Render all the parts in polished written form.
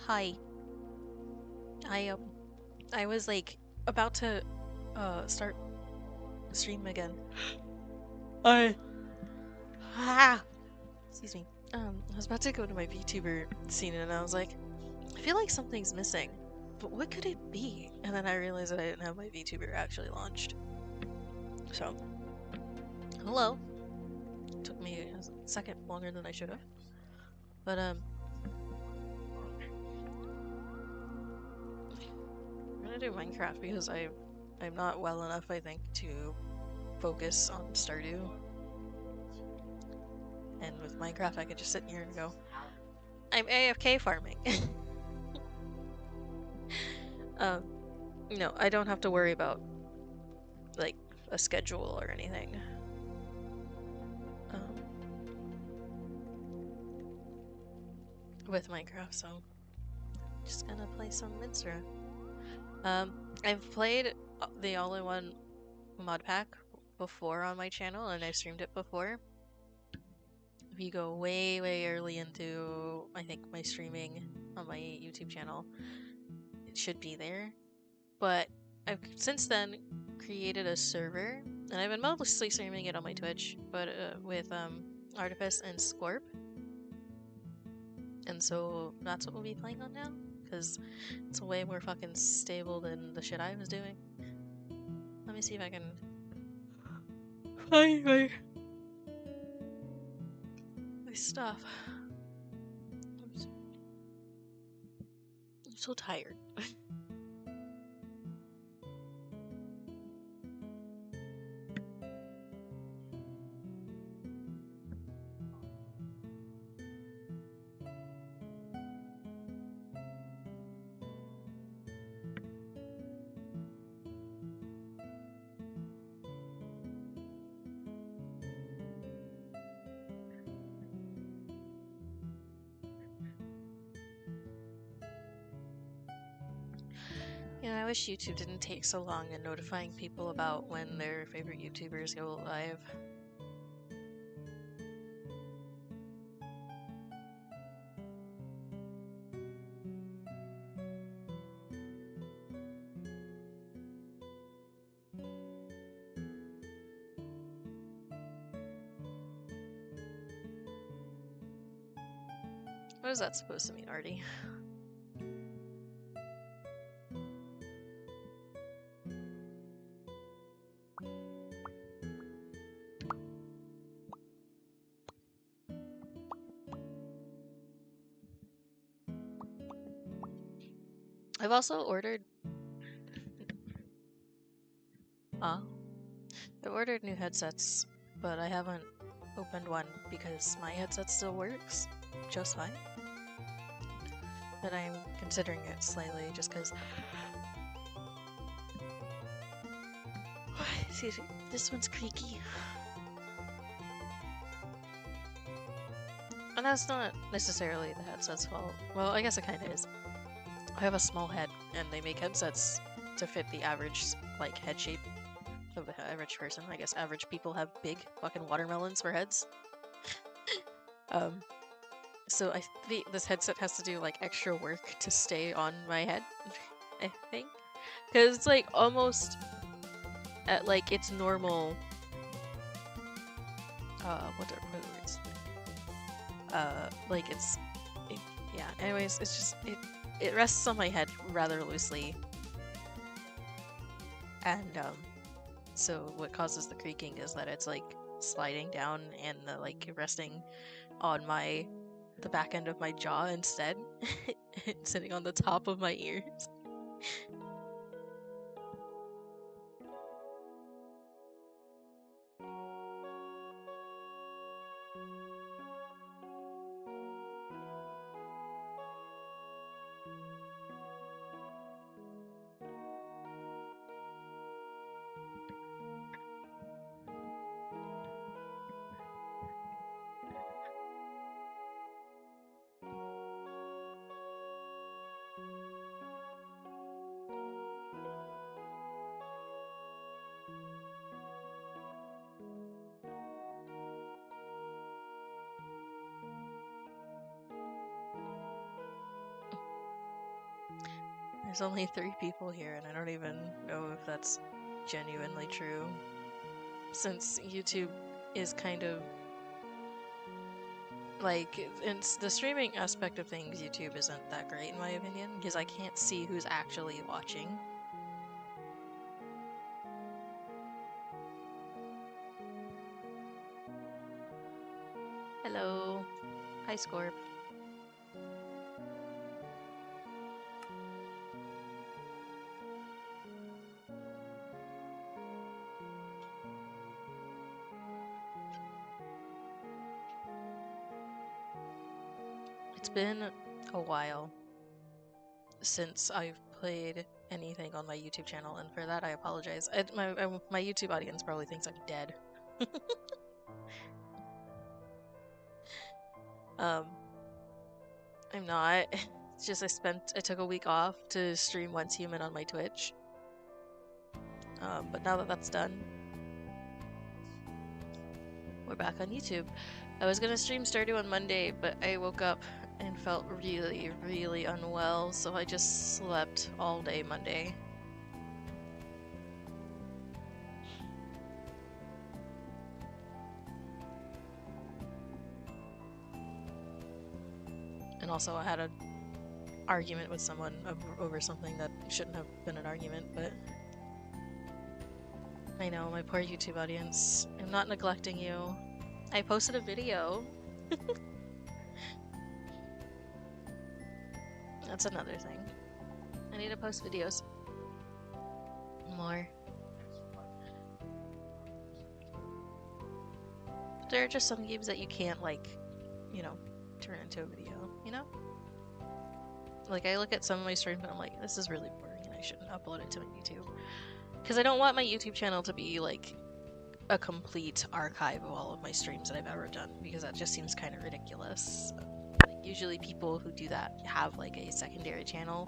Hi. I I was like about to start stream again. I excuse me. I was about to go to my VTuber scene and I was like, I feel like something's missing. But what could it be? And then I realized that I didn't have my VTuber actually launched. So, hello. Took me a second longer than I should have. But I'm gonna do Minecraft because I'm not well enough, I think, to focus on Stardew. And with Minecraft, I could just sit here and go, I'm AFK farming. um, no, I don't have to worry about like a schedule or anything. Um, with Minecraft, so just gonna play some Minsra. I've played the All-in-One mod pack before on my channel, and I've streamed it before. If you go way, way early into, I think, my streaming on my YouTube channel, it should be there. But I've since then created a server, and I've been mostly streaming it on my Twitch, but with Artifice and Scorp. And so that's what we'll be playing on now, because it's way more fucking stable than the shit I was doing. Let me see if I can find my stuff. I'm so tired. I wish YouTube didn't take so long in notifying people about when their favorite YouTubers go live. What is that supposed to mean, Artie? I've also ordered I ordered new headsets, but I haven't opened one because my headset still works just fine. But I'm considering it slightly just because. Excuse me, this one's creaky. And that's not necessarily the headset's fault. Well, I guess it kind of is. I have a small head, and they make headsets to fit the average, like, head shape of the average person. I guess average people have big fucking watermelons for heads. So I think this headset has to do, like, extra work to stay on my head, I think. Because it's, like, almost at, like, its normal... what are the words? Like, it's... yeah, anyways, it's just... It rests on my head rather loosely. And, so what causes the creaking is that it's, like, sliding down and, like, resting on the back end of my jaw instead. Sitting on the top of my ears. There's only 3 people here, and I don't even know if that's genuinely true. Since YouTube is kind of like, in the streaming aspect of things, YouTube isn't that great in my opinion, because I can't see who's actually watching. Hello. Hi, Scorp. It's been a while since I've played anything on my YouTube channel, and for that I apologize. My YouTube audience probably thinks I'm dead. I'm not. It's just I took a week off to stream Once Human on my Twitch. But now that that's done, we're back on YouTube. I was gonna stream Stardew on Monday, but I woke up and felt really, really unwell, so I just slept all day Monday. And also I had an argument with someone over something that shouldn't have been an argument, but I know, my poor YouTube audience. I'm not neglecting you. I posted a video. That's another thing. I need to post videos more. There are just some games that you can't, like, you know, turn into a video, you know? Like, I look at some of my streams and I'm like, this is really boring and I shouldn't upload it to my YouTube. Because I don't want my YouTube channel to be, like, a complete archive of all of my streams that I've ever done, because that just seems kind of ridiculous. Like, usually people who do that have, like, a secondary channel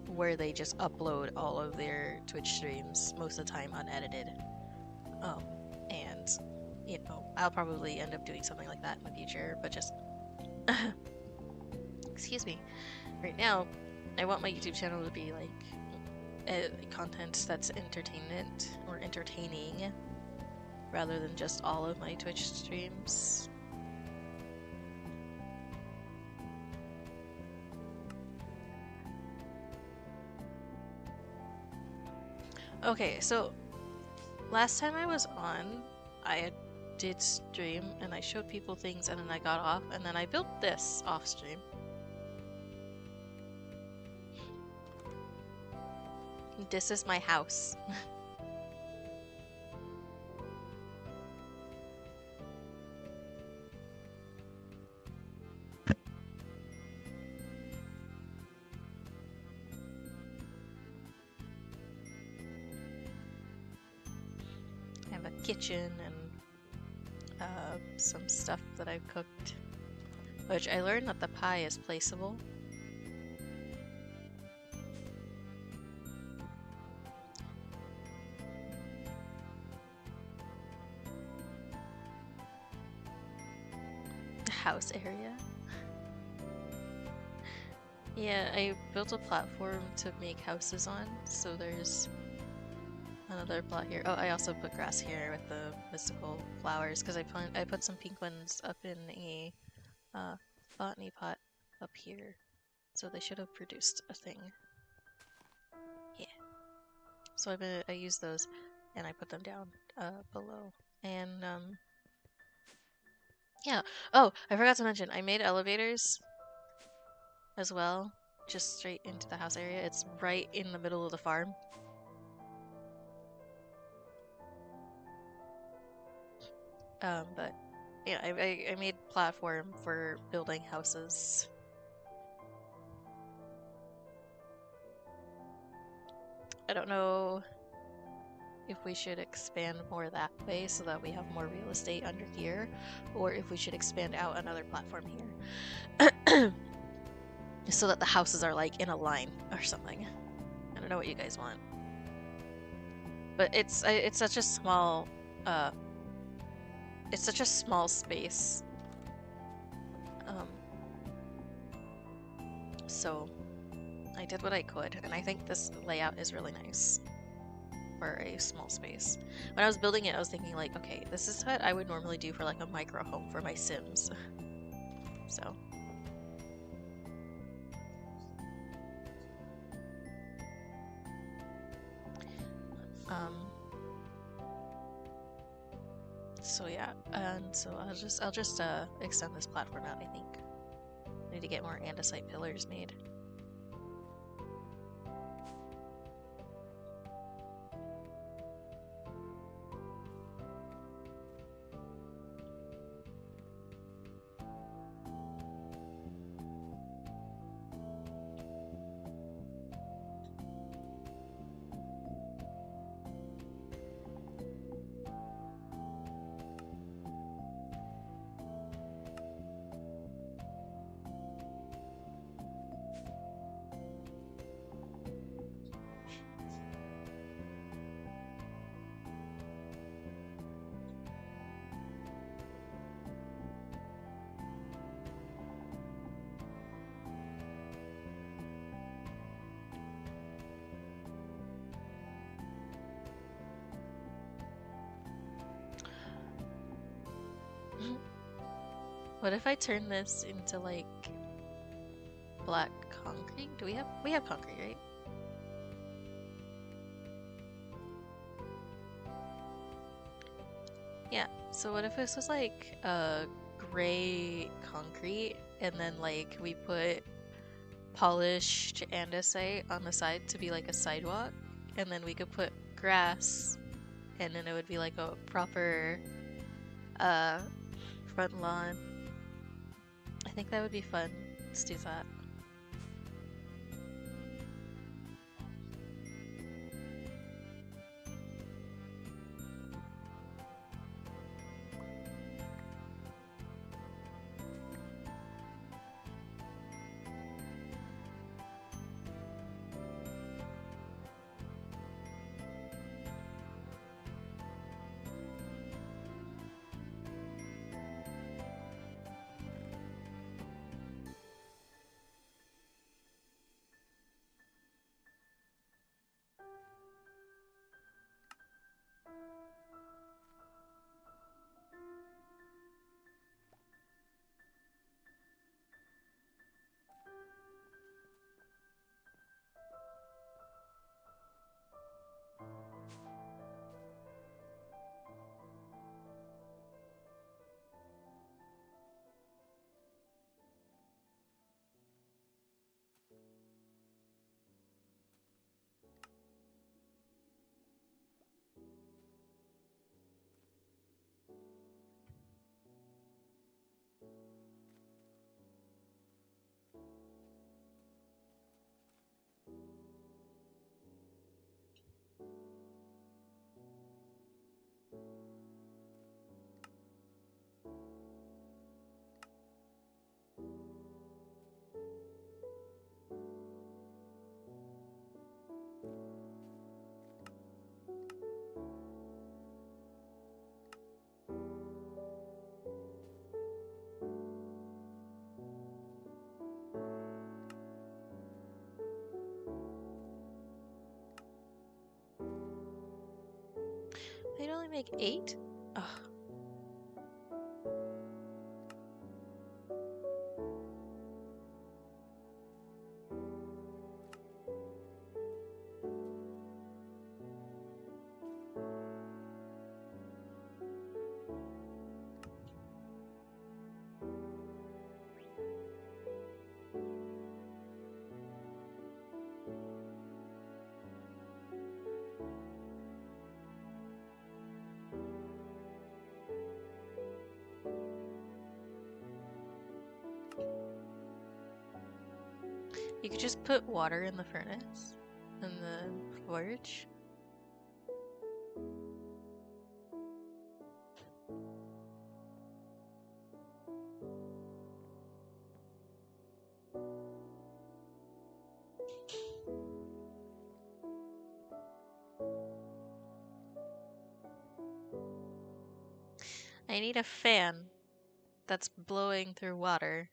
where they just upload all of their Twitch streams, most of the time unedited. And, you know, I'll probably end up doing something like that in the future, but just... Excuse me. Right now, I want my YouTube channel to be, like, content that's entertainment or entertaining rather than just all of my Twitch streams. Okay, so last time I was on, I did stream and I showed people things and then I got off and then I built this off stream. This is my house. I have a kitchen and some stuff that I've cooked, which I learned that the pie is placeable. House area. Yeah, I built a platform to make houses on, so there's another plot here. Oh, I also put grass here with the mystical flowers because I put some pink ones up in a botany pot up here, so they should have produced a thing. Yeah. So I use those and I put them down below. And yeah. Oh, I forgot to mention, I made elevators as well, just straight into the house area. It's right in the middle of the farm. But yeah, I made platform for building houses. I don't know if we should expand more that way so that we have more real estate under here, or if we should expand out another platform here. So that the houses are like in a line or something. I don't know what you guys want. But it's such a small space. So I did what I could, and I think this layout is really nice for a small space. When I was building it, I was thinking like, okay, this is what I would normally do for like a micro home for my Sims. So. So yeah, and so I'll just extend this platform out, I think. I need to get more andesite pillars made. What if I turn this into like black concrete? We have concrete, right? Yeah. So what if this was like gray concrete and then like we put polished andesite on the side to be like a sidewalk, and then we could put grass, and then it would be like a proper front lawn. I think that would be fun. Let's do that. They'd only make 8? Ugh. You could just put water in the furnace, in the forge. I need a fan that's blowing through water.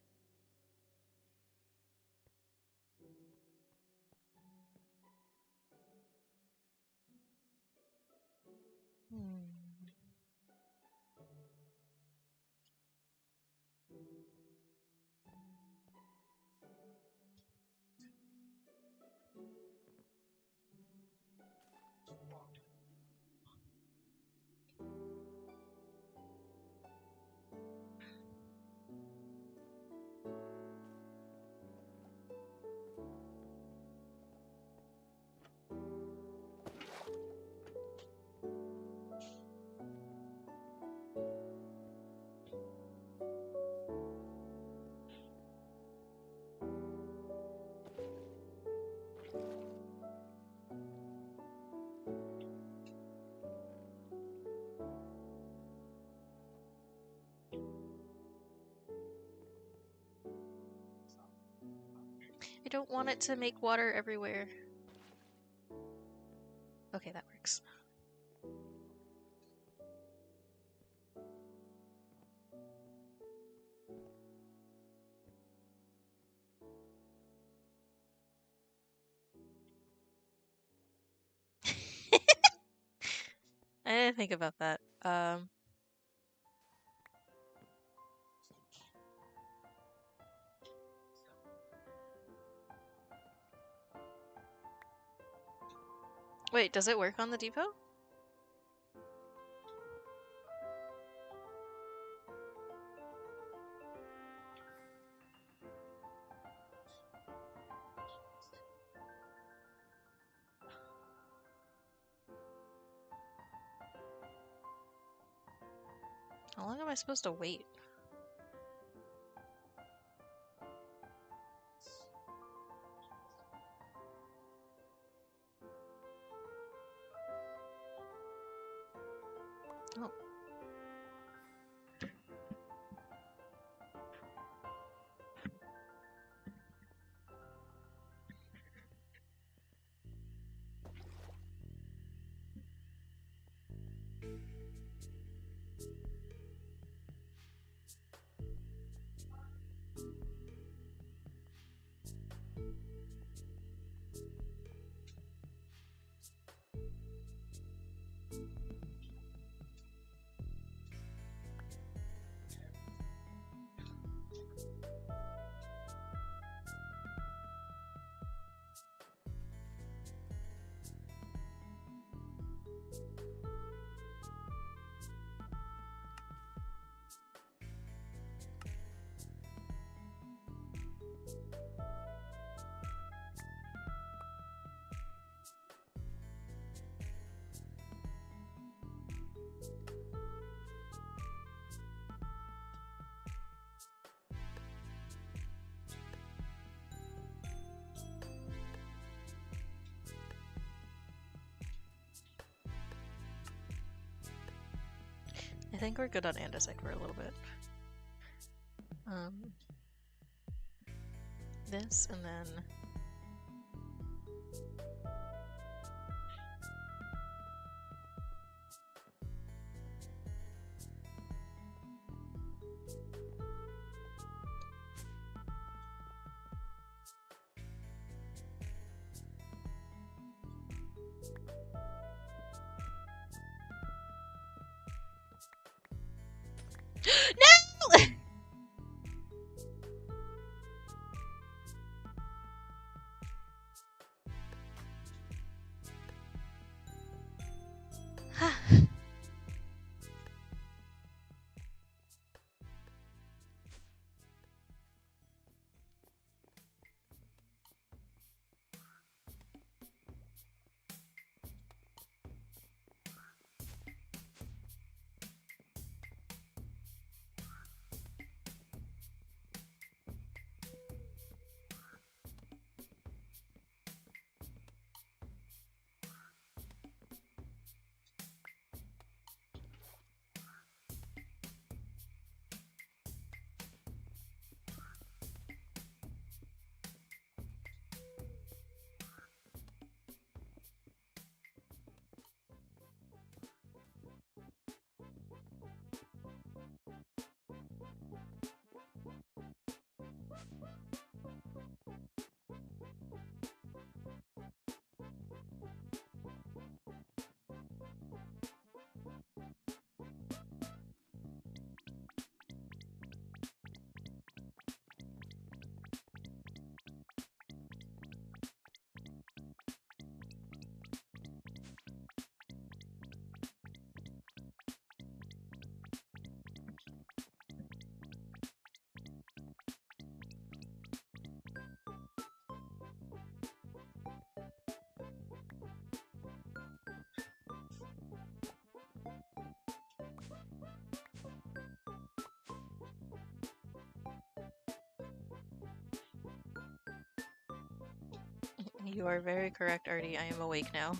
don't want it to make water everywhere. Okay, that works. I didn't think about that. Wait, does it work on the depot? How long am I supposed to wait? Oh. I think we're good on andesite for a little bit. This and then no! You are very correct, Artie. I am awake now.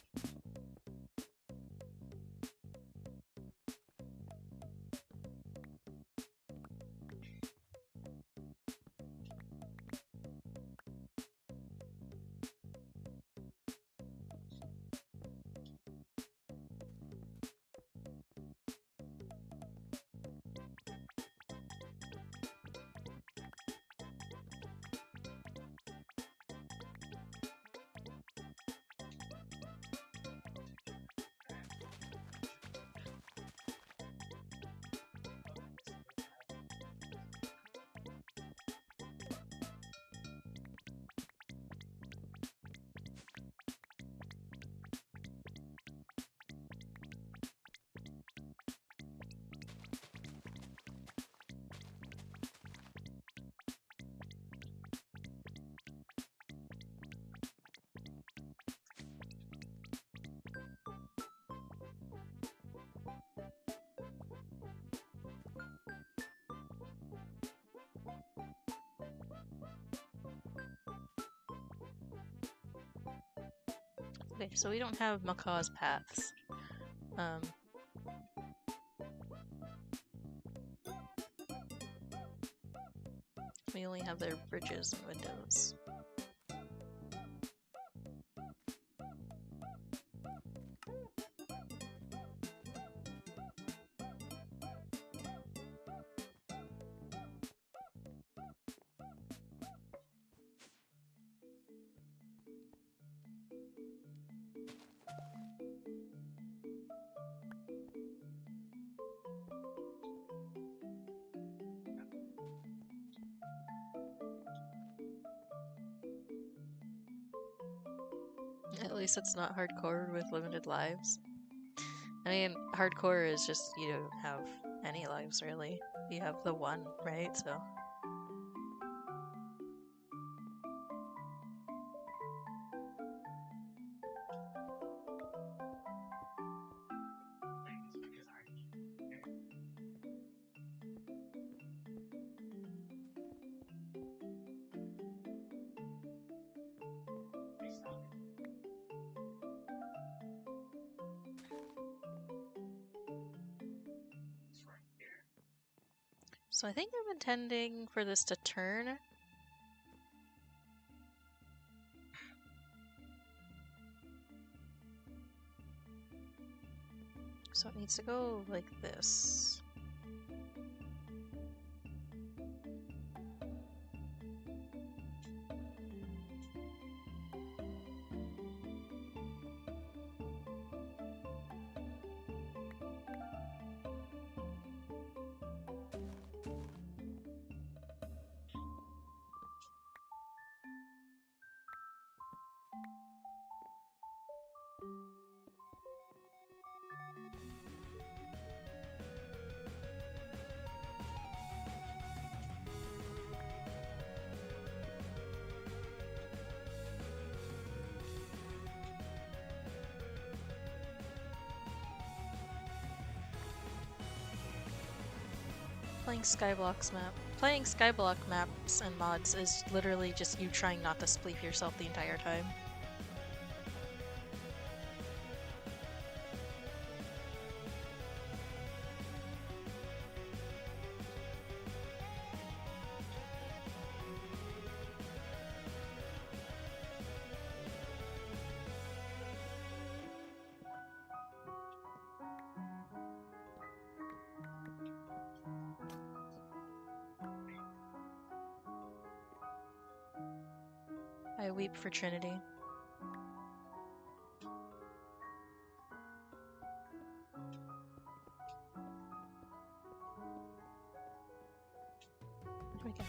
Okay, so we don't have Macaw's paths. We only have their bridges and windows. At least it's not hardcore with limited lives. I mean, hardcore is just you don't have any lives really. You have the one, right? So. So I think I'm intending for this to turn. So it needs to go like this. Playing Skyblock maps and mods is literally just you trying not to spleef yourself the entire time. I weep for Trinity. Okay.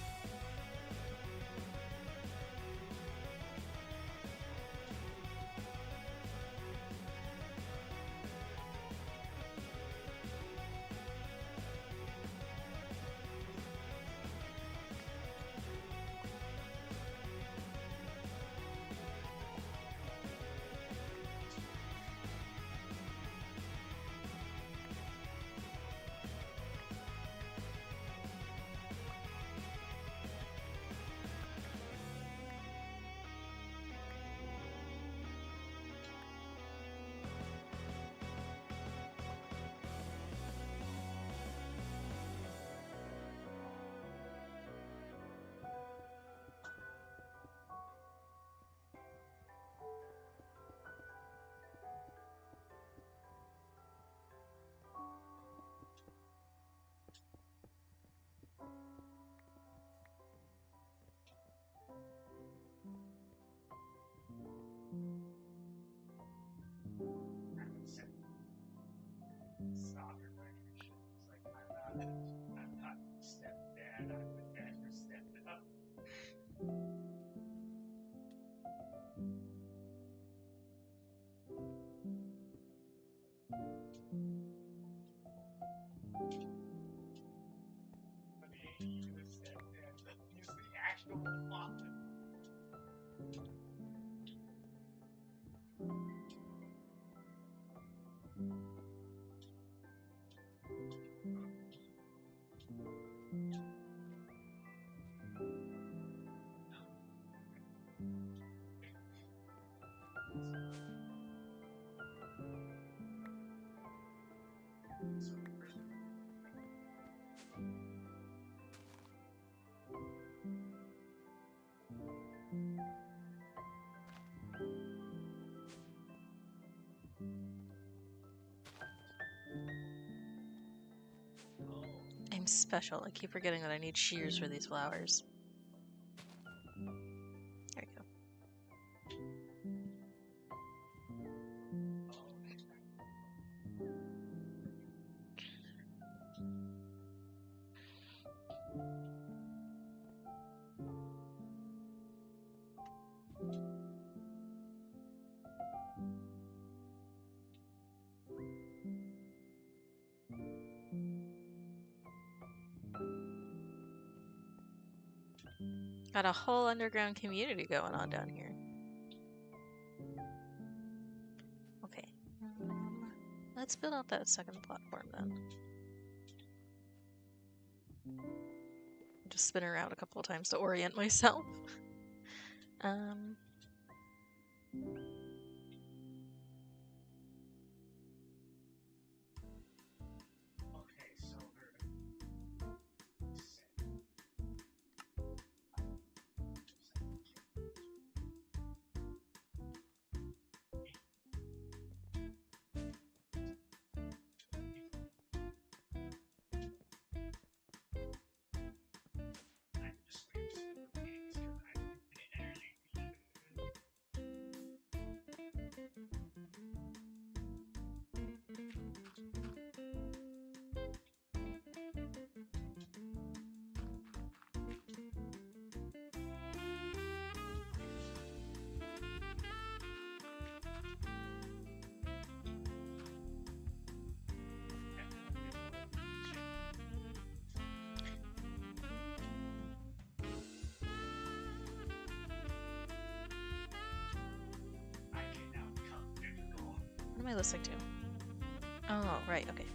I'm special. I keep forgetting that I need shears for these flowers. There we go. Got a whole underground community going on down here. Okay. Let's build out that second platform then. Just spin around a couple of times to orient myself. What am I listening to? Oh, right, okay.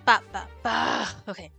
Ba ba ba. Okay.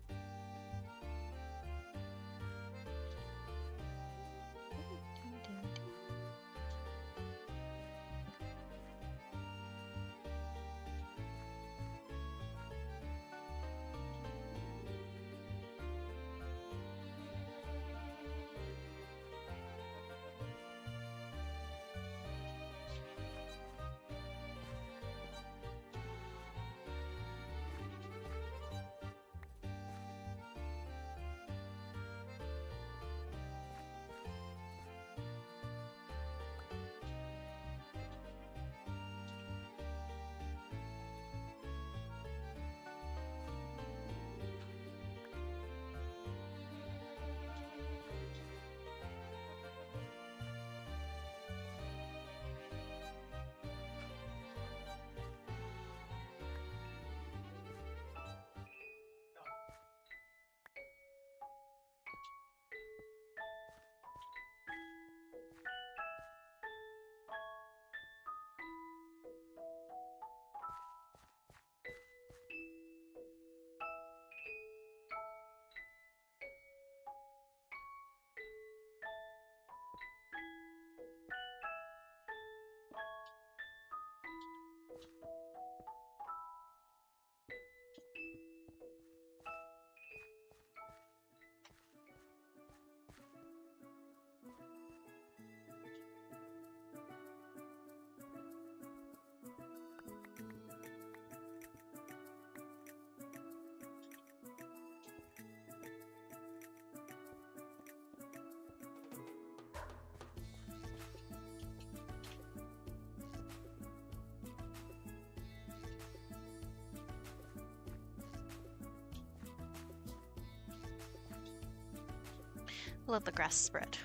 Let the grass spread.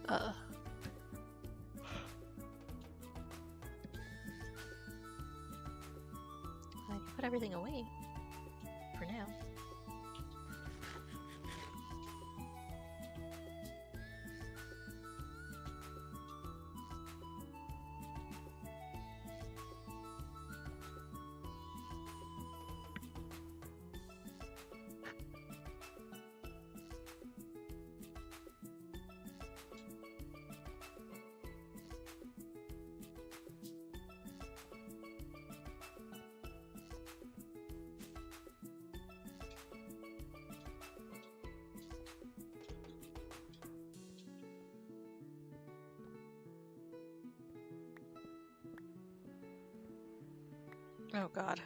I put everything away for now. Oh god.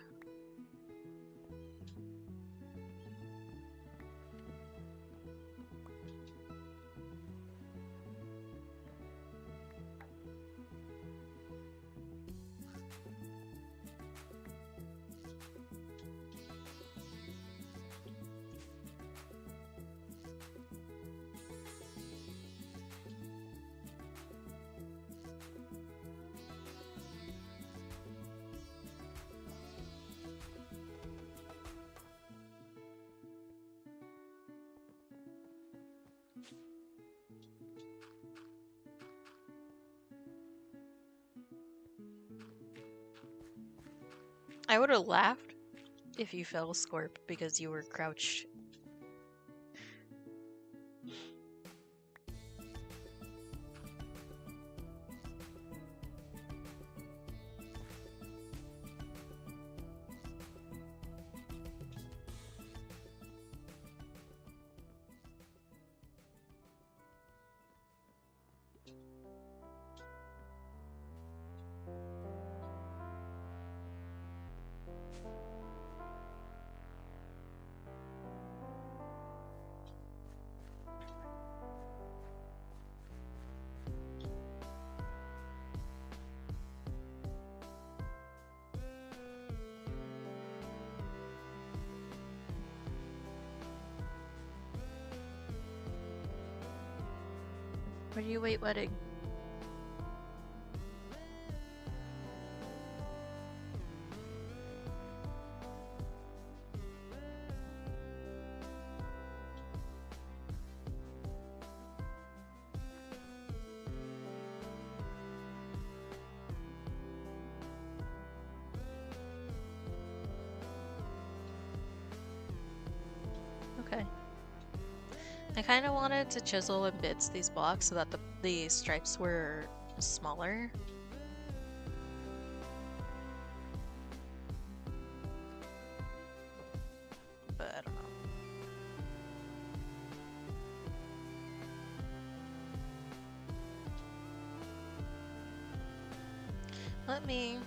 I would have laughed if you fell, Scorp, because you were crouched. Where do you wait wedding? I kind of wanted to chisel in bits these blocks so that the stripes were smaller. But I don't know. Let me...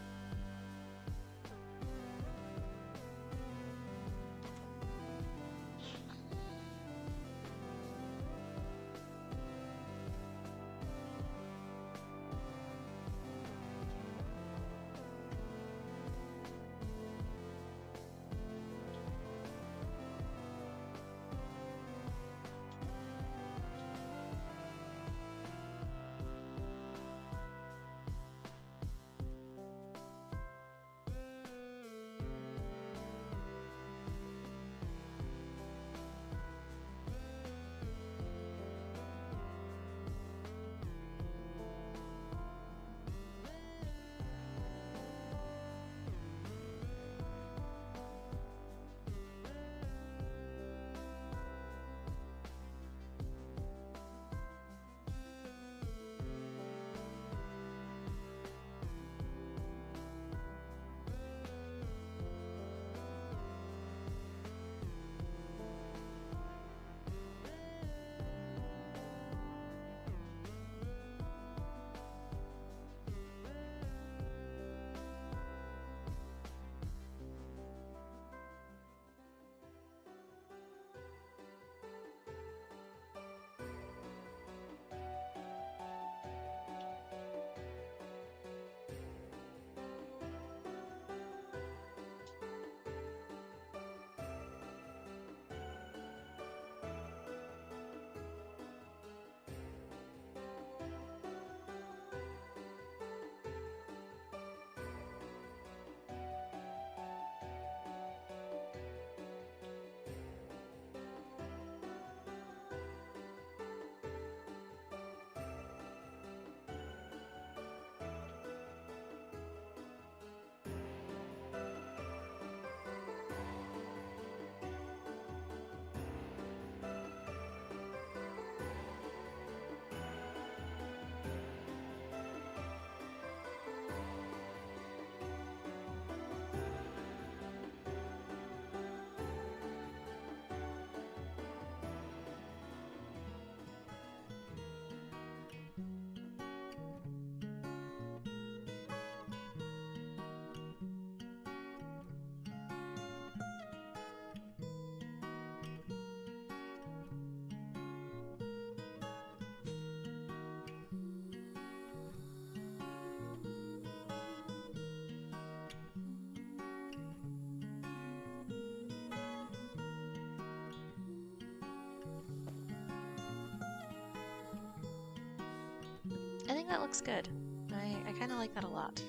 I think that looks good. I kind of like that a lot.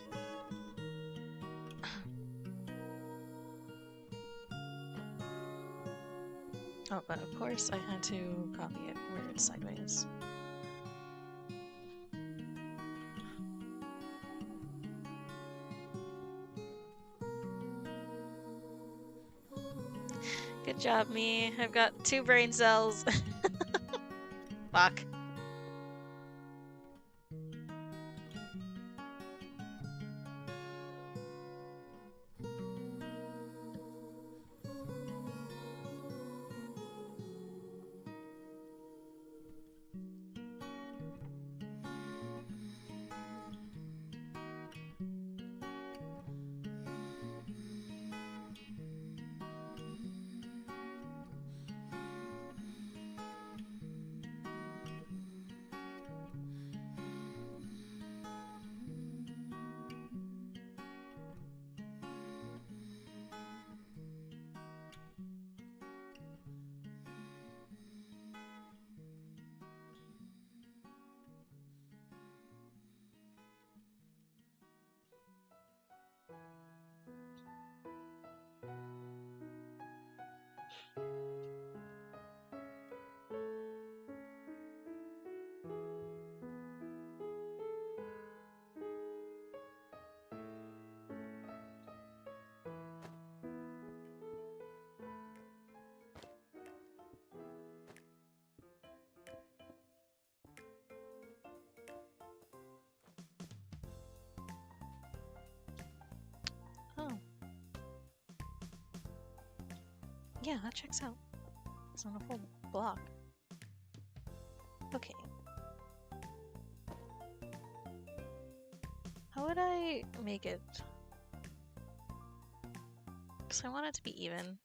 Oh, but of course I had to copy it where it's sideways. Good job, me. I've got 2 brain cells. Fuck. Yeah, that checks out. It's not a full block. Okay. How would I make it? Because I want it to be even.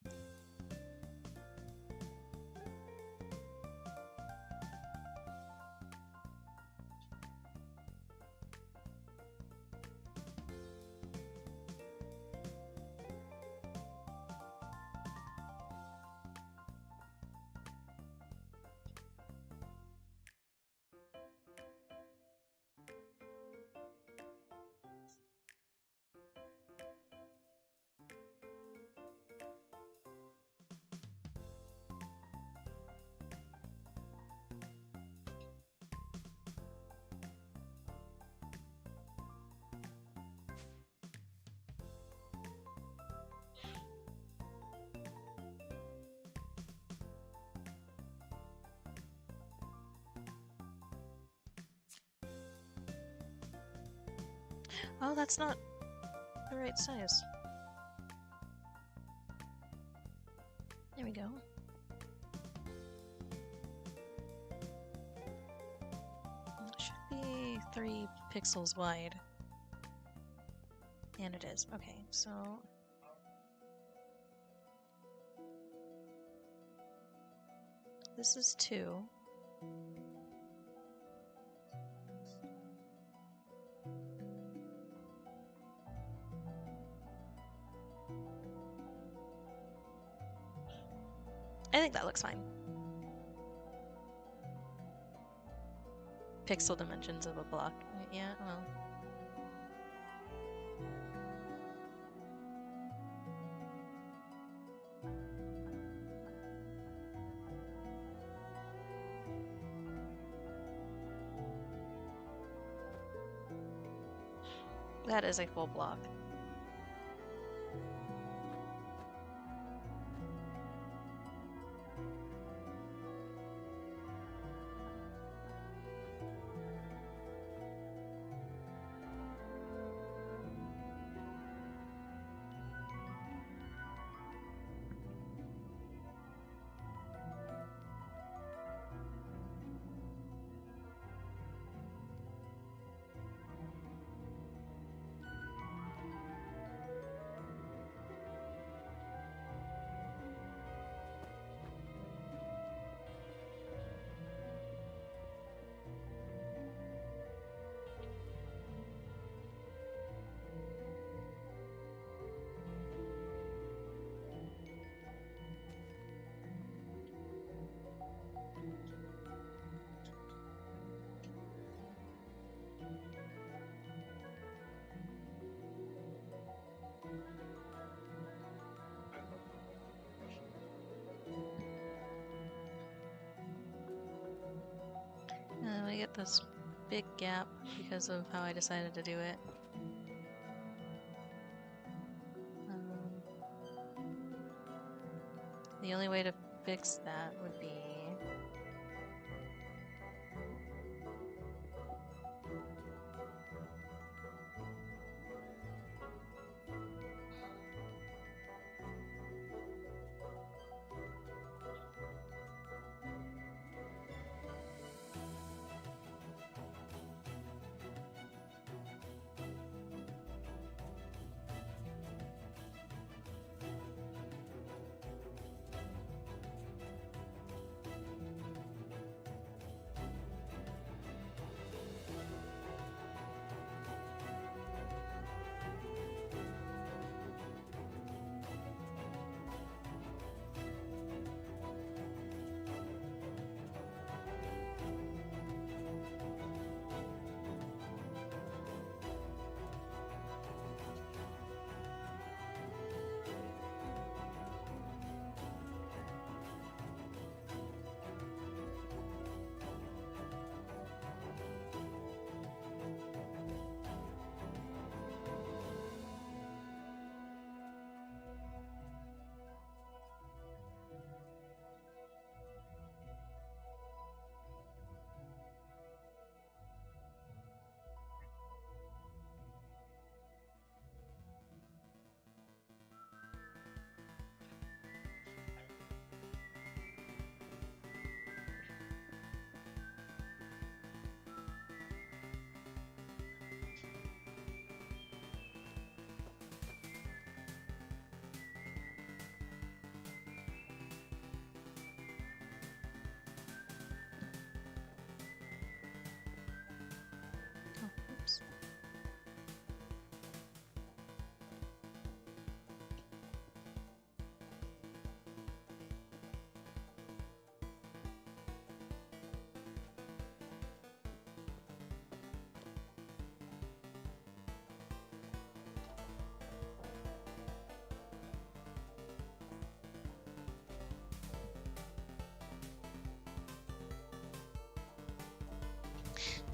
Oh, that's not the right size. There we go. It should be 3 pixels wide. And it is. Okay, so... this is 2. I think that looks fine. Pixel dimensions of a block. Yeah, well. That is a full block. We get this big gap because of how I decided to do it. The only way to fix that would be...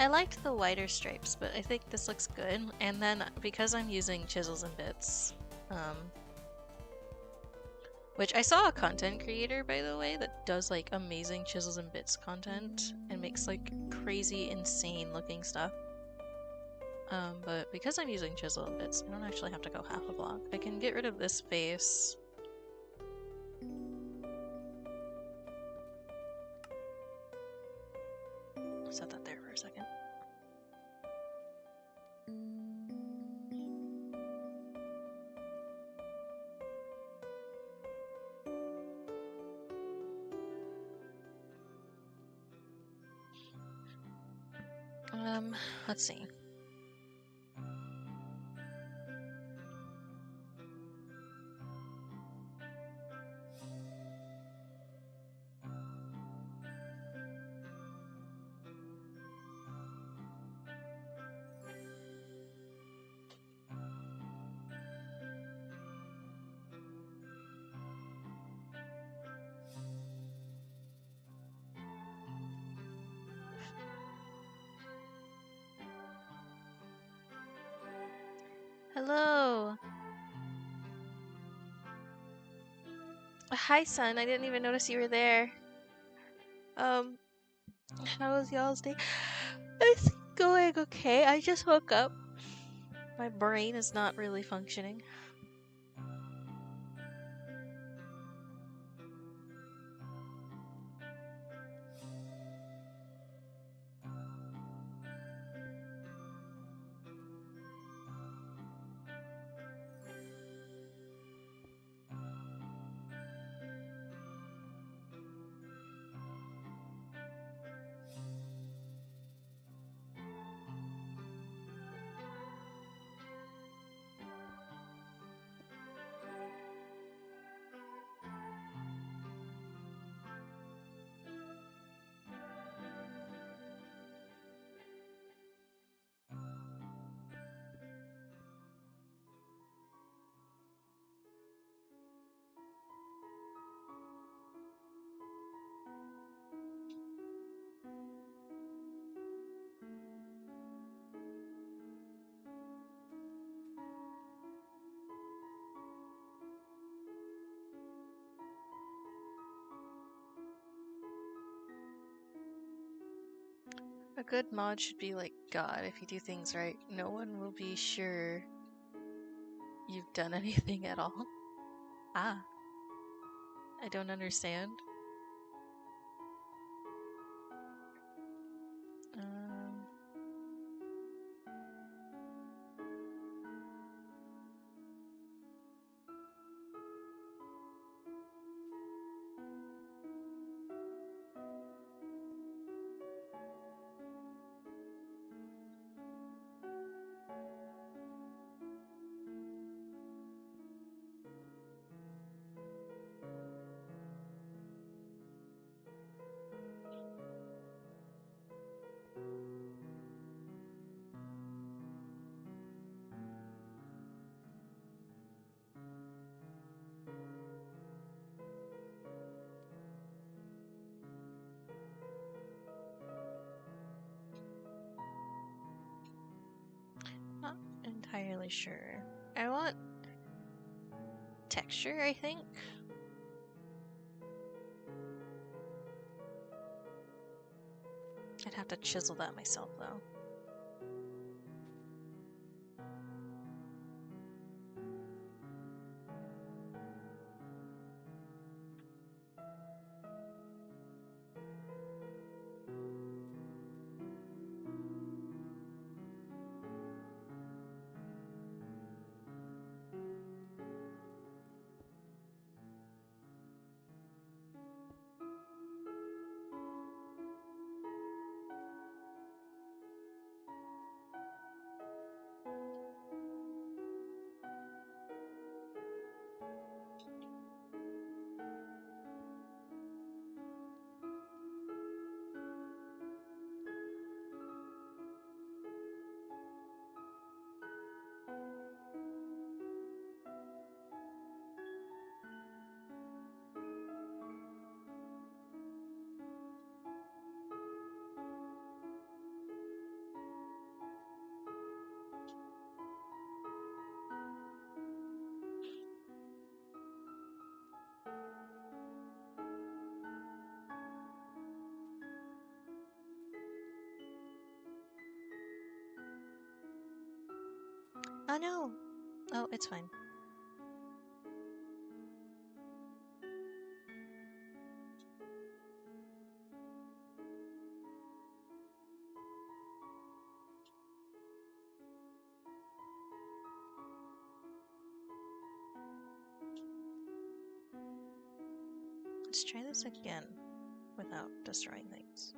I liked the wider stripes, but I think this looks good. And then because I'm using chisels and bits, which I saw a content creator, by the way, that does like amazing chisels and bits content and makes like crazy, insane looking stuff. But because I'm using chisel and bits, I don't actually have to go half a block. I can get rid of this face. Set that there for a second. Let's see. Hello. Hi, son. I didn't even notice you were there. How was y'all's day? It's going okay. I just woke up. My brain is not really functioning. A good mod should be like God. If you do things right, no one will be sure you've done anything at all. Ah. I don't understand. Not entirely sure. I want texture, I think. I'd have to chisel that myself, though. Oh no! Oh, it's fine. Let's try this again without destroying things.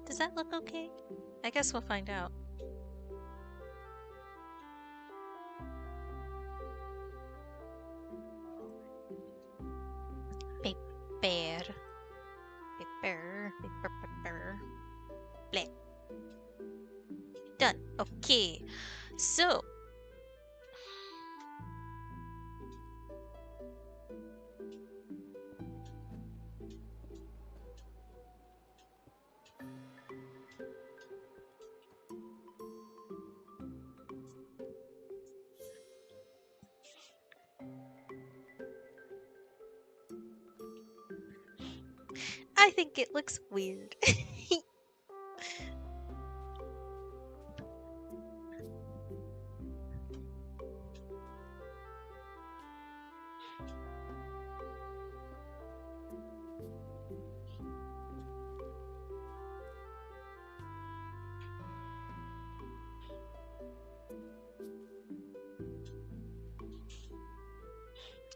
Does that look okay? I guess we'll find out. Paper. Paper. Paper. Paper. Bleh. Done. Okay. So. I think it looks weird.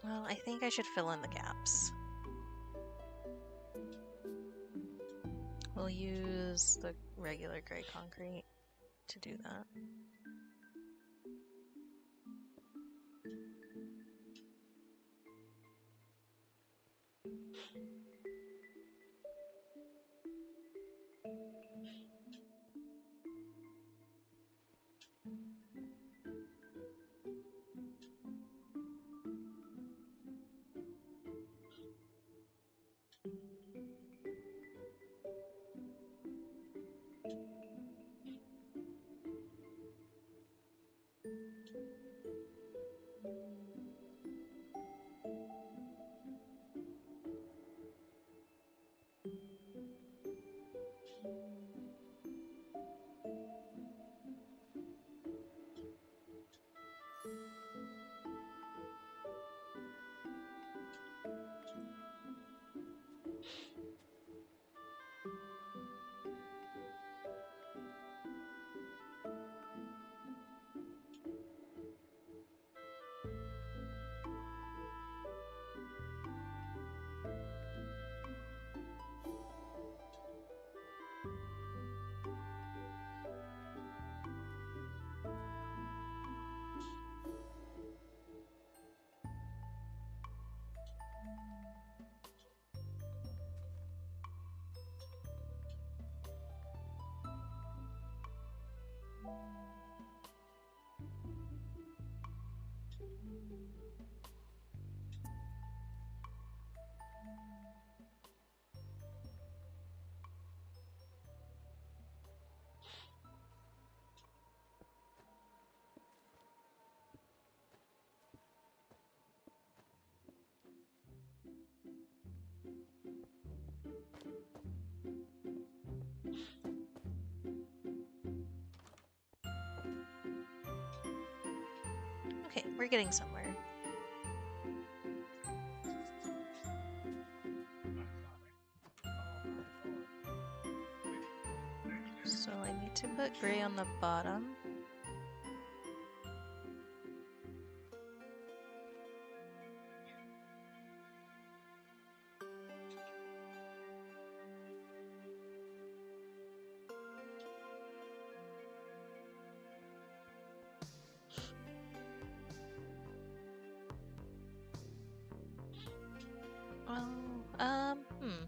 Well, I think I should fill in the gaps. We'll use the regular gray concrete to do that. Okay, we're getting somewhere. So I need to put gray on the bottom. Hmm.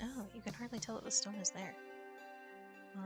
Oh, you can hardly tell that the stone is there. Hmm.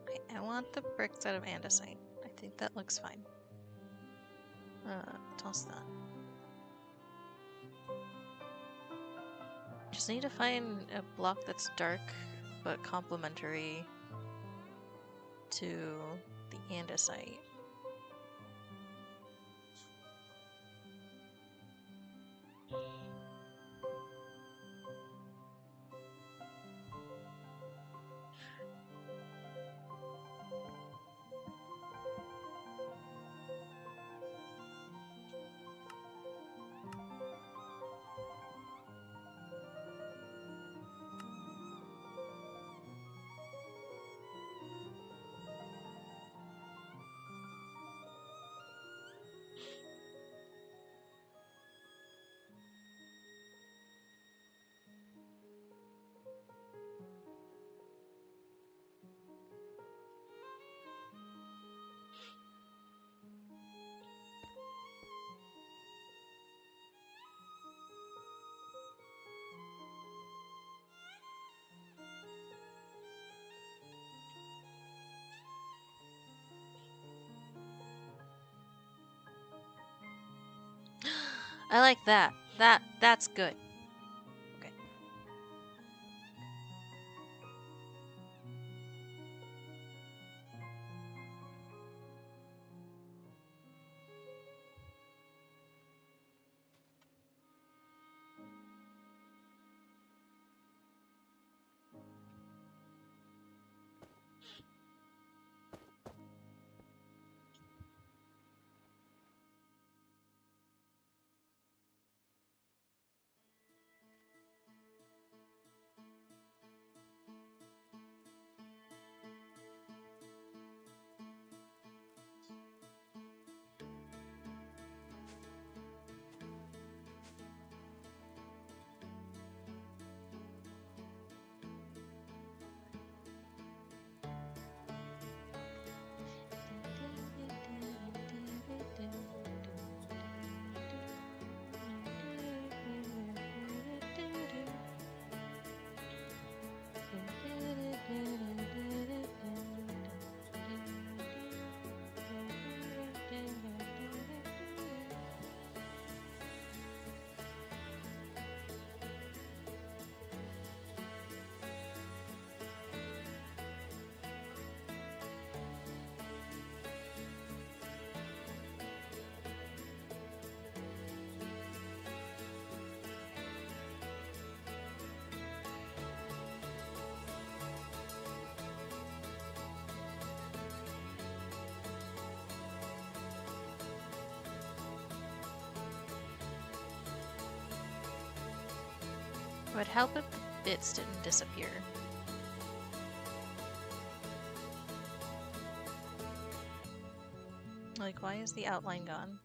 Okay, I want the bricks out of andesite. I think that looks fine. Toss that. Just need to find a block that's dark but complementary to the andesite. I like that. That's good. Okay. It would help if the bits didn't disappear. Like, why is the outline gone?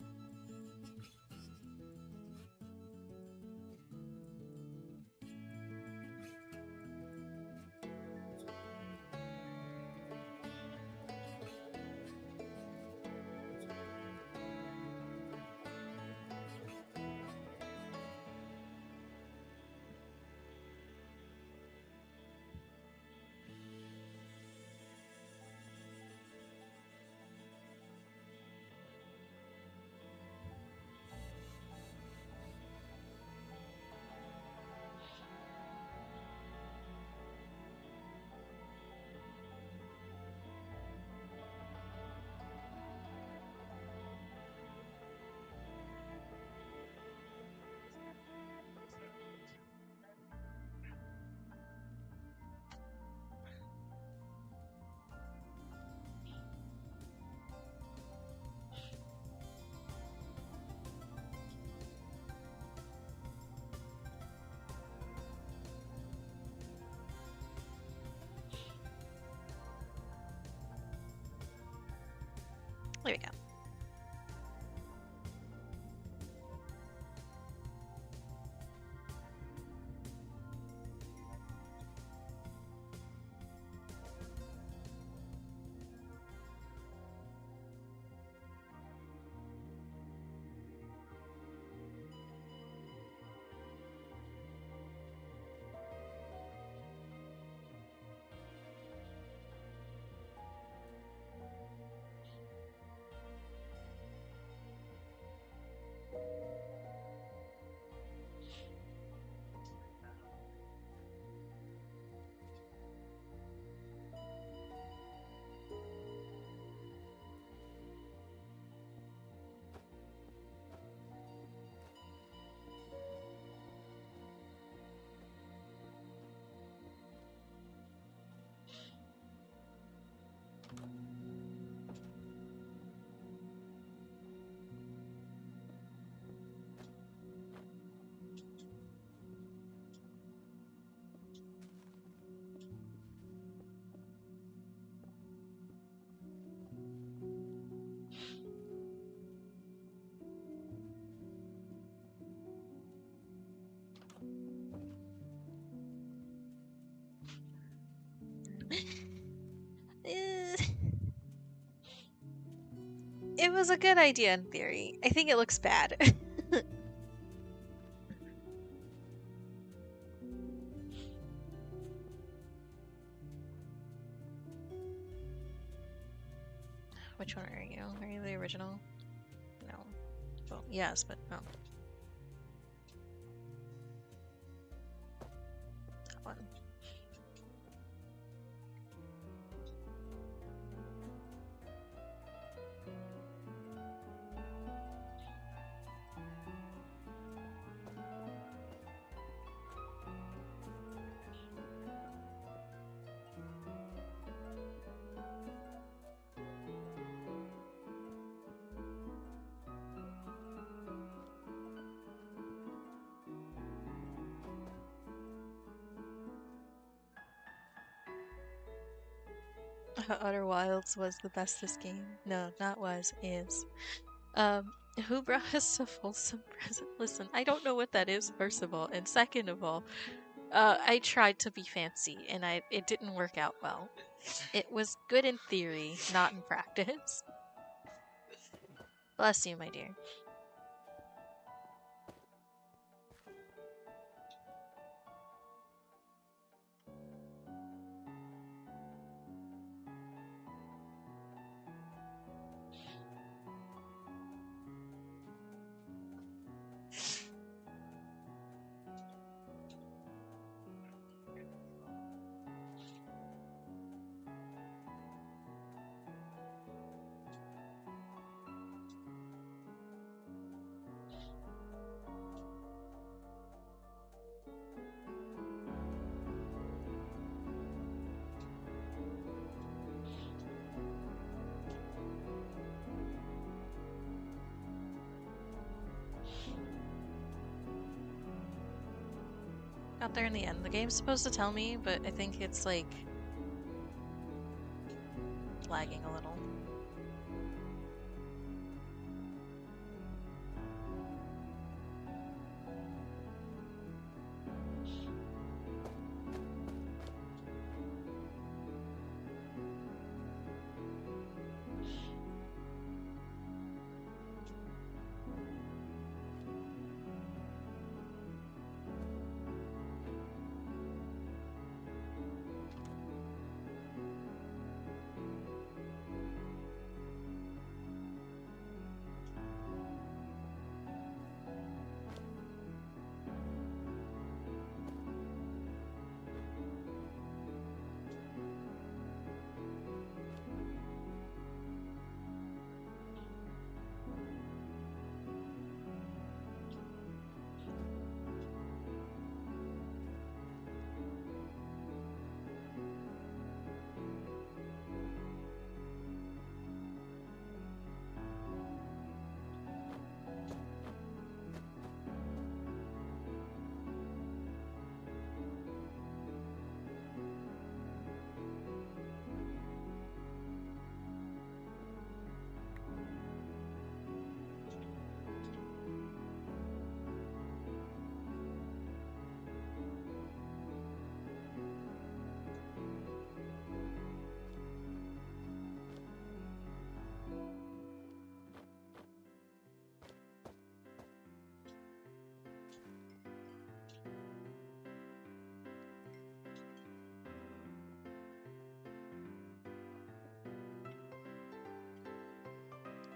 There we go. It was a good idea in theory. I think it looks bad. Which one are you? Are you the original? No. Well, yes, but no. That one. Outer Wilds was the bestest game. No, not was, is. Who brought us a Folsom present? Listen, I don't know what that is, first of all, and second of all, I tried to be fancy, and it didn't work out well. It was good in theory, not in practice. Bless you, my dear. got there in the end. The game's supposed to tell me, but I think it's like lagging a little.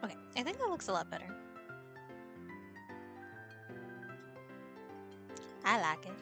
Okay, I think that looks a lot better. I like it.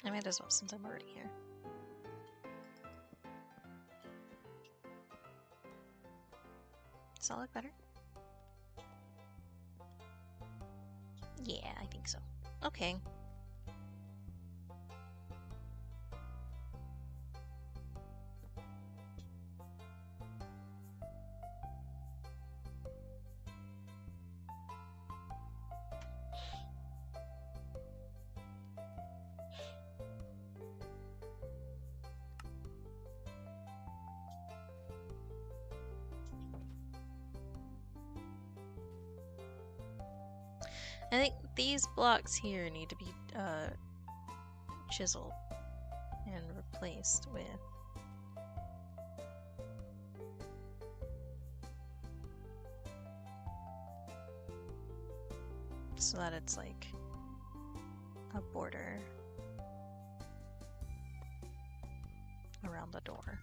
I might as well since I'm already here. Does that look better? Yeah, I think so. Okay. I think these blocks here need to be chiseled and replaced with so that it's like a border around the door.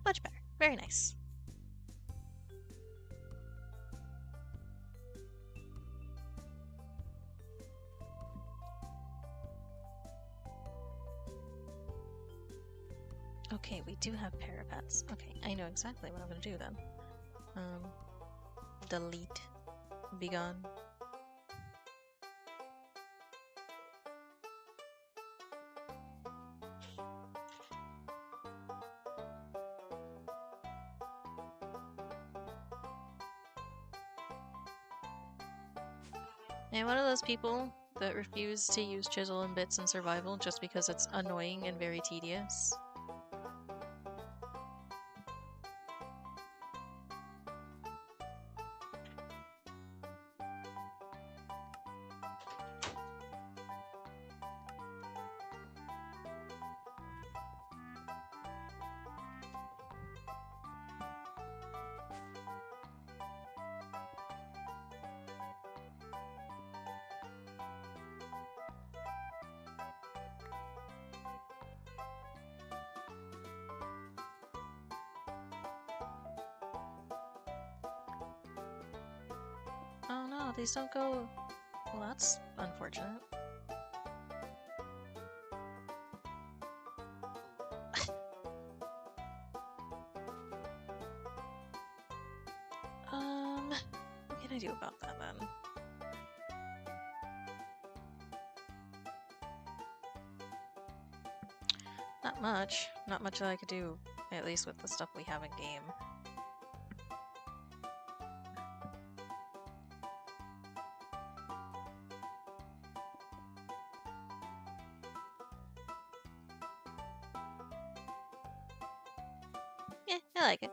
Much better. Very nice. Okay, we do have parapets. Okay, I know exactly what I'm gonna do then. Delete. Be gone. I'm one of those people that refuse to use chisel and bits in survival just because it's annoying and very tedious. Oh no, these don't go... Well, that's unfortunate. What can I do about that then? Not much. Not much that I could do, at least with the stuff we have in game. Yeah, I like it.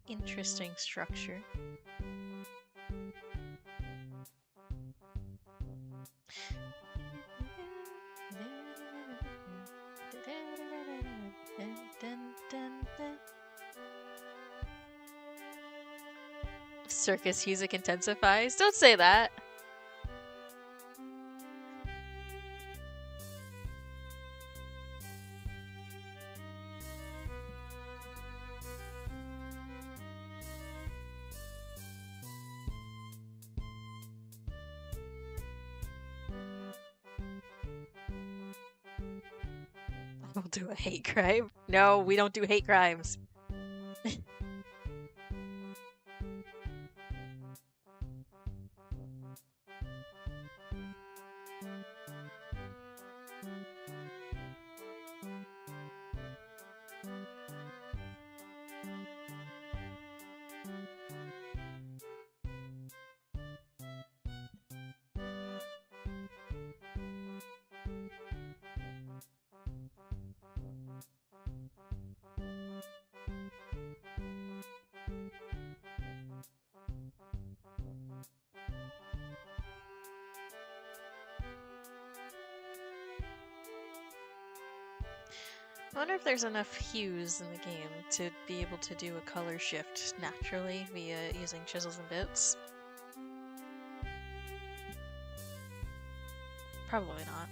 Interesting structure. Circus music intensifies? Don't say that! We'll do a hate crime. No, we don't do hate crimes. I wonder if there's enough hues in the game to be able to do a color shift naturally via using chisels and bits. Probably not.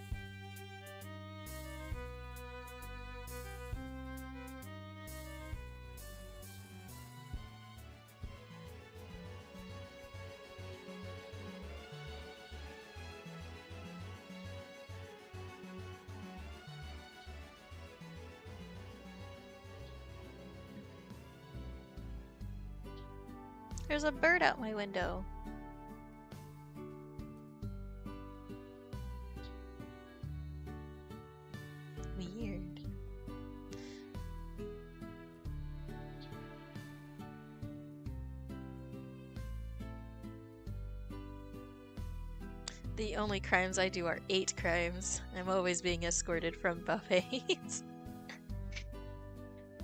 There's a bird out my window. Weird. The only crimes I do are 8 crimes. I'm always being escorted from buffets.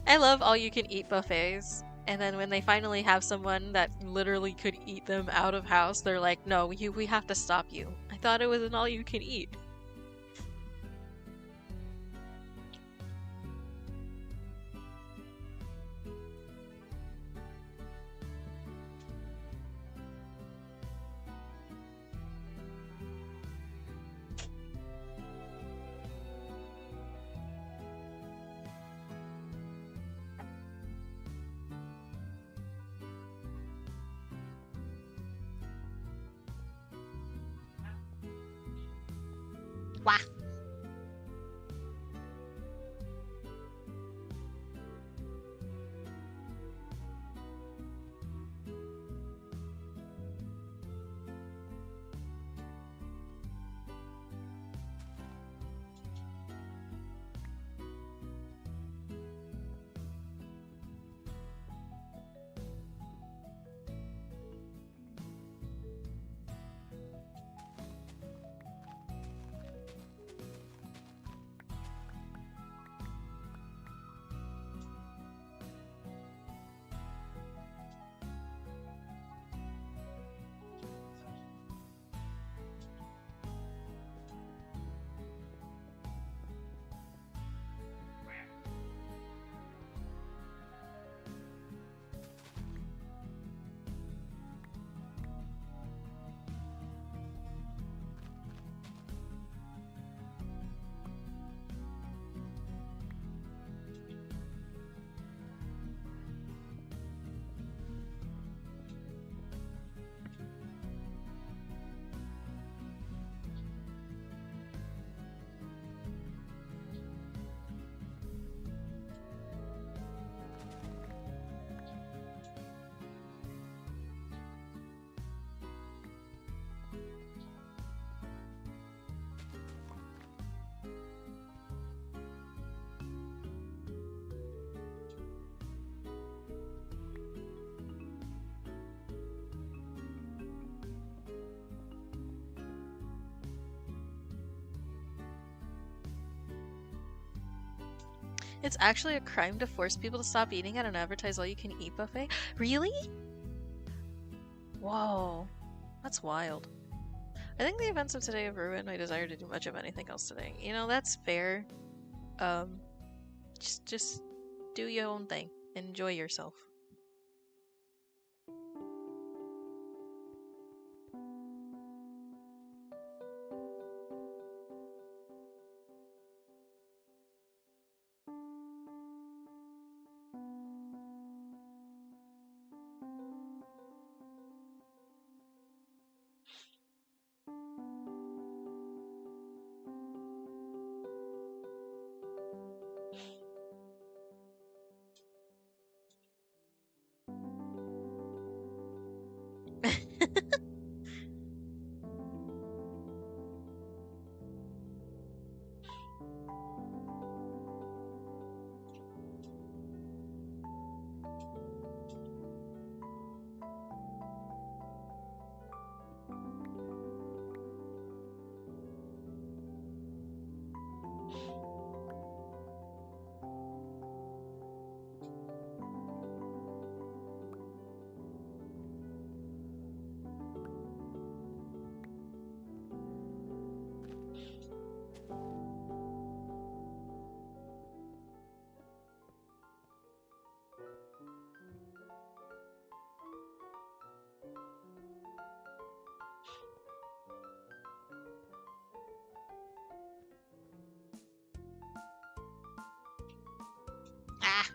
I love all-you-can-eat buffets. And then when they finally have someone that literally could eat them out of house, they're like, no, we have to stop you. I thought it was an all-you-can-eat. Wah. It's actually a crime to force people to stop eating at an advertised all-you-can-eat buffet? Really? Whoa. That's wild. I think the events of today have ruined my desire to do much of anything else today. You know, that's fair. Just do your own thing. Enjoy yourself. Ah!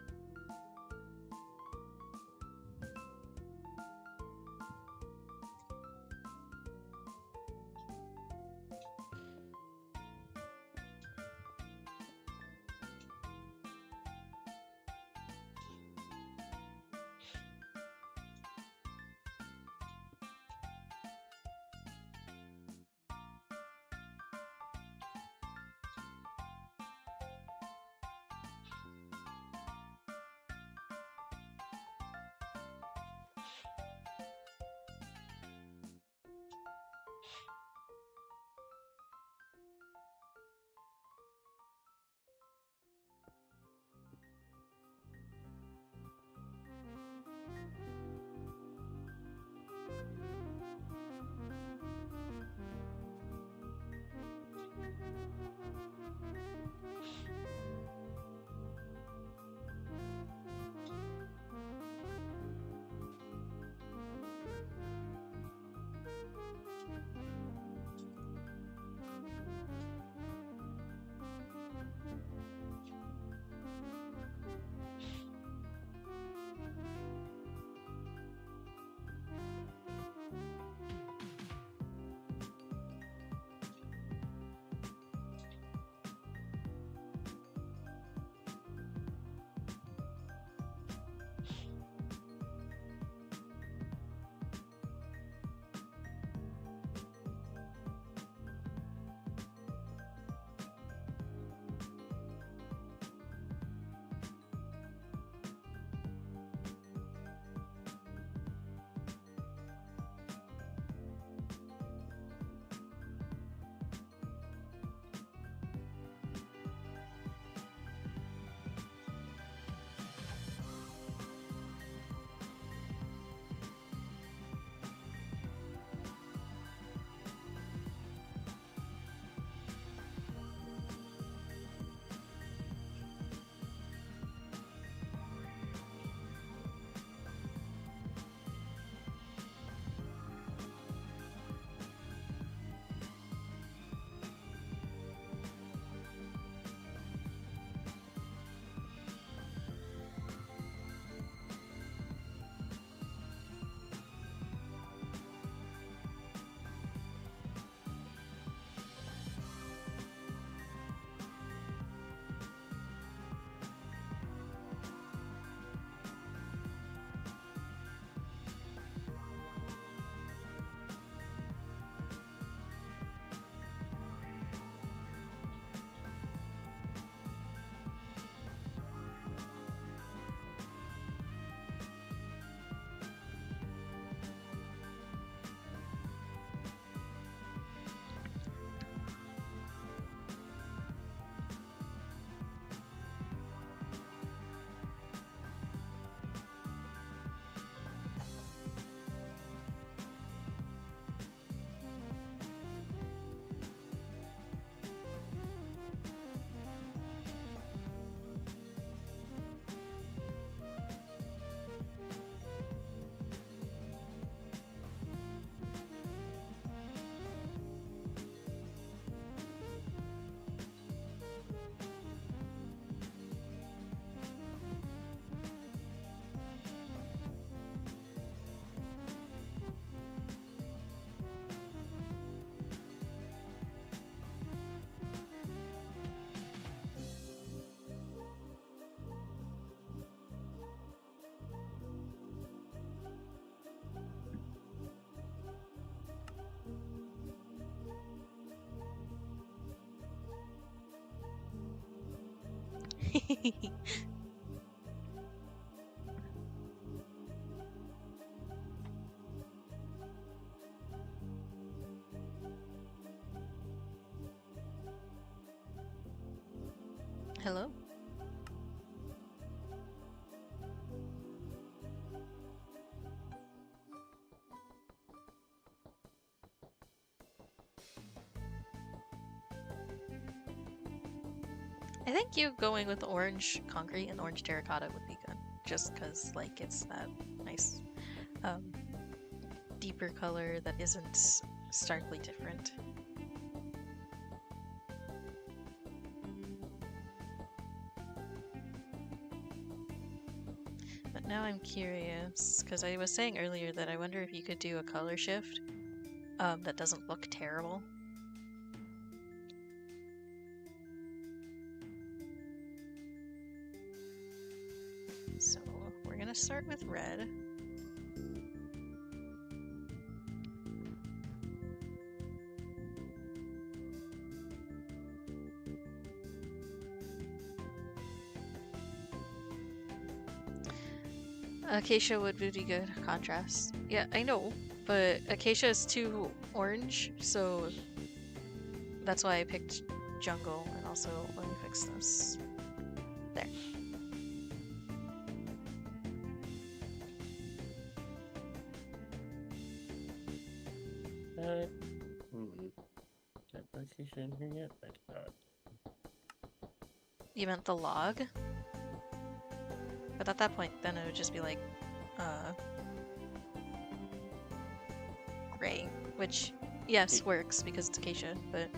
Hello? I think you going with orange concrete and orange terracotta would be good. Just because, like, it's that nice, um, deeper color that isn't starkly different. But now I'm curious, because I was saying earlier that I wonder if you could do a color shift that doesn't look terrible. So we're gonna start with red. Acacia would be good contrast. Yeah, I know, but Acacia is too orange, so that's why I picked jungle. And also, let me fix this. There. That Acacia in here yet? I did not. You meant the log? But at that point, then it would just be like, gray, which, yes, works because it's acacia, but...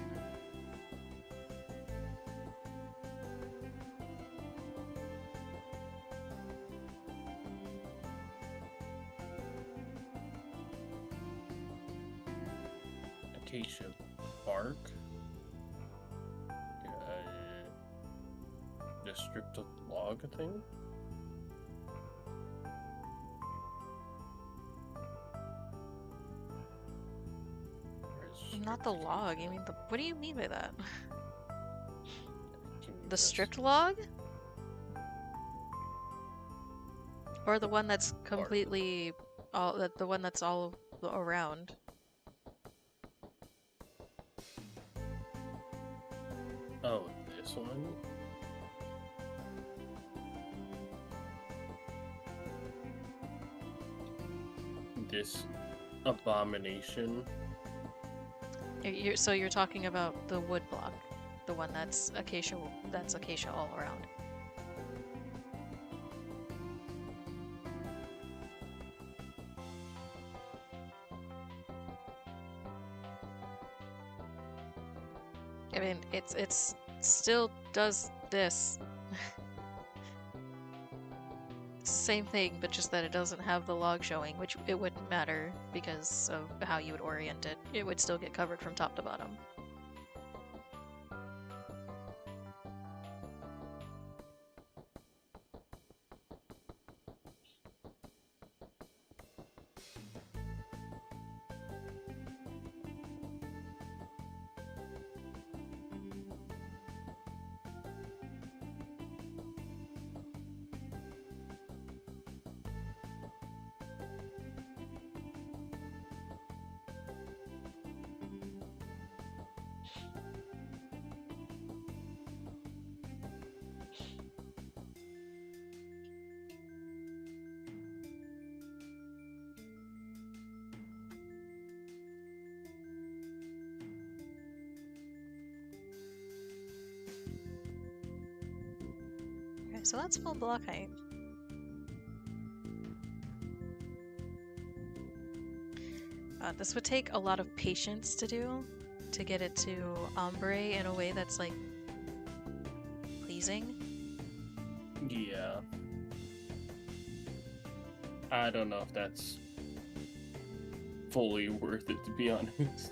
Acacia bark. The stripped log thing. Not the log, I mean the... What do you mean by that? The Just stripped log? Or the one that's completely... the one that's all around? Oh, this one? This abomination. So you're talking about the wood block, the one that's acacia all around. I mean, it's still does this. It's the same thing, but just that it doesn't have the log showing, which it wouldn't matter because of how you would orient it. It would still get covered from top to bottom. Okay, so that's full block height. This would take a lot of patience to do, to get it to ombre in a way that's like pleasing. Yeah. I don't know if that's fully worth it, to be honest.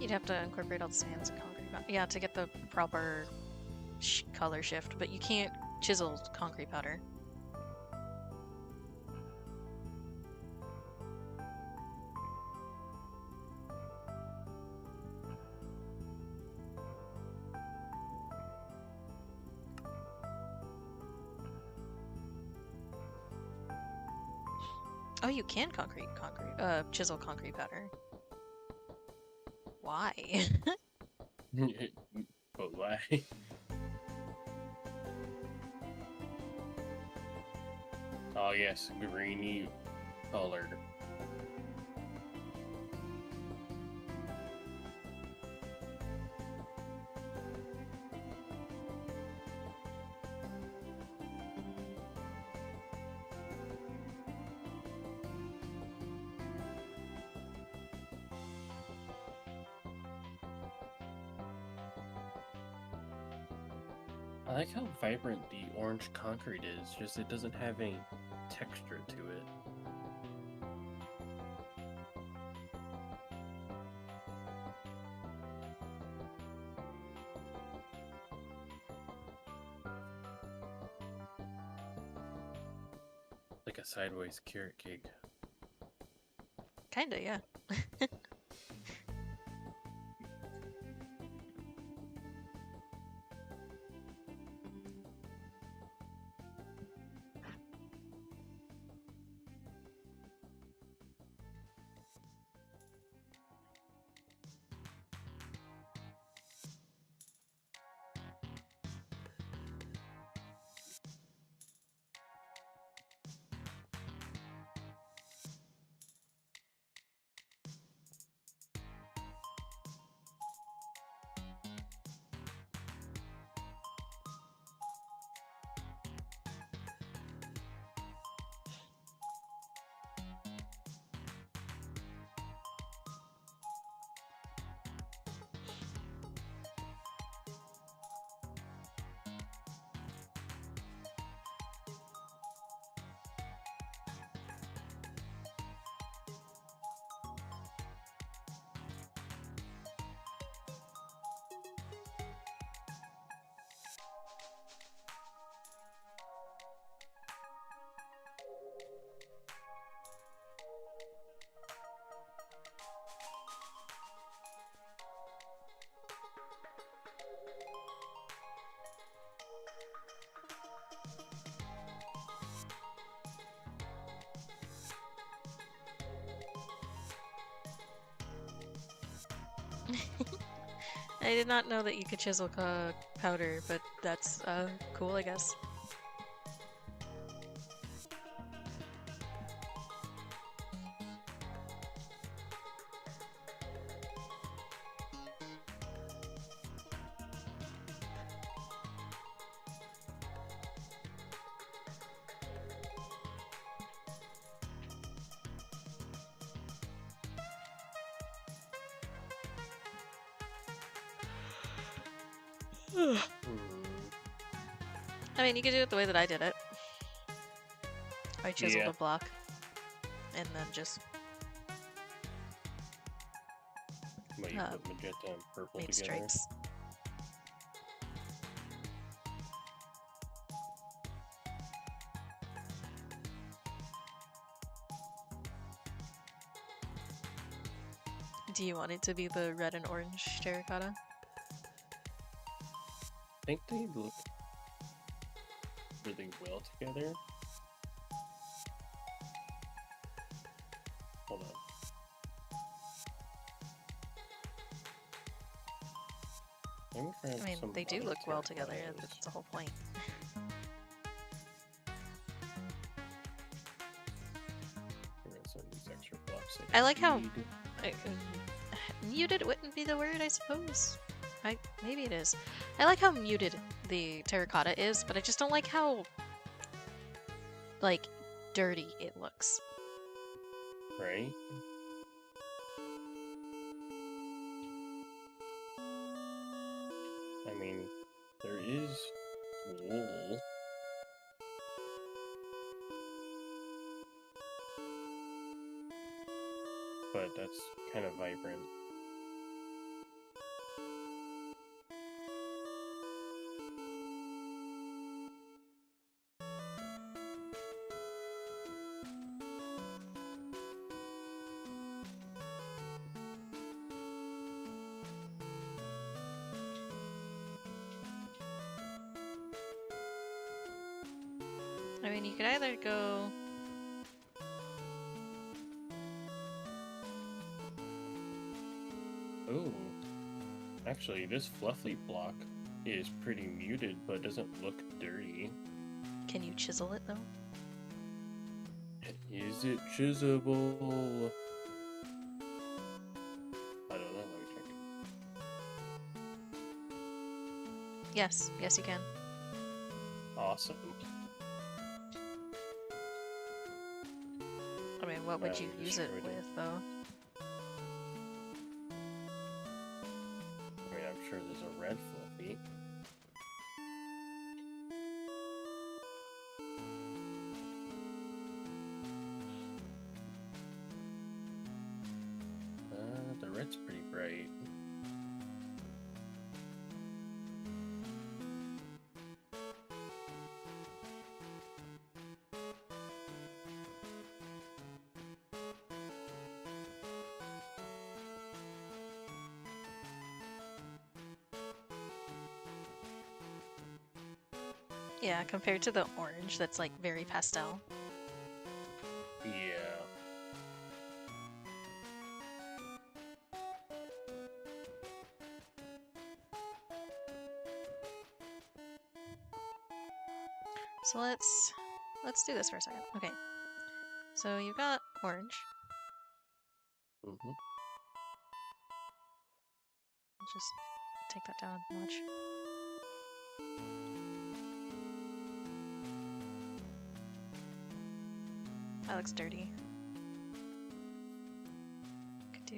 You'd have to incorporate all the sands and concrete. Yeah, to get the proper color shift, but you can't chisel concrete powder. Oh, you can chisel concrete powder. Why? But why? Oh yes, greeny color. I like how vibrant the orange concrete is, just it doesn't have any texture to it. Like a sideways carrot cake. Kinda, yeah. I did not know that you could chisel powder, but that's cool, I guess. I mean, you could do it the way that I did it. I chiseled a block, and then just You put magenta and purple made together. stripes. Do you want it to be the red and orange terracotta? I think they look really well together. Hold on. I mean, they do look well together, and that's the whole point. I like how muted wouldn't be the word, I suppose. Maybe it is. I like how muted the terracotta is, but I just don't like how like dirty it looks. Right? I mean, there is wool. But that's kind of vibrant. I mean, you could either go... Ooh. Actually, this fluffy block is pretty muted, but doesn't look dirty. Can you chisel it, though? Is it chiselable? I don't know. Let me check it. Yes. Yes, you can. Awesome. I mean, what would Yeah, you we use it destroyed it. with, though? I mean, I'm sure there's a red fluffy. The red's pretty bright. Yeah, compared to the orange, that's like very pastel. Yeah. So let's do this for a second. Okay. So you've got orange. Mm-hmm. I'll just take that down a notch. That looks dirty. Could do...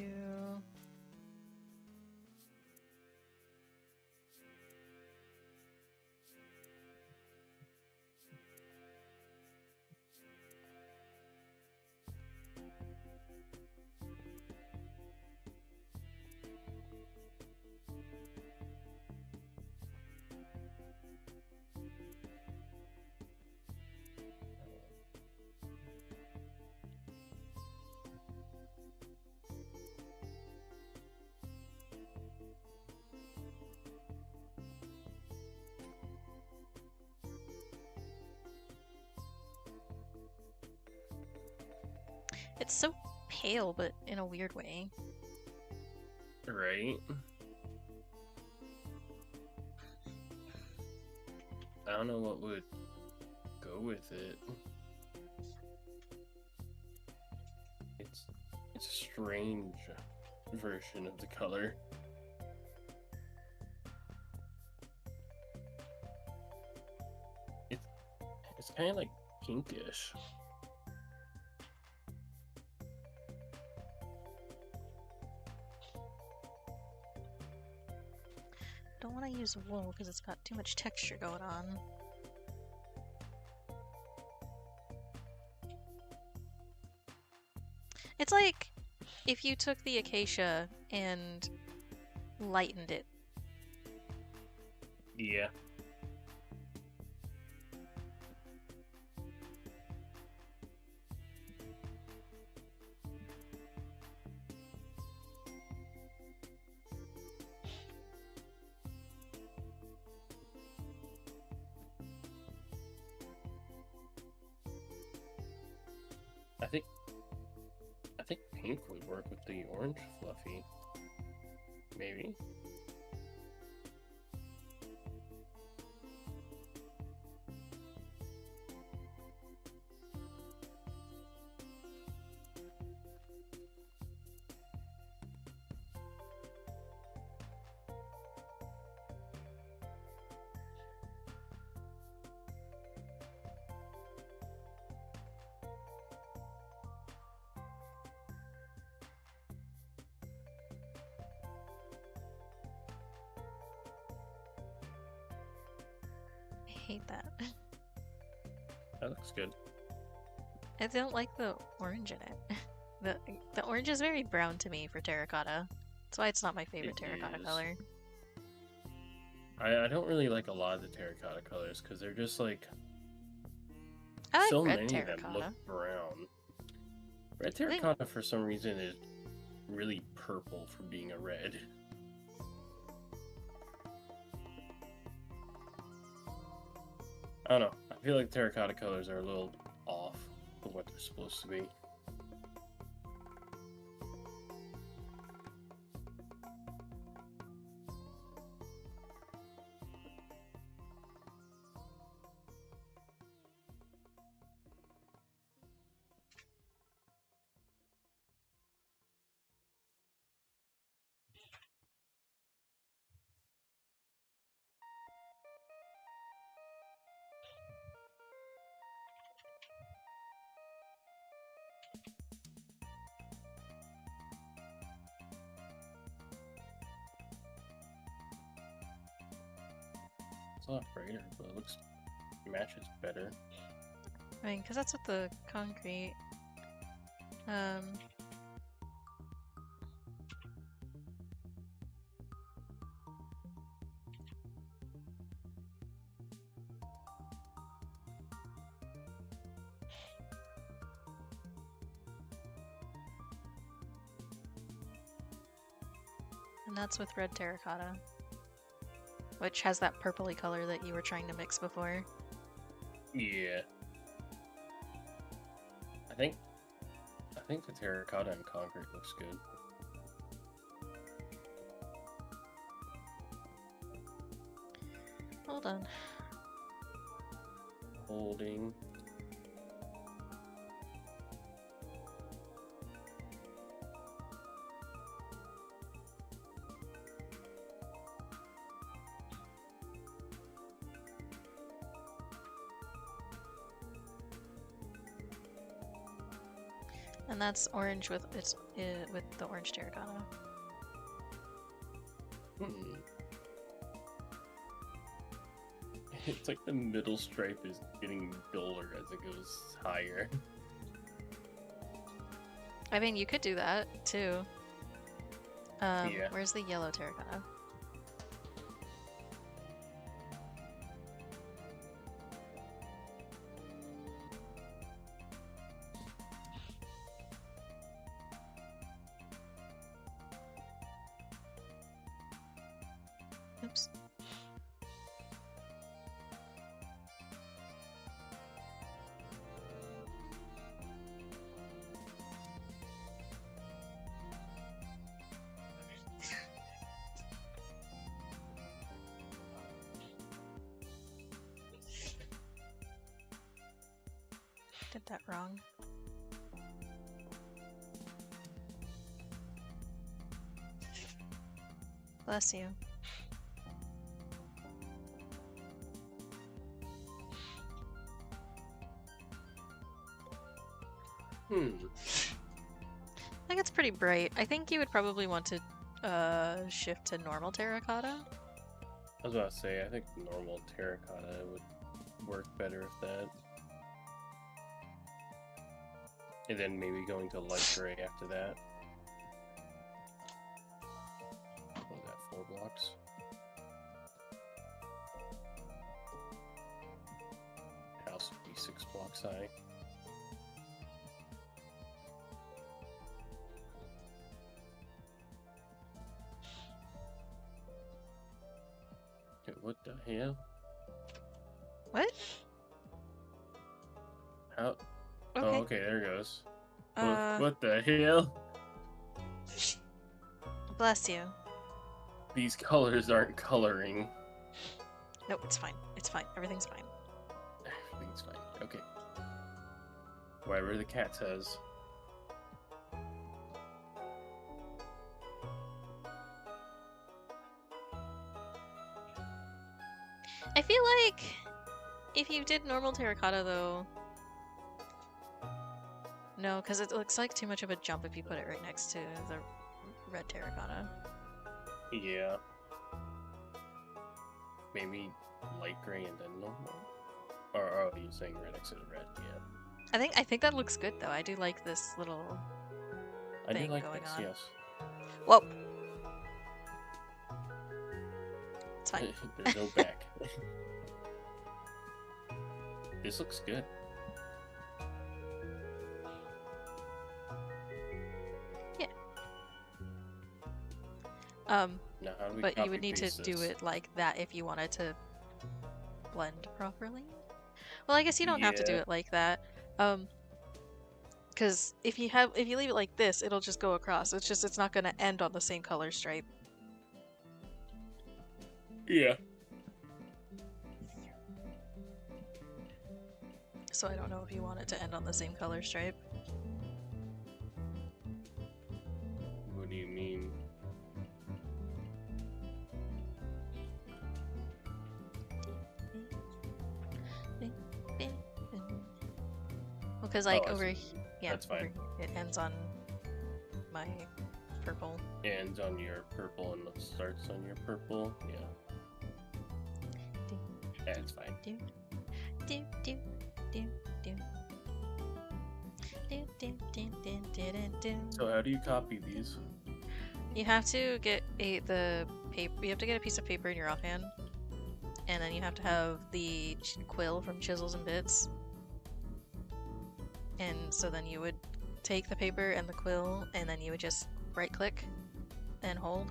It's so pale, but in a weird way. Right. I don't know what would go with it. It's a strange version of the color. It's kind of like pinkish. Don't want to use wool because it's got too much texture going on. It's like if you took the acacia and lightened it. Yeah. I think pink would work with the orange fluffy. Maybe. I hate that. That looks good. I don't like the orange in it. The orange is very brown to me for terracotta. That's why it's not my favorite It terracotta is. color. I don't really like a lot of the terracotta colors because they're just like I like so red many of them terracotta. look brown. Red terracotta for some reason is really purple for being a red. I don't know. I feel like terracotta colors are a little off from what they're supposed to be. It's a lot brighter, but it looks matches better. I mean, because that's with the concrete. And that's with red terracotta, which has that purpley color that you were trying to mix before. Yeah. I think the terracotta and concrete looks good. Hold on. Holding. And that's orange with with the orange terracotta. It's like the middle stripe is getting duller as it goes higher. I mean, you could do that too. Yeah. Where's the yellow terracotta? Oops. Did that wrong. Bless you. I think it's pretty bright. I think you would probably want to shift to normal terracotta. I was about to say, I think normal terracotta would work better with that. And then maybe going to light gray after that. What was that, 4 blocks? House would be 6 blocks high. Okay, what the hell? What? How? Okay. Oh, okay, there it goes. What the hell? Bless you. These colors aren't coloring. Nope, it's fine. It's fine. Everything's fine. Everything's fine. Okay. Whatever the cat says. I feel like if you did normal terracotta though... No, because it looks like too much of a jump if you put it right next to the red terracotta. Yeah. Maybe light gray and then normal. Or are you saying red next to the red? Yeah. I think that looks good though. I do like this little I do thing like going this, on. yes. Whoa. It's fine. There's no back. This looks good. Yeah. Now, how do we but you would need to copy-paste do this? it like that if you wanted to blend properly. Well, I guess you don't have to do Yeah. it like that. Because if you leave it like this, it'll just go across. It's not gonna end on the same color stripe. Yeah. So I don't know if you want it to end on the same color stripe. What do you mean? Well, because like Oh, I over, see. yeah, That's fine. it ends on my purple. Ends on your purple and starts on your purple. Yeah. Yeah, it's fine. Do do do do do. So how do you copy these? You have to get the paper. You have to get a piece of paper in your offhand, and then you have to have the quill from Chisels and Bits. And so then you would take the paper and the quill, and then you would just right-click and hold,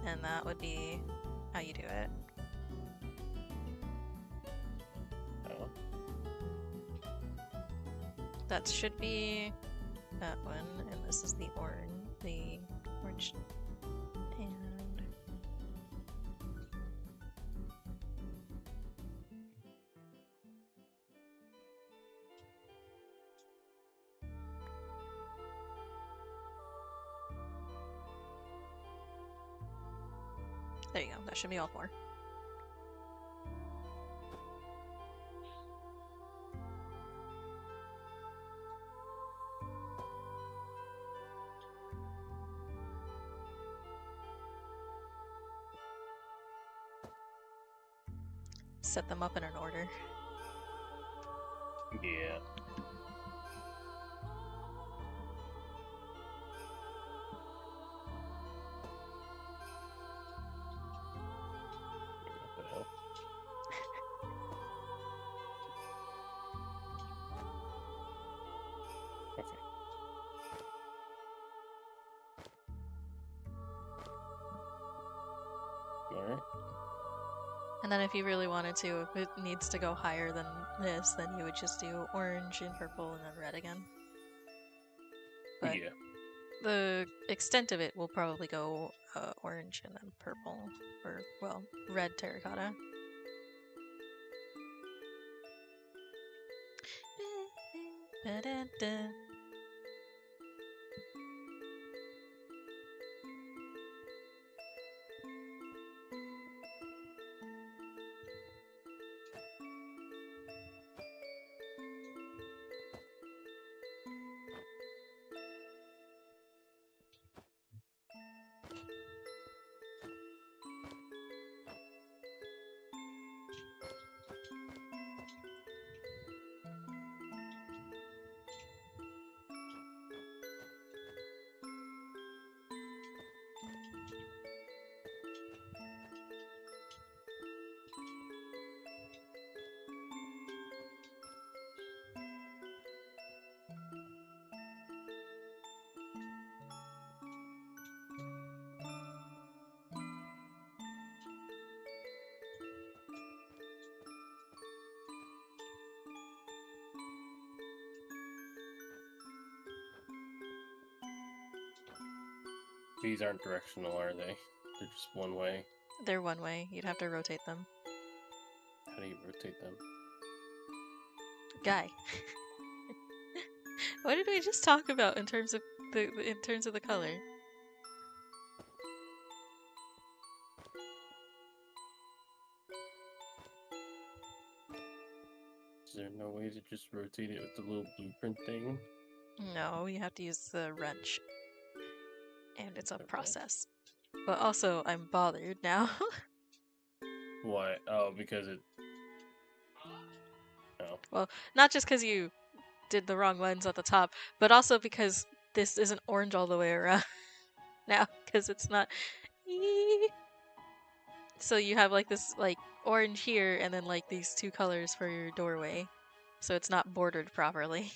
and that would be how you do it. Oh. That should be that one, and this is the orange, and there you go. That should be all four. Set them up in an order. Yeah. What the hell? Okay. Alright. And then if you really wanted to, if it needs to go higher than this, then you would just do orange and purple and then red again. But Yeah. the extent of it will probably go orange and then purple, or, well, red terracotta. These aren't directional, are they? They're just one way. They're one way. You'd have to rotate them. How do you rotate them? Guy. What did we just talk about in terms of the color? Is there no way to just rotate it with the little blueprint thing? No, you have to use the wrench. And it's a Okay. process. But also, I'm bothered now. Why? Oh, because it... Oh. Well, not just because you did the wrong lens at the top, but also because this isn't orange all the way around now, because it's not. So you have like this like orange here, and then like these two colors for your doorway, so it's not bordered properly.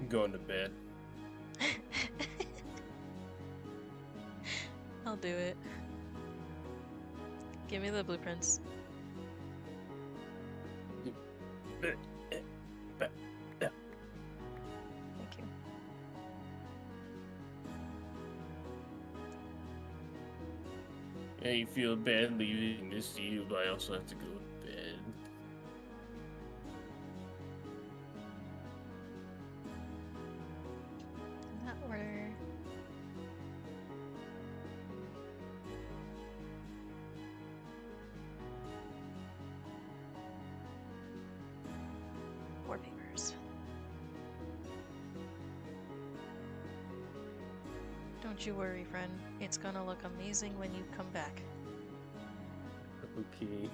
I'm going to bed. I'll do it. Give me the blueprints. Thank you. I feel bad leaving this to you, but I also have to go to bed. In that order. More papers. Don't you worry, friend. It's gonna look amazing when you come back. Okay.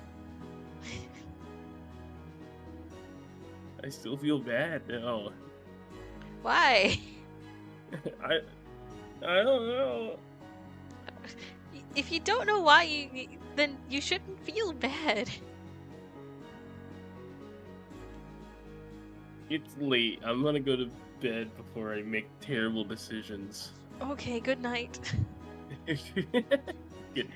I still feel bad now. Why? I don't know. If you don't know why, then you shouldn't feel bad. It's late. I'm gonna go to bed before I make terrible decisions. Okay, good night. Good night.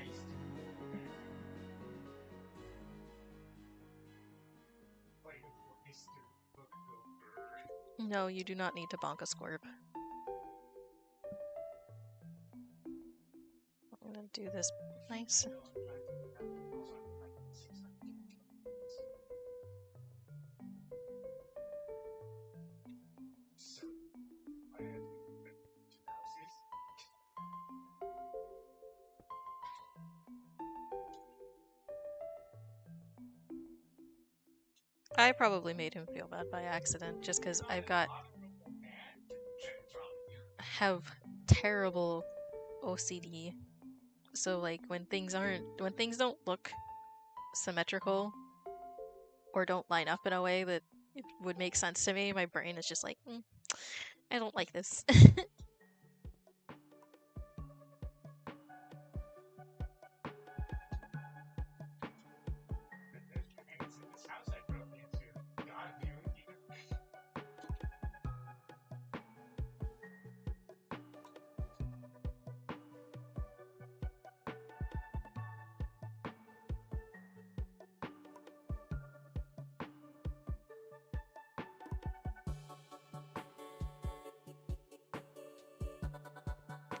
No, you do not need to bonk a squirp. I'm gonna do this nice. I probably made him feel bad by accident, just because have terrible OCD. So like when things don't look symmetrical or don't line up in a way that it would make sense to me, my brain is just like, I don't like this.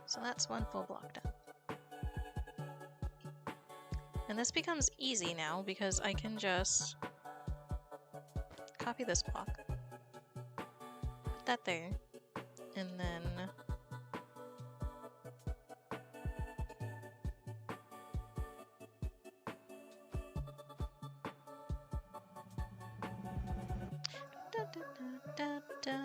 So that's one full block done. And this becomes easy now because I can just copy this block, put that there, and then da, da, da, da, da.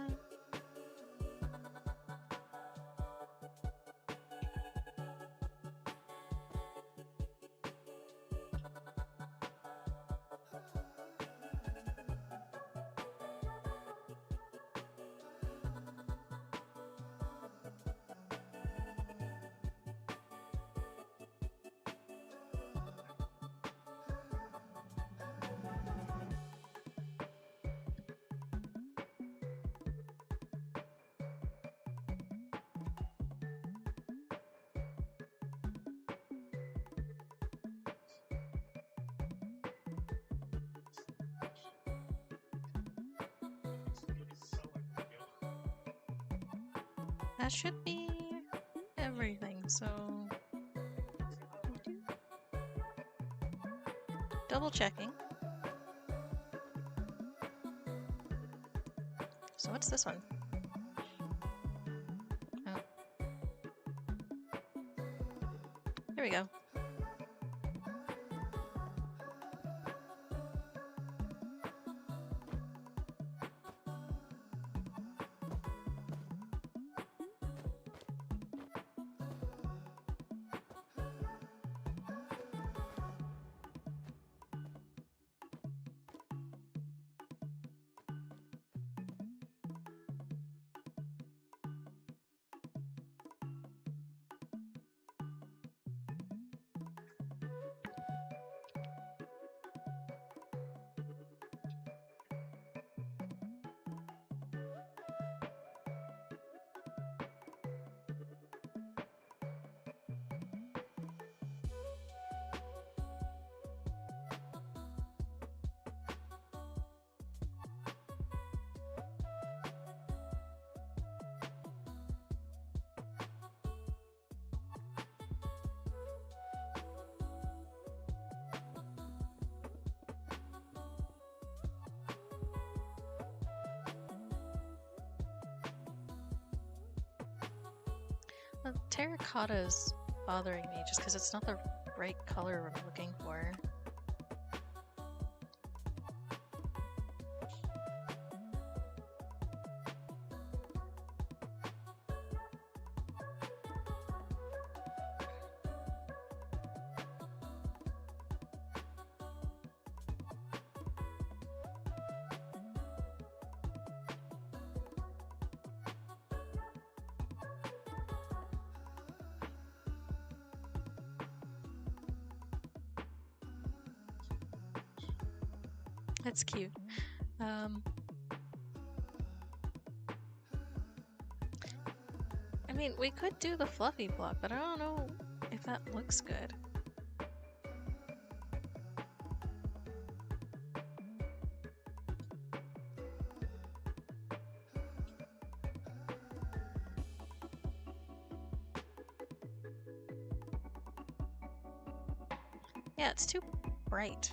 That should be everything, so double checking. So what's this one? Oh. Here we go. The terracotta's bothering me just because it's not the right color I'm looking for. That's cute. I mean, we could do the fluffy block, but I don't know if that looks good. Yeah, it's too bright.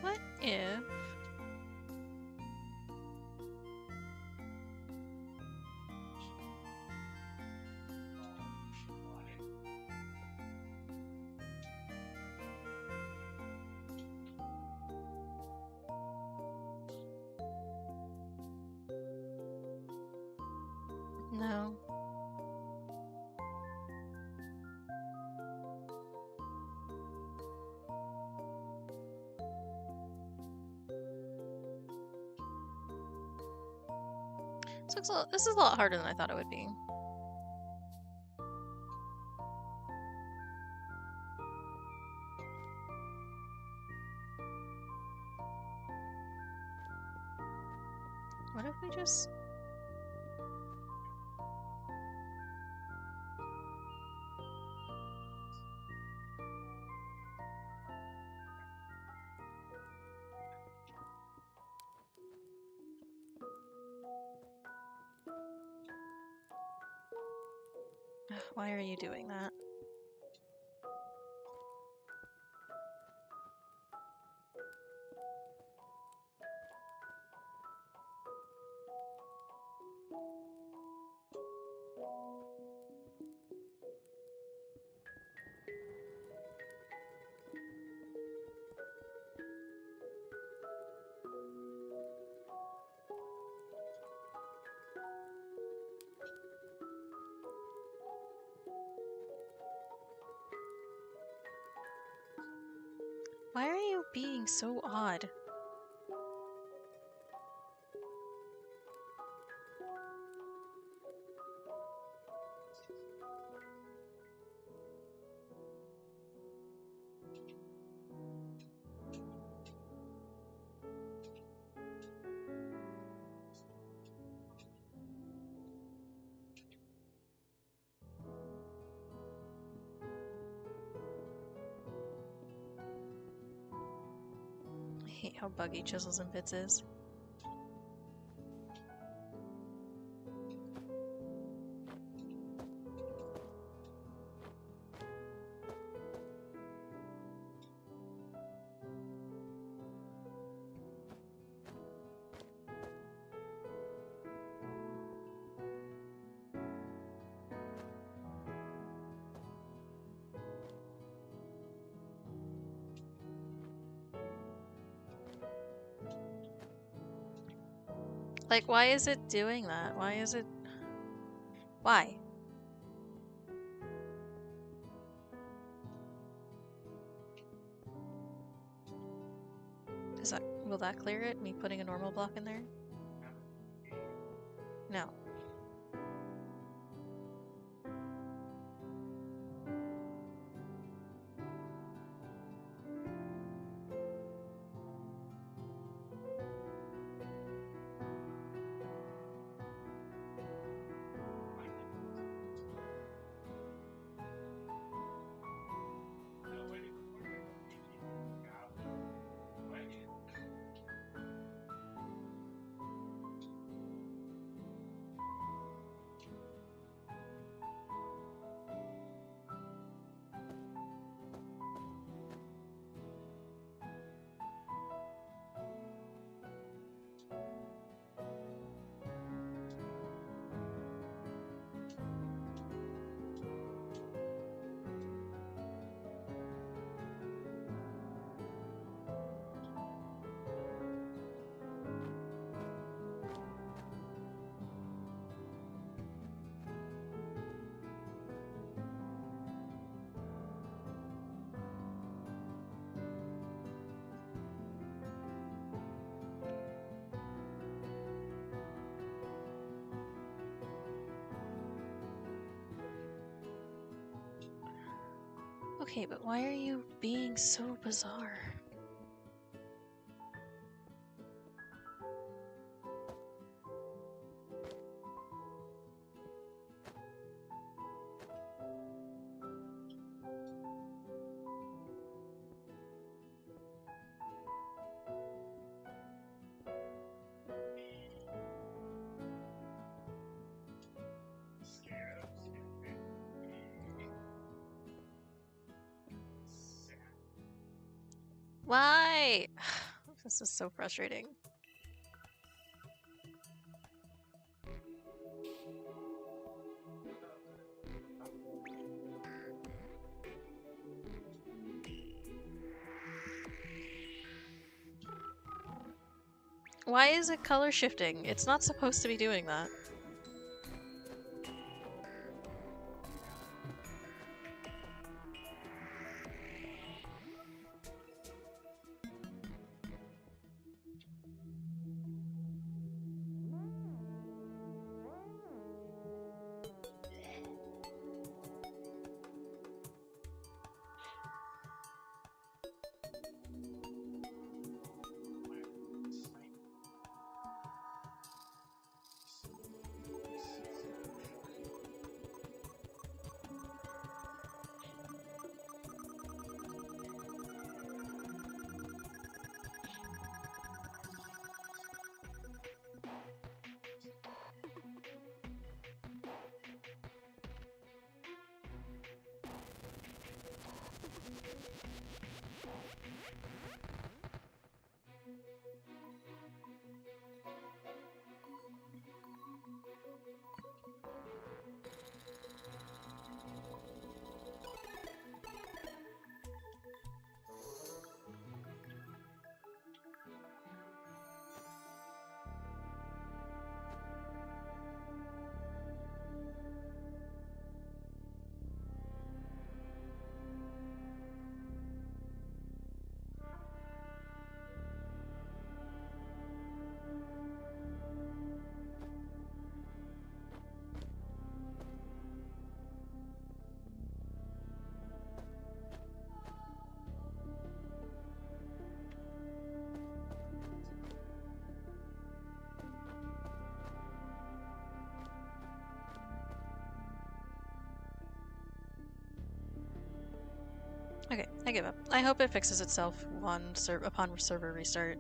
What if... No. This is a lot harder than I thought it would be. What if we just... Why are you doing that? Why are you being so odd? hate how buggy Chisels and Bits is. Like, why is it doing that? Why is it... Why? Is that... Will that clear it? Me putting a normal block in there? No. Okay, but why are you being so bizarre? Why? This is so frustrating. Why is it color shifting? It's not supposed to be doing that. Okay, I give up. I hope it fixes itself upon server restart.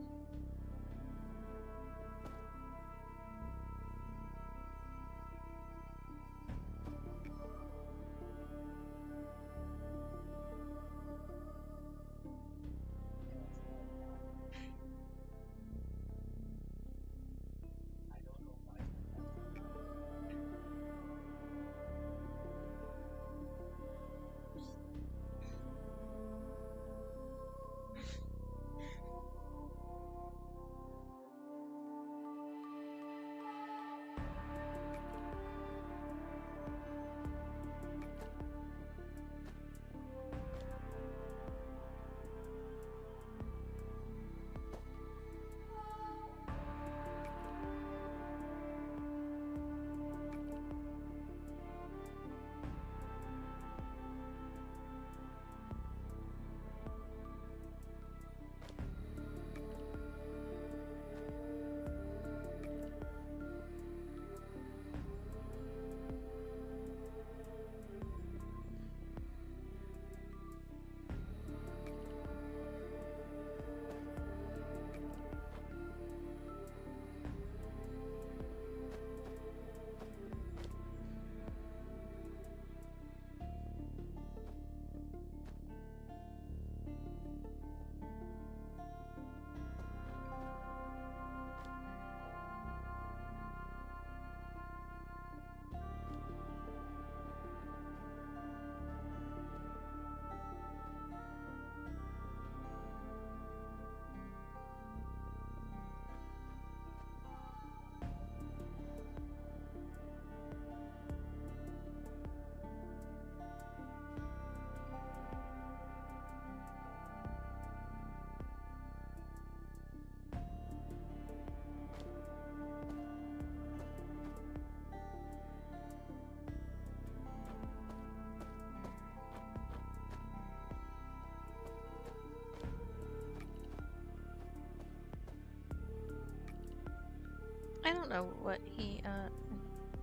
I don't know what he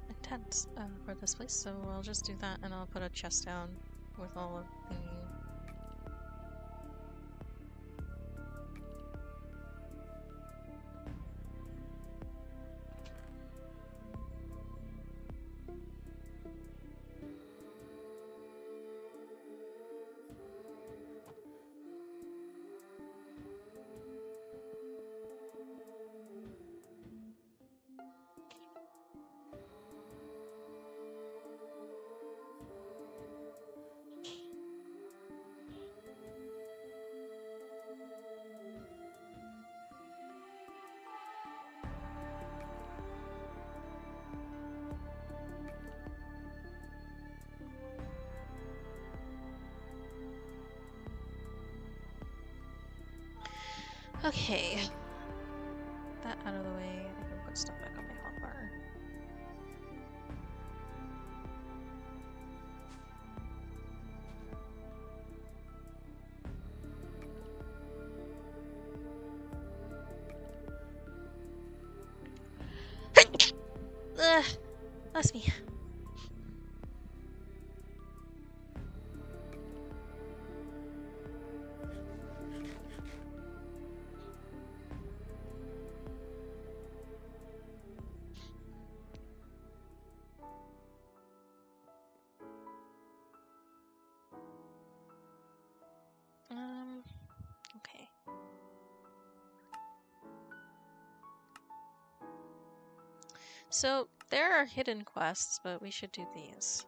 intends for this place, so I'll just do that and I'll put a chest down with all of the... Okay. That out of the way, I can put stuff back on my hotbar. Ugh, bless me. Okay. So, there are hidden quests, but we should do these.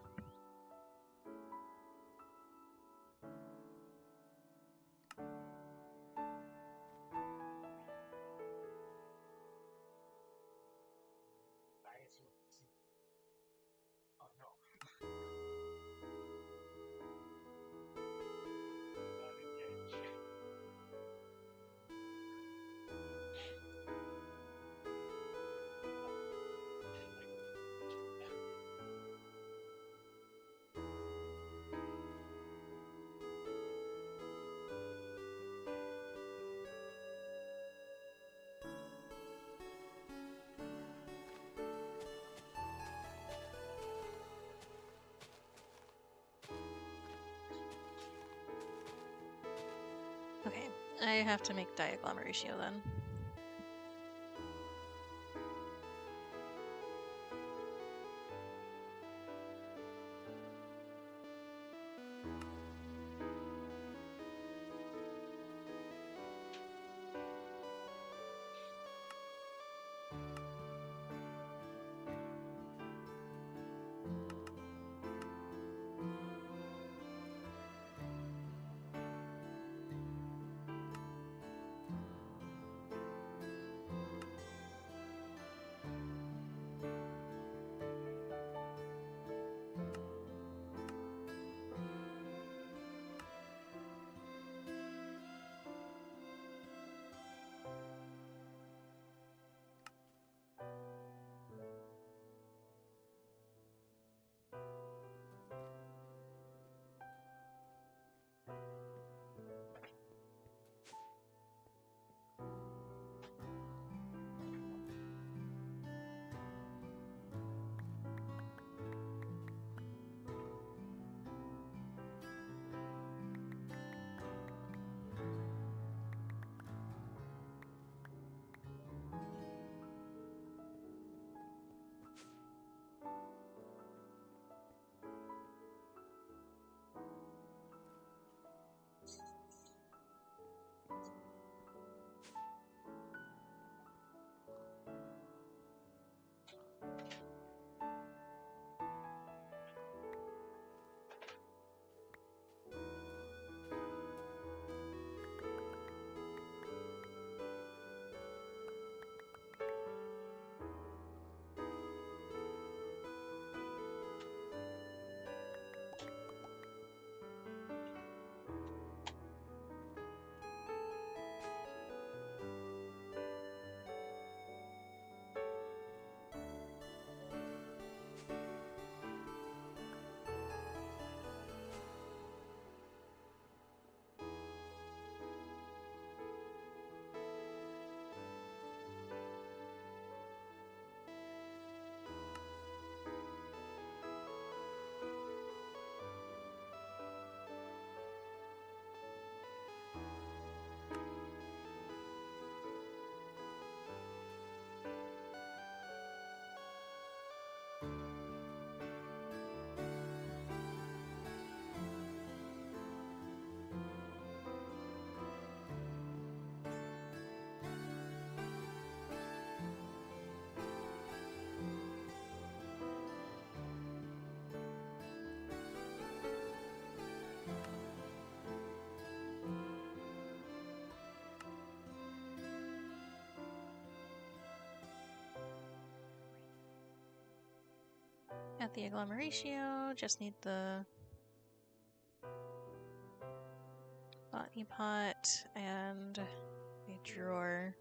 I have to make diagglomeratio then. Got the agglomeratio, just need the botany pot and a drawer.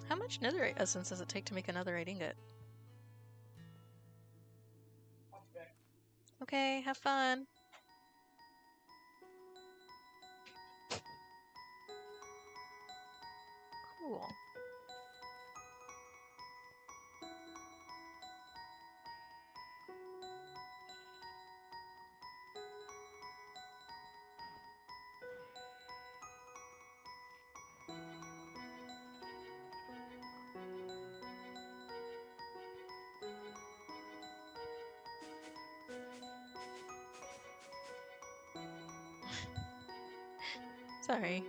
How much netherite essence does it take to make a netherite ingot? Okay, have fun. Cool. Sorry.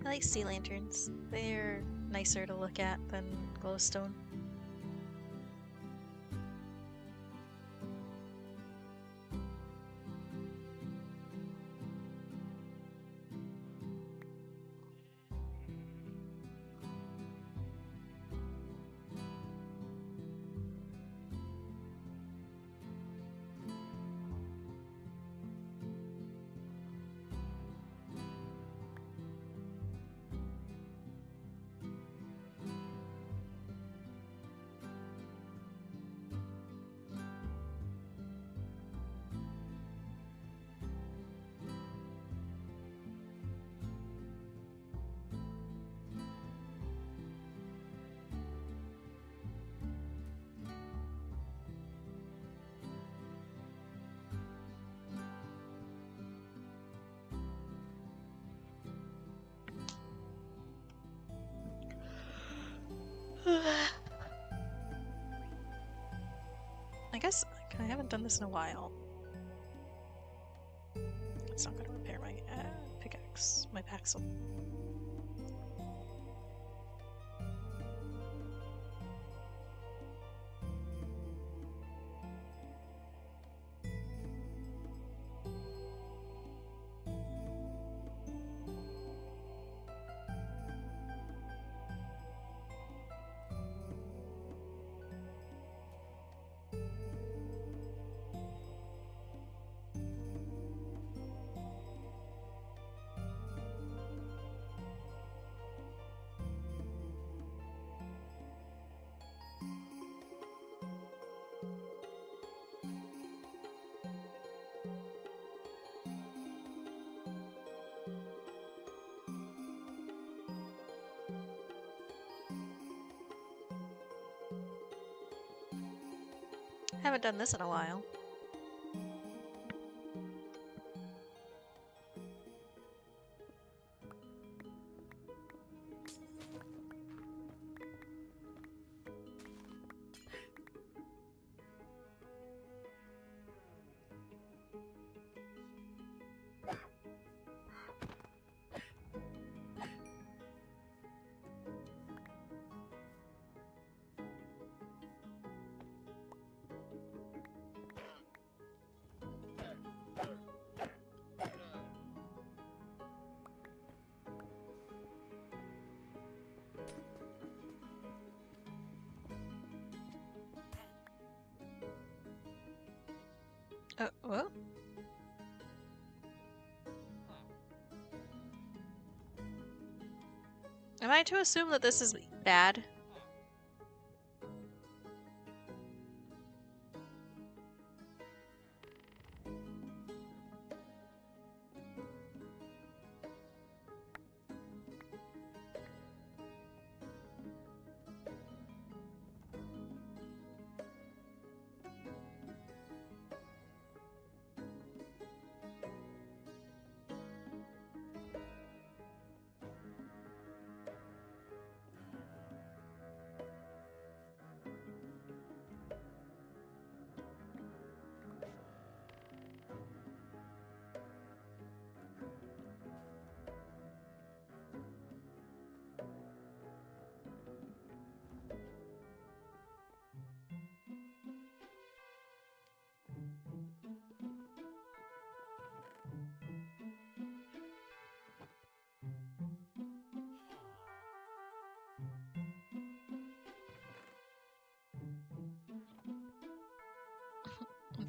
I like sea lanterns. They're nicer to look at than glowstone. I guess I haven't done this in a while. It's not going to repair my pickaxe, my paxel. Haven't done this in a while. What? Am I to assume that this is bad?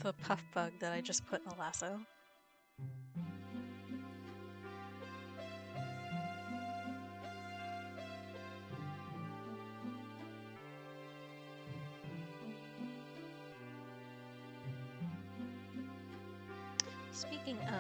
The puff bug that I just put in the lasso. Speaking of...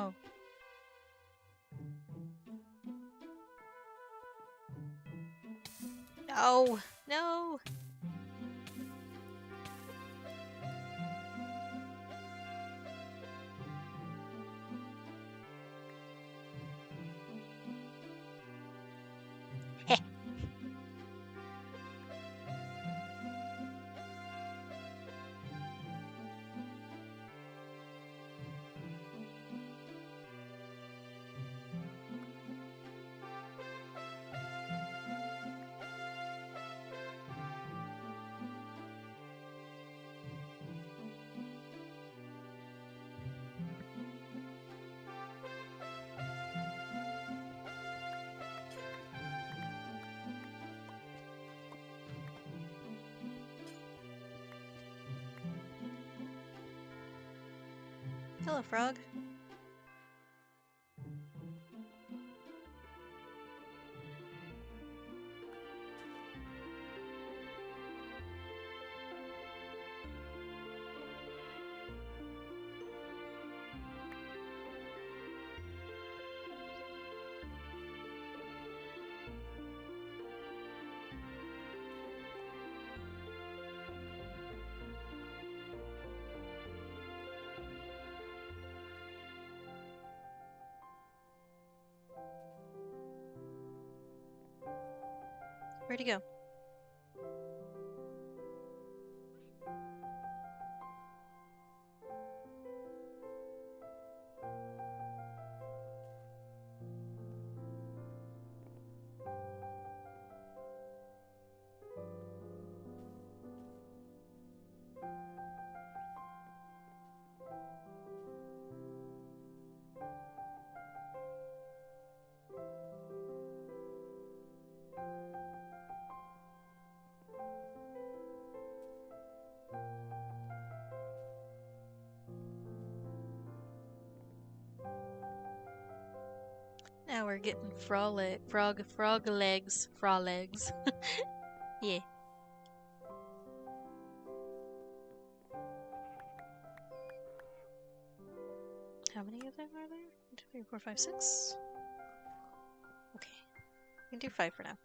Oh. No! No! Hello, frog. Where'd he go? Now we're getting frog legs. Frog legs. Yeah. How many of them are there? 1, 2, 3, 4, 5, 6. Okay. We can do 5 for now.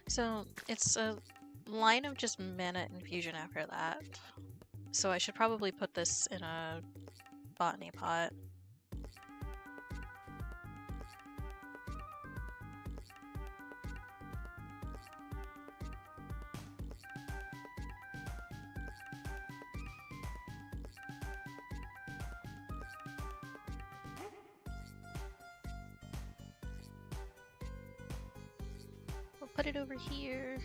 So it's a line of just mana infusion after that. So I should probably put this in a botany pot. We'll put it over here.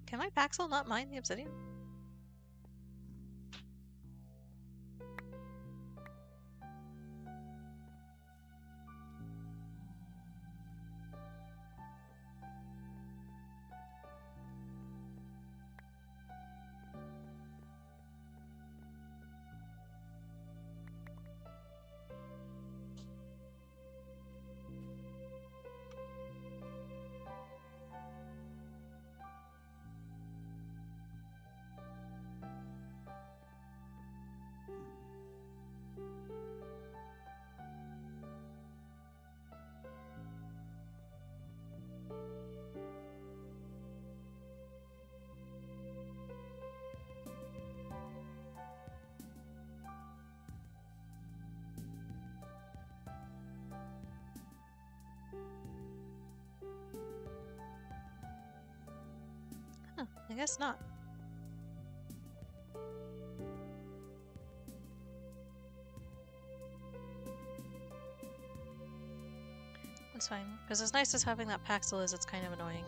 Can my Paxel not mine the obsidian? guess not. That's fine, because as nice as having that Paxil is, it's kind of annoying.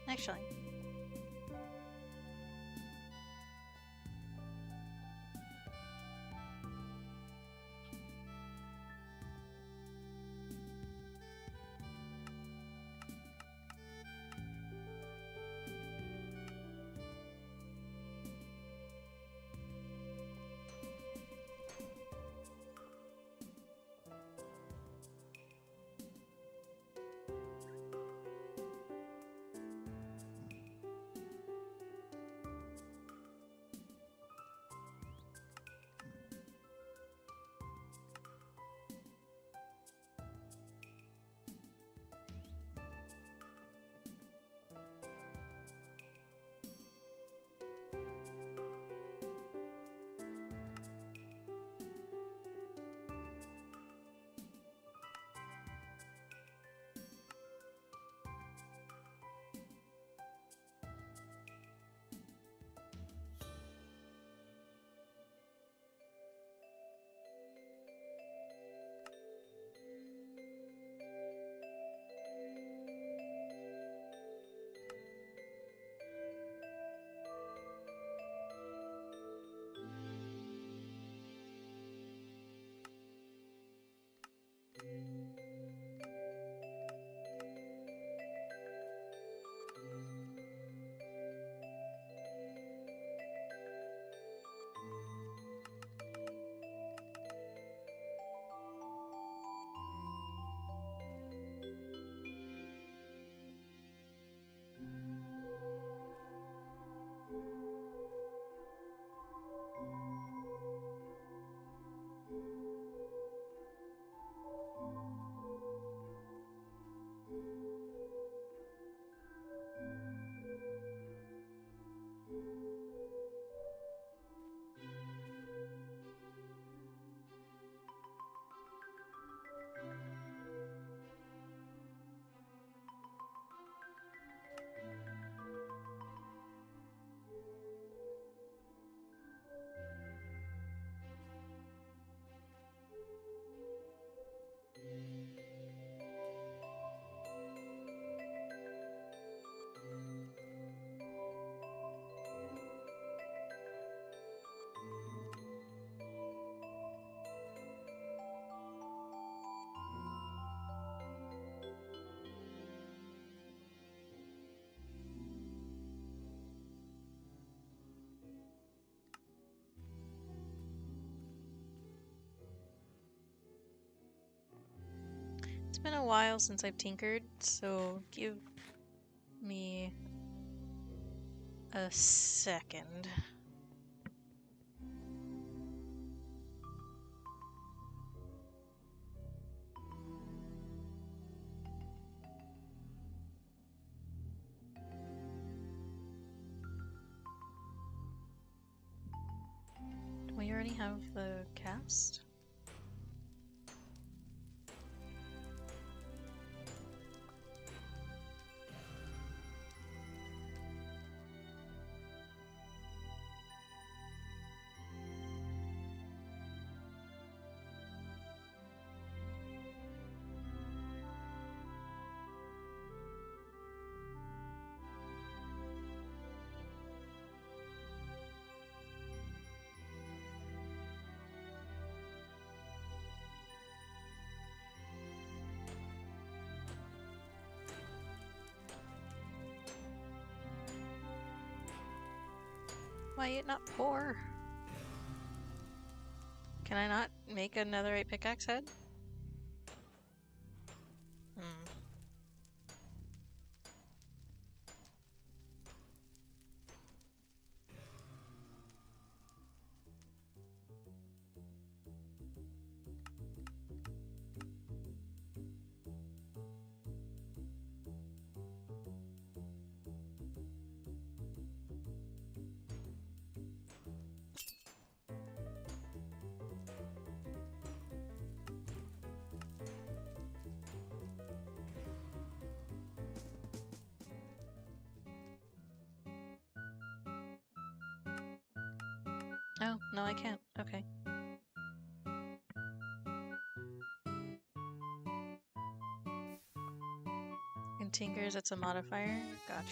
Actually. It's been a while since I've tinkered, so give me a second. Do we already have the cast? Why it not pour? Can I not make another 8 pickaxe head? Hmm. Oh, no, I can't. Okay. In Tinkers, it's a modifier? Gotcha.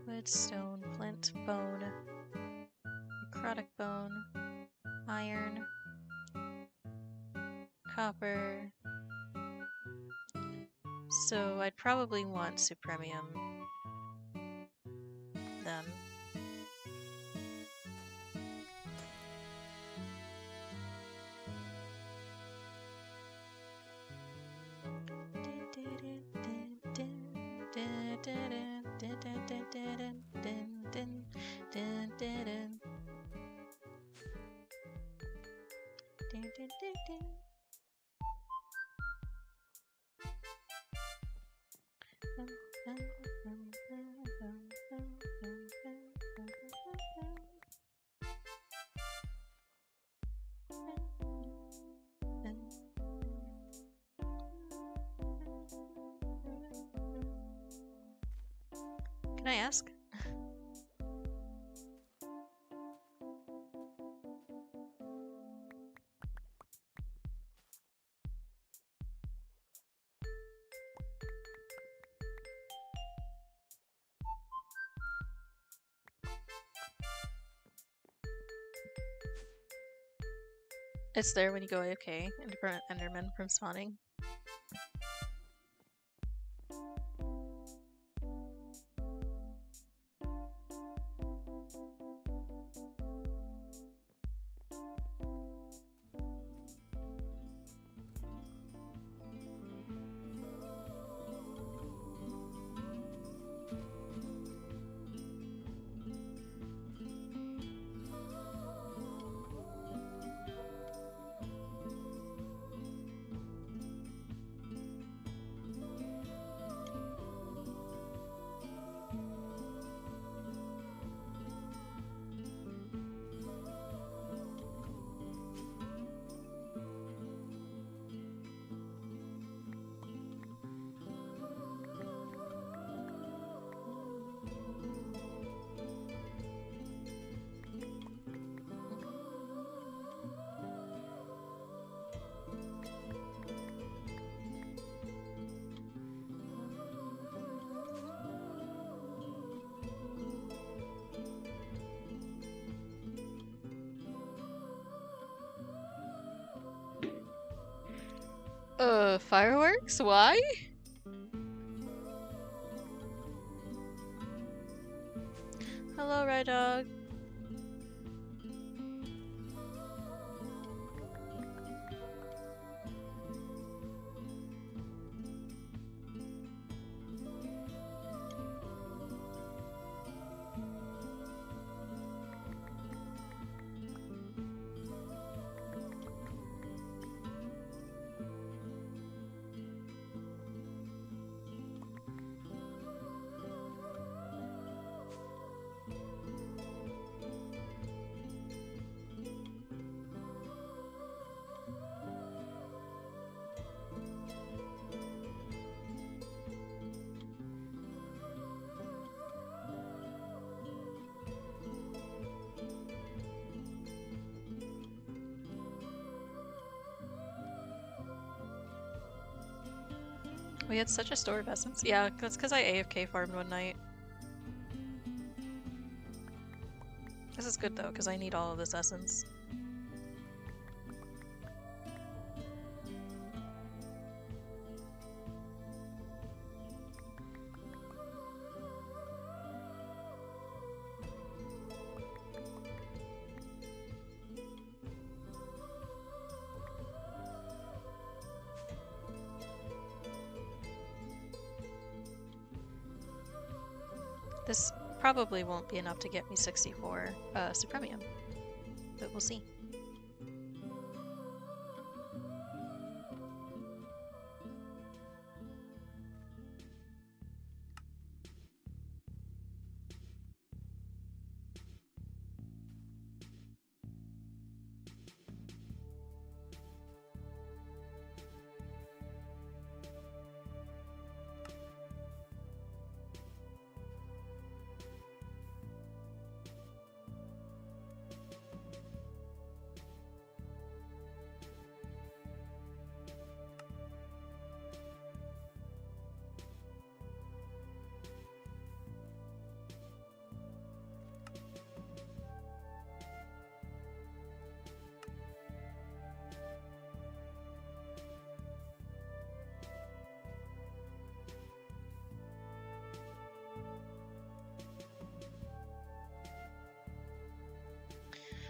Woodstone, flint, bone, necrotic bone, iron, copper. So I'd probably want supremium then. Can I ask? It's there when you go AFK and to prevent Endermen from spawning. Fireworks? Why? Hello, Red Dog. We had such a store of essence. Yeah, that's because I AFK farmed one night. This is good though, because I need all of this essence. This probably won't be enough to get me 64 supremium, but we'll see.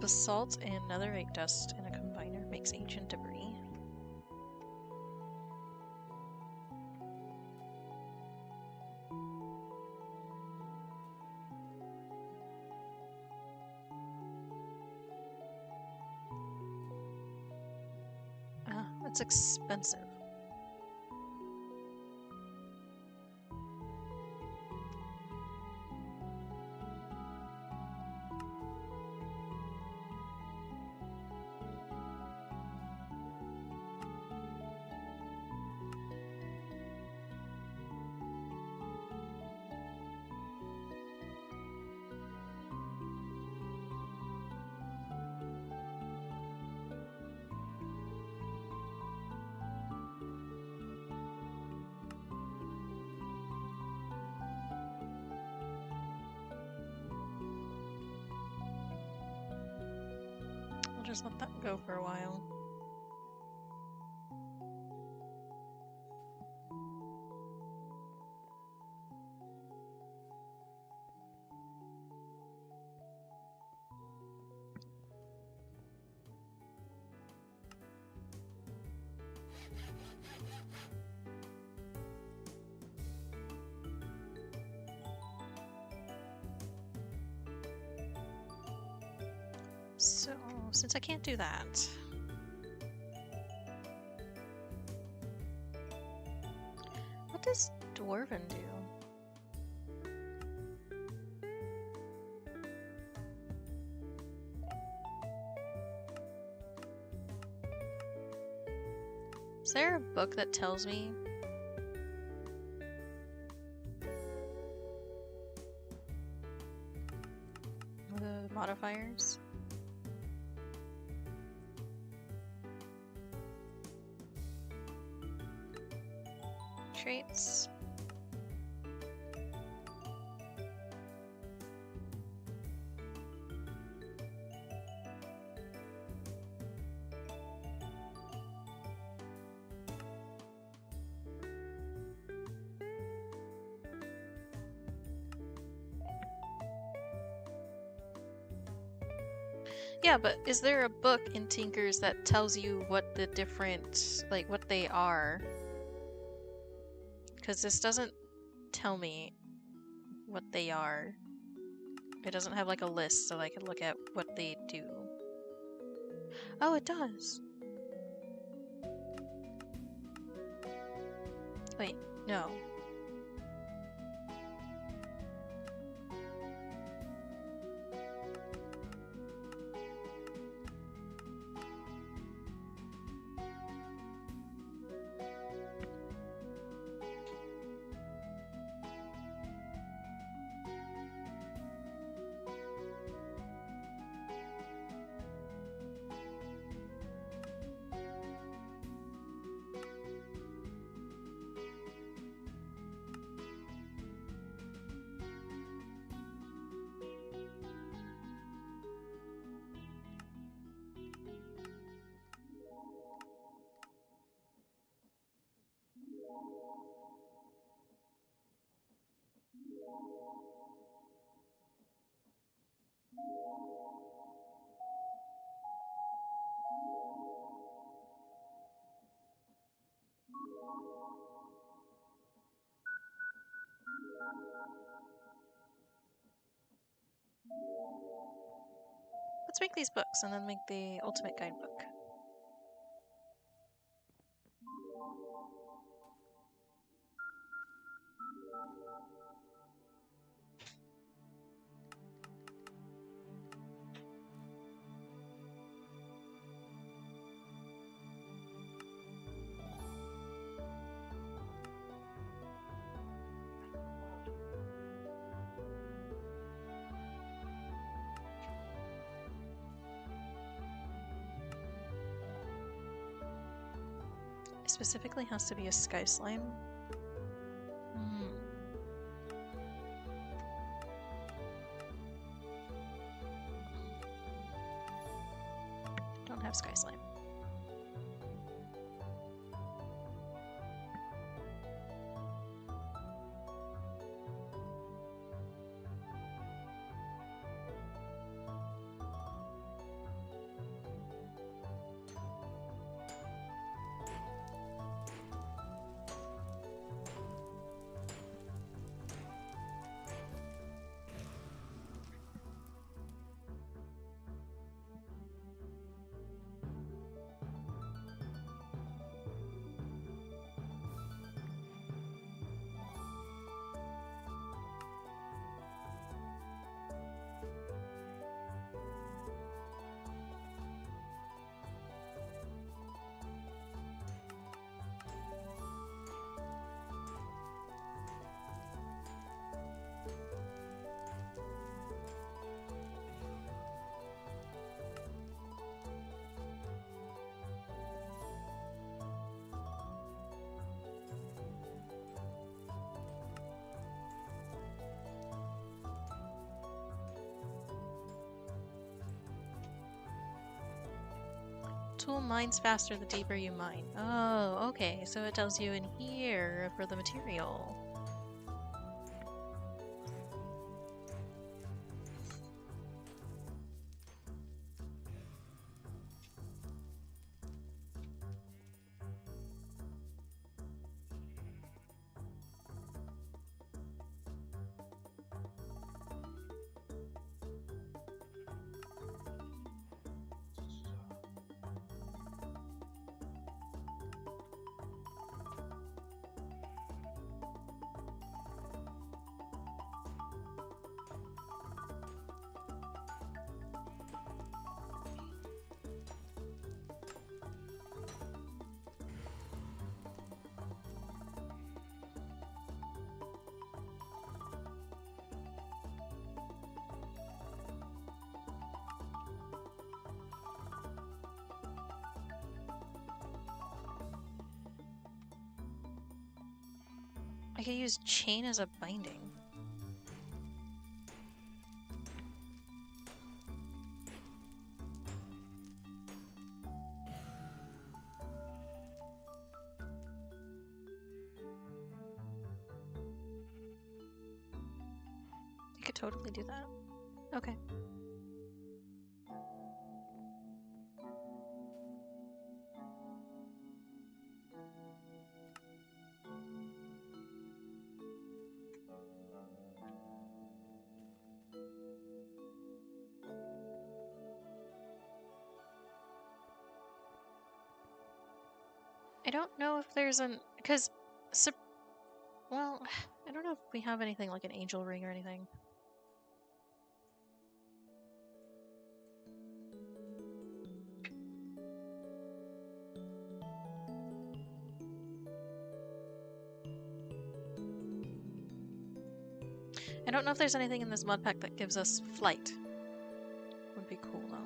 Basalt and netherite dust in a combiner makes ancient debris. Ah, it's expensive. I'll just let that go for a while. So, since I can't do that, what does Dwarven do? Is there a book that tells me? The modifiers? Traits. Yeah, but is there a book in Tinkers that tells you what the different, like, what they are? Because this doesn't tell me what they are. It doesn't have, like, a list so I can look at what they do. Oh, it does. Wait, no. Let's make these books and then make the ultimate guidebook. It specifically has to be a sky slime. Don't have sky slime. tool mines faster the deeper you mine. Oh, okay. So it tells you in here for the material. I could use chain as a binding. I could totally do that. Okay. I don't know if there's because, well, I don't know if we have anything like an angel ring or anything. I don't know if there's anything in this mod pack that gives us flight. Would be cool though.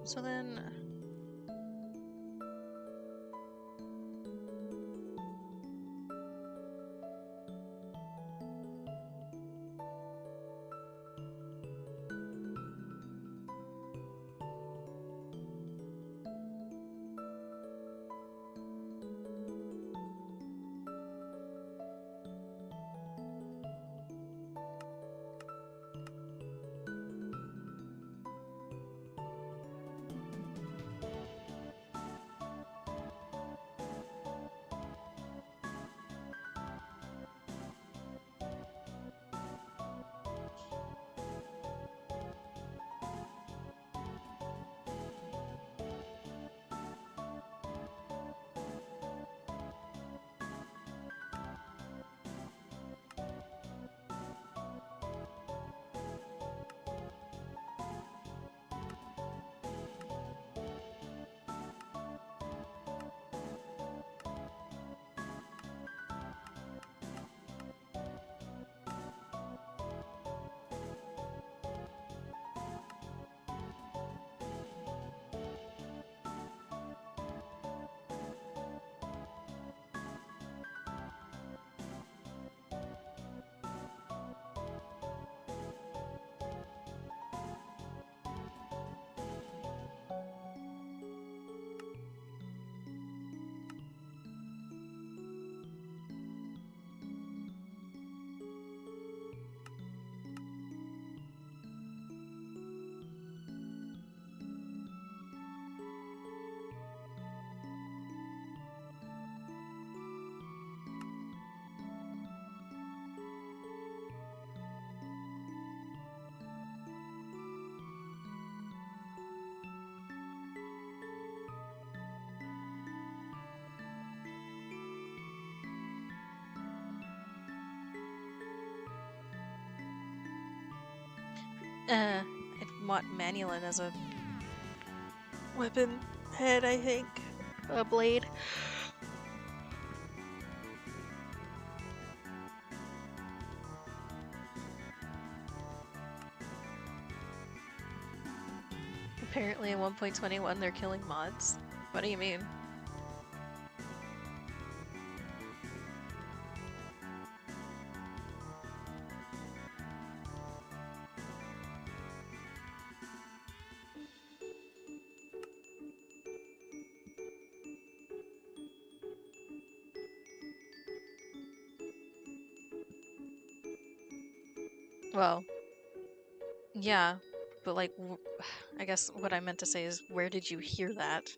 So then... I'd want Manulin as a weapon head, I think. A blade. Apparently in 1.21 they're killing mods. What do you mean? Well, yeah, but like, I guess what I meant to say is, where did you hear that?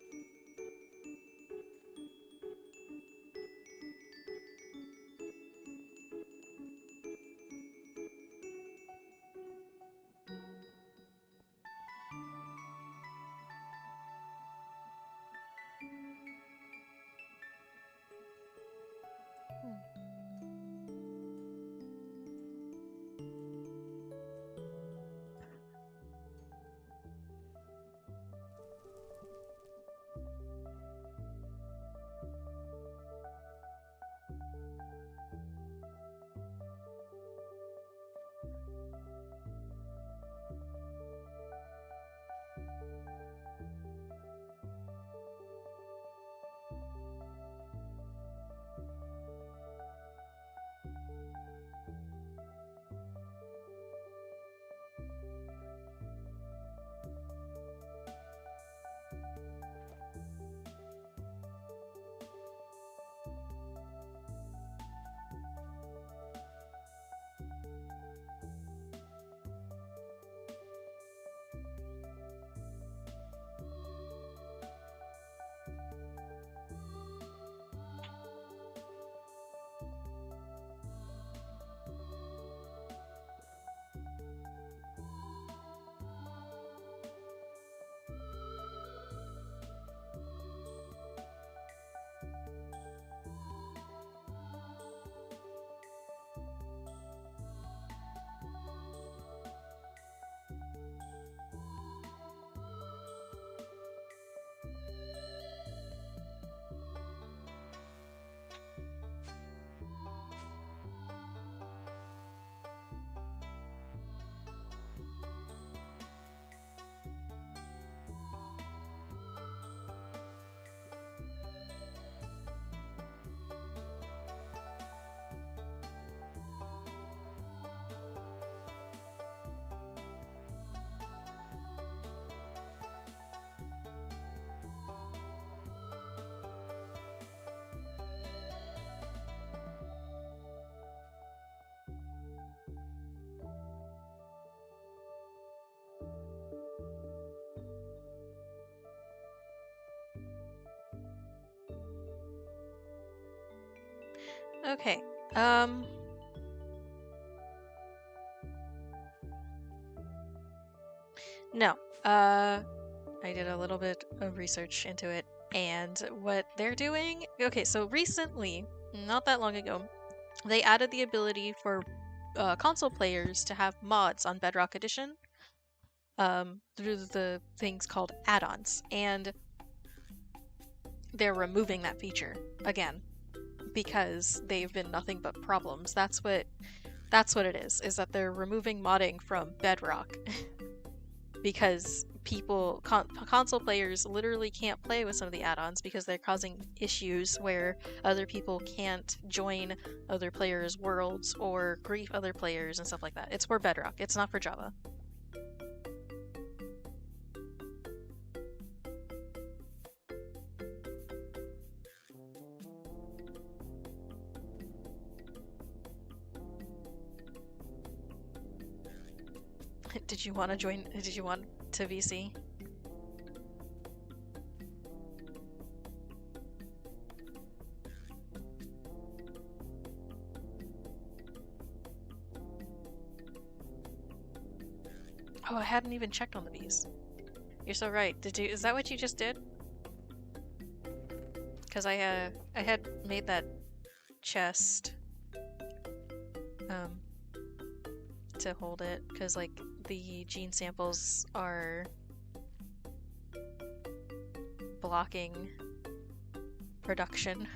Okay, no, I did a little bit of research into it, and what they're doing... Okay, so recently, not that long ago, they added the ability for console players to have mods on Bedrock Edition through the things called add-ons, and they're removing that feature again because they've been nothing but problems. That's what it is that they're removing modding from Bedrock because console players literally can't play with some of the add-ons because they're causing issues where other people can't join other players' worlds or grief other players and stuff like that. It's for Bedrock, it's not for Java. Did you want to join? Did you want to VC? Oh, I hadn't even checked on the bees. You're so right. Is that what you just did? Because I had made that chest to hold it, because like the gene samples are blocking production.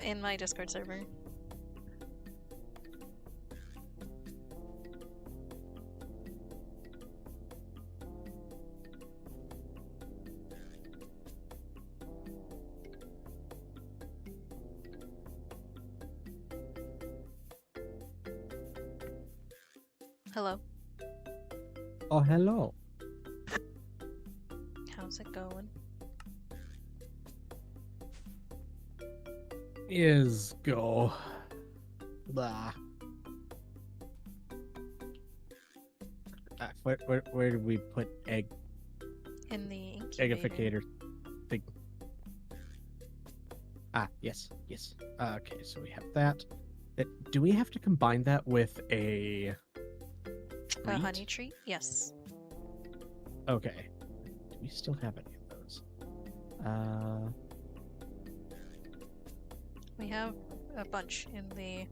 In my Discord server. Hello. Oh, hello. How's it going? Is go. Blah. Where did we put egg In the incubator. eggificator thing? Ah, yes. Okay, so we have that. Do we have to combine that with a treat? A honey treat? Yes. Okay. Do we still have any of those? We have a bunch in the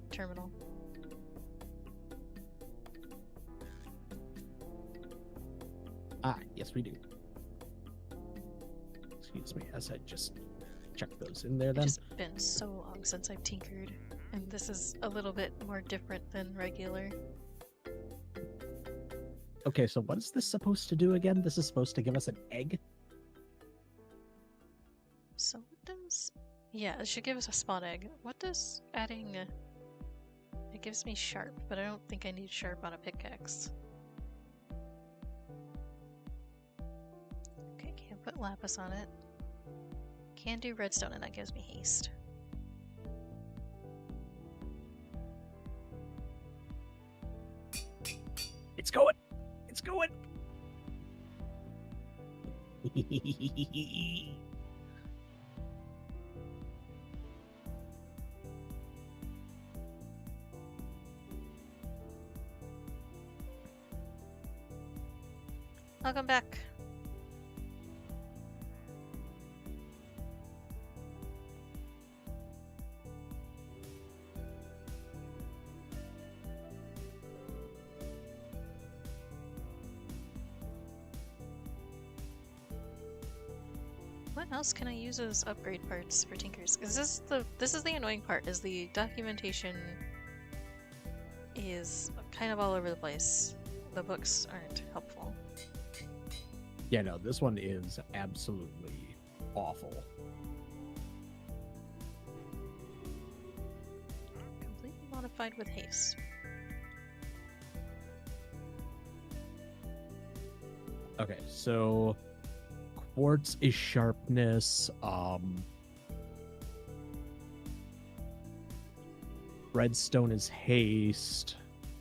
terminal. Ah, yes, we do. Excuse me, as I just check those in there then. It's just been so long since I've tinkered, and this is a little bit more different than regular. Okay, so what is this supposed to do again? This is supposed to give us an egg? So what does... Yeah, it should give us a spawn egg. What does adding... It gives me sharp, but I don't think I need sharp on a pickaxe. Okay, can't put lapis on it. Can do redstone, and that gives me haste. It's going! It's going! Welcome back. What else can I use as upgrade parts for Tinkers? Because this is the annoying part, is the documentation is kind of all over the place. The books aren't helpful. Yeah, no, this one is absolutely awful. Completely modified with haste. Okay, so quartz is sharpness, redstone is haste,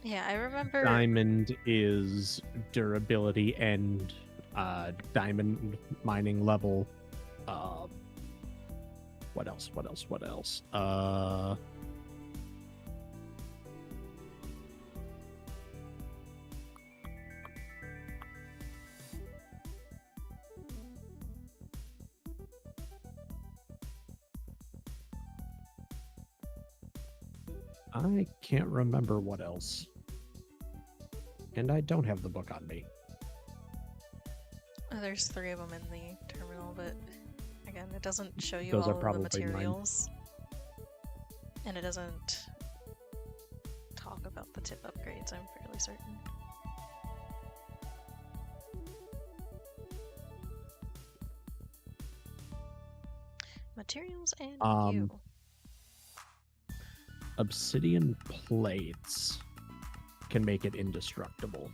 Yeah, I remember. diamond is durability and diamond mining level. What else? I can't remember what else. And I don't have the book on me. There's 3 of them in the terminal, but again, it doesn't show you Those all are of the probably mine. materials. And it doesn't talk about the tip upgrades, I'm fairly certain. Materials and you. Obsidian plates can make it indestructible.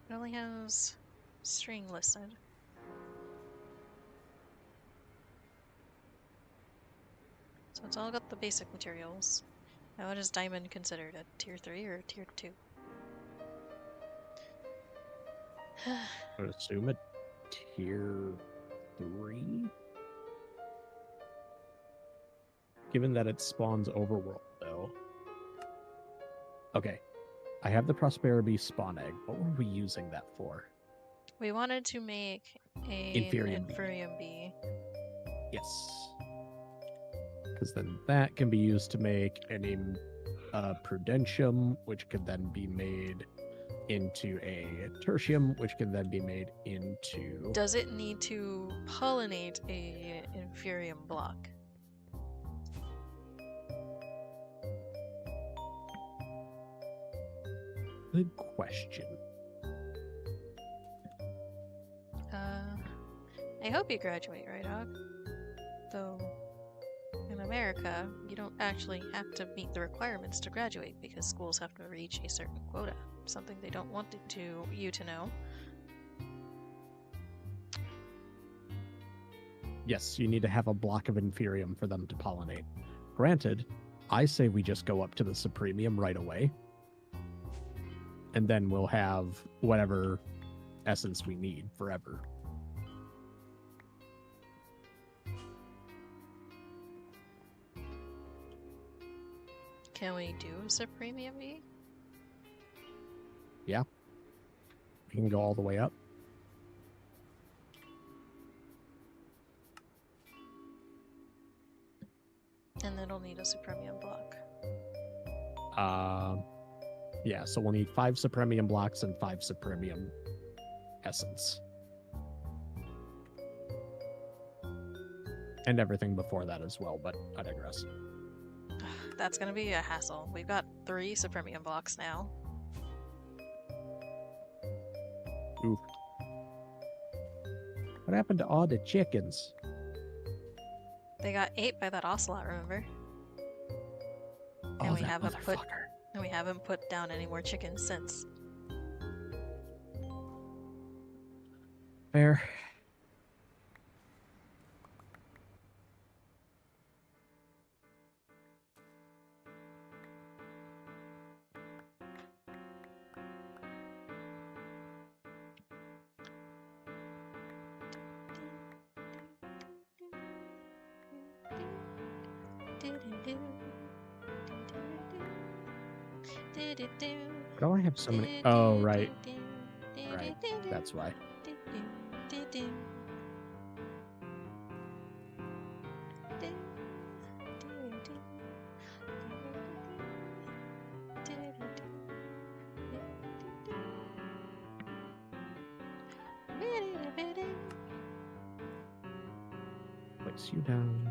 It only has string listed. So it's all got the basic materials. Now, what is diamond considered? A tier 3 or a tier 2? I would assume a tier 3? Given that it spawns overworld, though. Okay. I have the Prosperity spawn egg. What were we using that for? We wanted to make a Inferium bee. Inferium bee. Yes. Because then that can be used to make any Prudentium, which could then be made into a Tertium, which can then be made into... Does it need to pollinate a Inferium block? Good question. I hope you graduate, right, Hog? Though, in America, you don't actually have to meet the requirements to graduate because schools have to reach a certain quota. Something they don't want you to know. Yes, you need to have a block of Inferium for them to pollinate. Granted, I say we just go up to the Supremium right away. And then we'll have whatever essence we need forever. Can we do Supremium bee? Yeah. We can go all the way up. And then we'll need a Supremium block. Yeah, so we'll need 5 Supremium blocks and 5 Supremium essence. And everything before that as well, but I digress. That's gonna be a hassle. We've got 3 Supremium blocks now. Oof. What happened to all the chickens? They got ate by that ocelot, remember? Oh, we that haven't put- motherfucker. And we haven't put down any more chickens since. Fair. But I only have so many. Oh, right. Right. That's why. Place you down.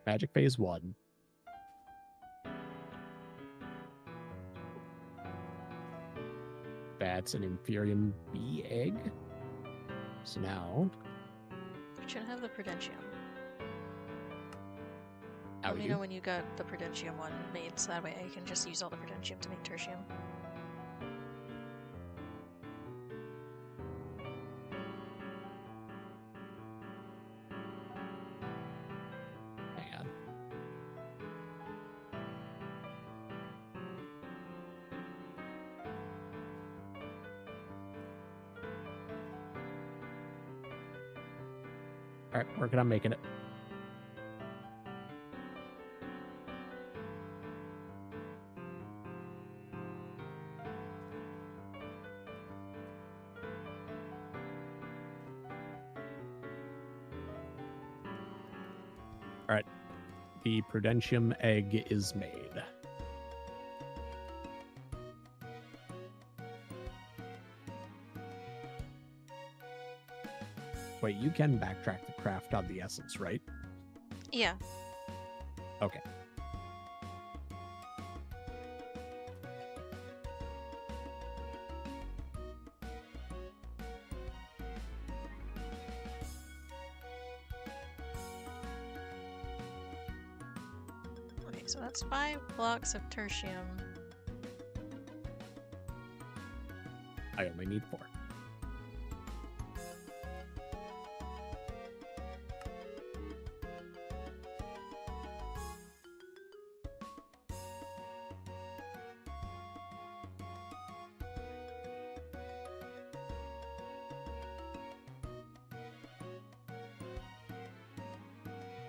Magic Phase 1. That's an Inferium bee egg. So now... We should have the Prudentium. How Let me you? know when you got the Prudentium one made, so that way I can just use all the Prudentium to make Tertium. Hang on. Alright, working on making it. Alright. The Prudentium egg is made. Wait, you can backtrack the craft on the essence, right? Yeah. Okay. Okay, so that's 5 blocks of tertium. I only need 4.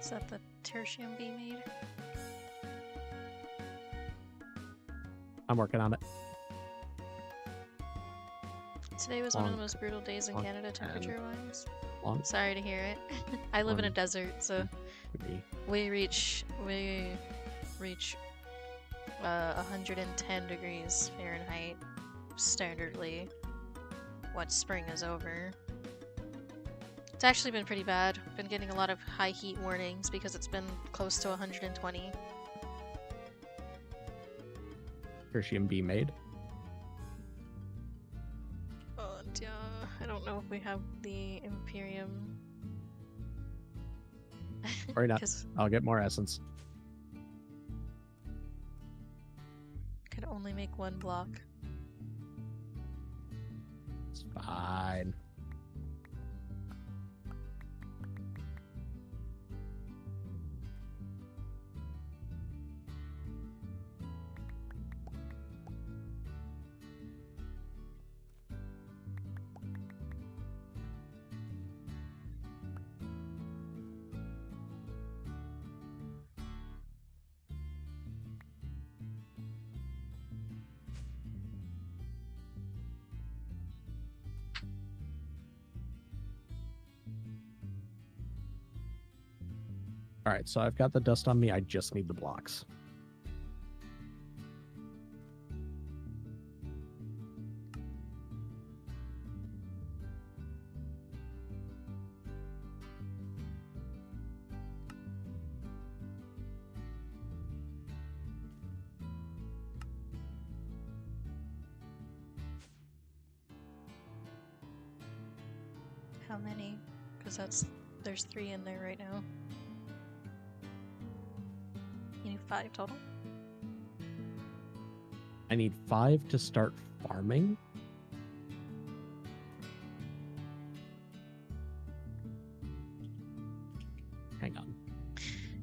Is that the tertium be made? I'm working on it. Today was one of the Bonk. most brutal days in Bonk. Canada temperature-wise. On Sorry to hear it. I live in a On. desert, so me. we reach 110 degrees Fahrenheit standardly once spring is over. It's actually been pretty bad. Been getting a lot of high heat warnings because it's been close to 120. Tertium be made. But I don't know if we have the Imperium. Or not. 'Cause I'll get more essence. can only make 1 block. It's fine. All right, so I've got the dust on me. I just need the blocks. How many? Because there's 3 in there right now. You need 5 total? I need 5 to start farming. Hang on.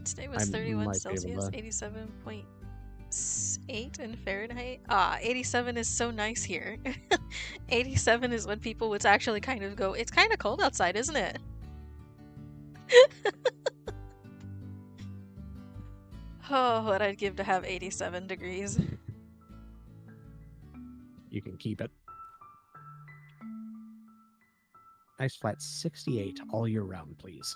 Today was I 31 might be able Celsius, to- 87.8 in Fahrenheit. 87 is so nice here. 87 is when people would actually kind of go, it's kind of cold outside, isn't it? Oh, what I'd give to have 87 degrees. You can keep it. Nice flat 68 all year round, please.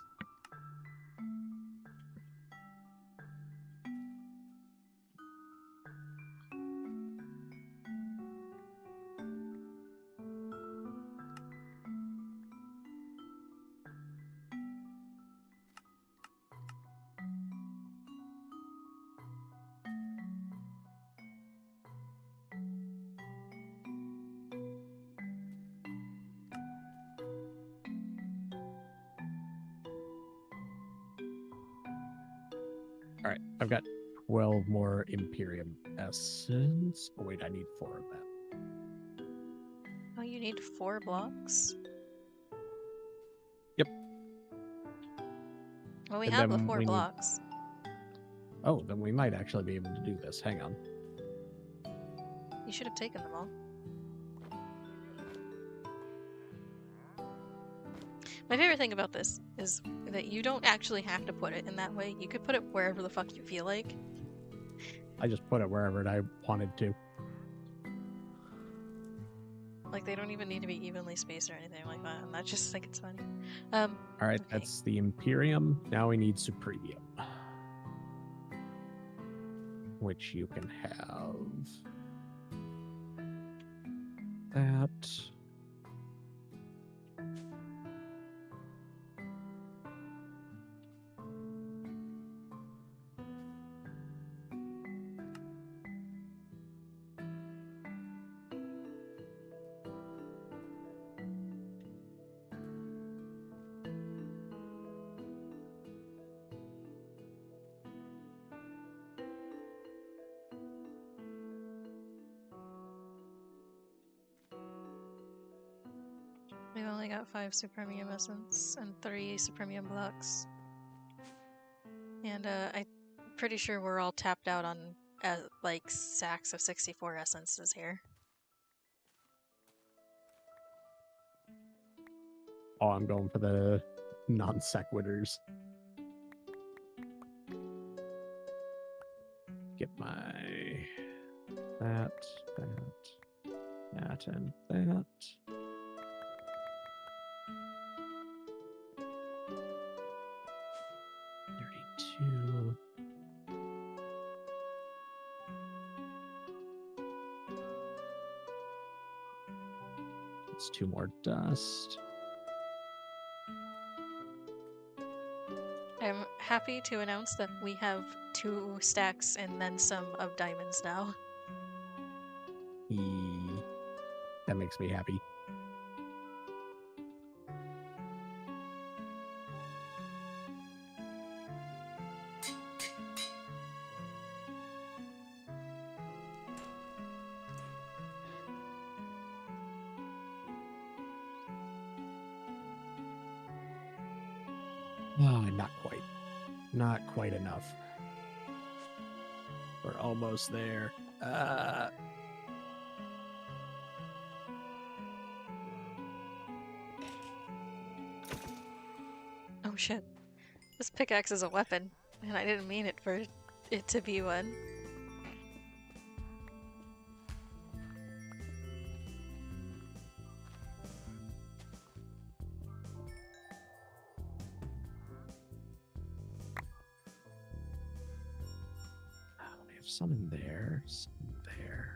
All right, I've got 12 more Imperium essence. Oh, wait, I need 4 of that. Oh, you need 4 blocks? Yep. Well, we And have the then 4 we need- blocks. Oh, then we might actually be able to do this. Hang on. You should have taken them all. My favorite thing about this is that you don't actually have to put it in that way. You could put it wherever the fuck you feel like. I just put it wherever I wanted to. Like, they don't even need to be evenly spaced or anything like that. And I just think it's funny. All right, Okay. that's the Imperium. Now we need Supremium. Which you can have. That. only got 5 Supremium Essence and 3 Supremium Blocks. And I'm pretty sure we're all tapped out on like sacks of 64 essences here. Oh, I'm going for the non sequiturs. Get my that, and that. $32. It's 2 more dust. I'm happy to announce that we have 2 stacks and then some of diamonds now. That makes me happy. Oh, not quite. Not quite enough. We're almost there. Oh shit. This pickaxe is a weapon, and I didn't mean it for it to be one. We have some in there, some there.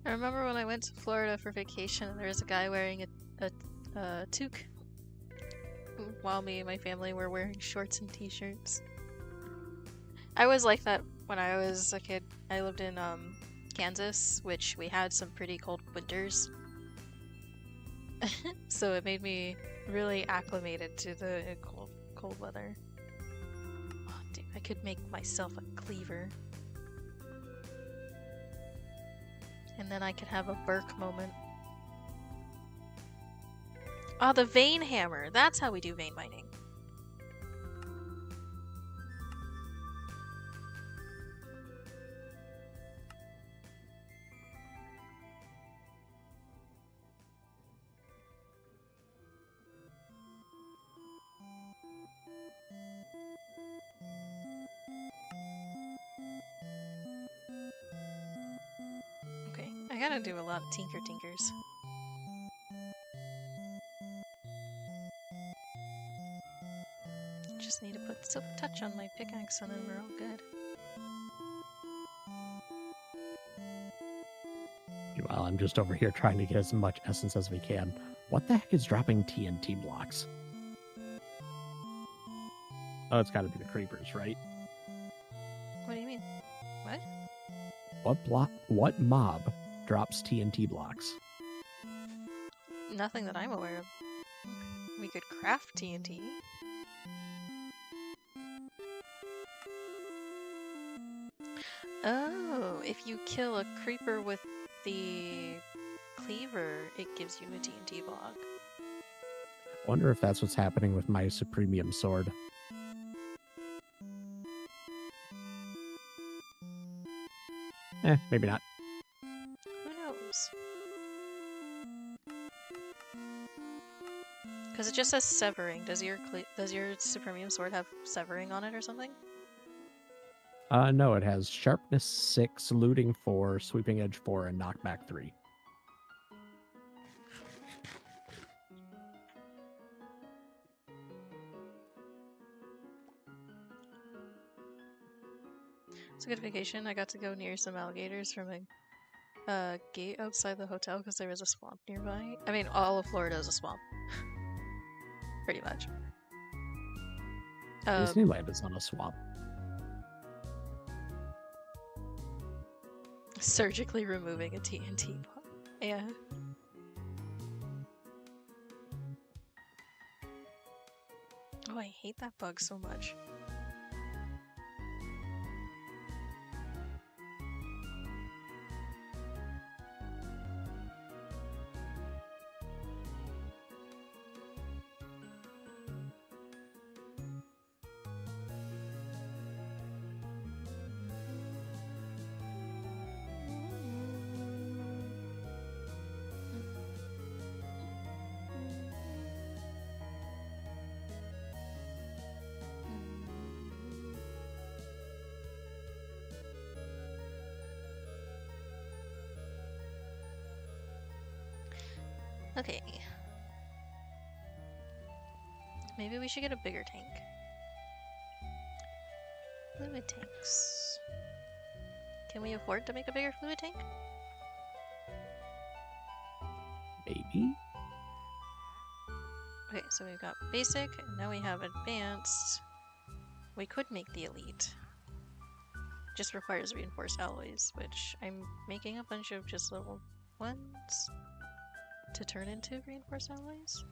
I remember when I went to Florida for vacation and there was a guy wearing a toque while me and my family were wearing shorts and t-shirts. I was like that when I was a kid. I lived in Kansas, which we had some pretty cold winters. So it made me really acclimated to the cold weather. Oh, dude, I could make myself a cleaver. And then I could have a Burke moment. Oh, the vein hammer. That's how we do vein mining. Okay, I gotta do a lot of tinkers. Just need to put silk touch on my pickaxe and then we're all good. Meanwhile, I'm just over here trying to get as much essence as we can. What the heck is dropping TNT blocks? Oh, it's gotta be the creepers, right? What do you mean? What? What mob drops TNT blocks? Nothing that I'm aware of. We could craft TNT. Oh, if you kill a creeper with the cleaver, it gives you a TNT block. I wonder if that's what's happening with my Supremium sword. Maybe not. Who knows? Because it just says severing. Does your Supremium sword have severing on it or something? No, it has sharpness 6, looting 4, sweeping edge 4, and knockback 3. It's a good vacation. I got to go near some alligators from a gate outside the hotel because there was a swamp nearby. I mean, all of Florida is a swamp. Pretty much. Disneyland is on a swamp. Surgically removing a TNT bomb. Yeah. Oh, I hate that bug so much. Okay. Maybe we should get a bigger tank. Fluid tanks. Can we afford to make a bigger fluid tank? Maybe? Okay, so we've got basic, and now we have advanced. We could make the elite. Just requires reinforced alloys, which I'm making a bunch of just level 1s to turn into reinforced alloys.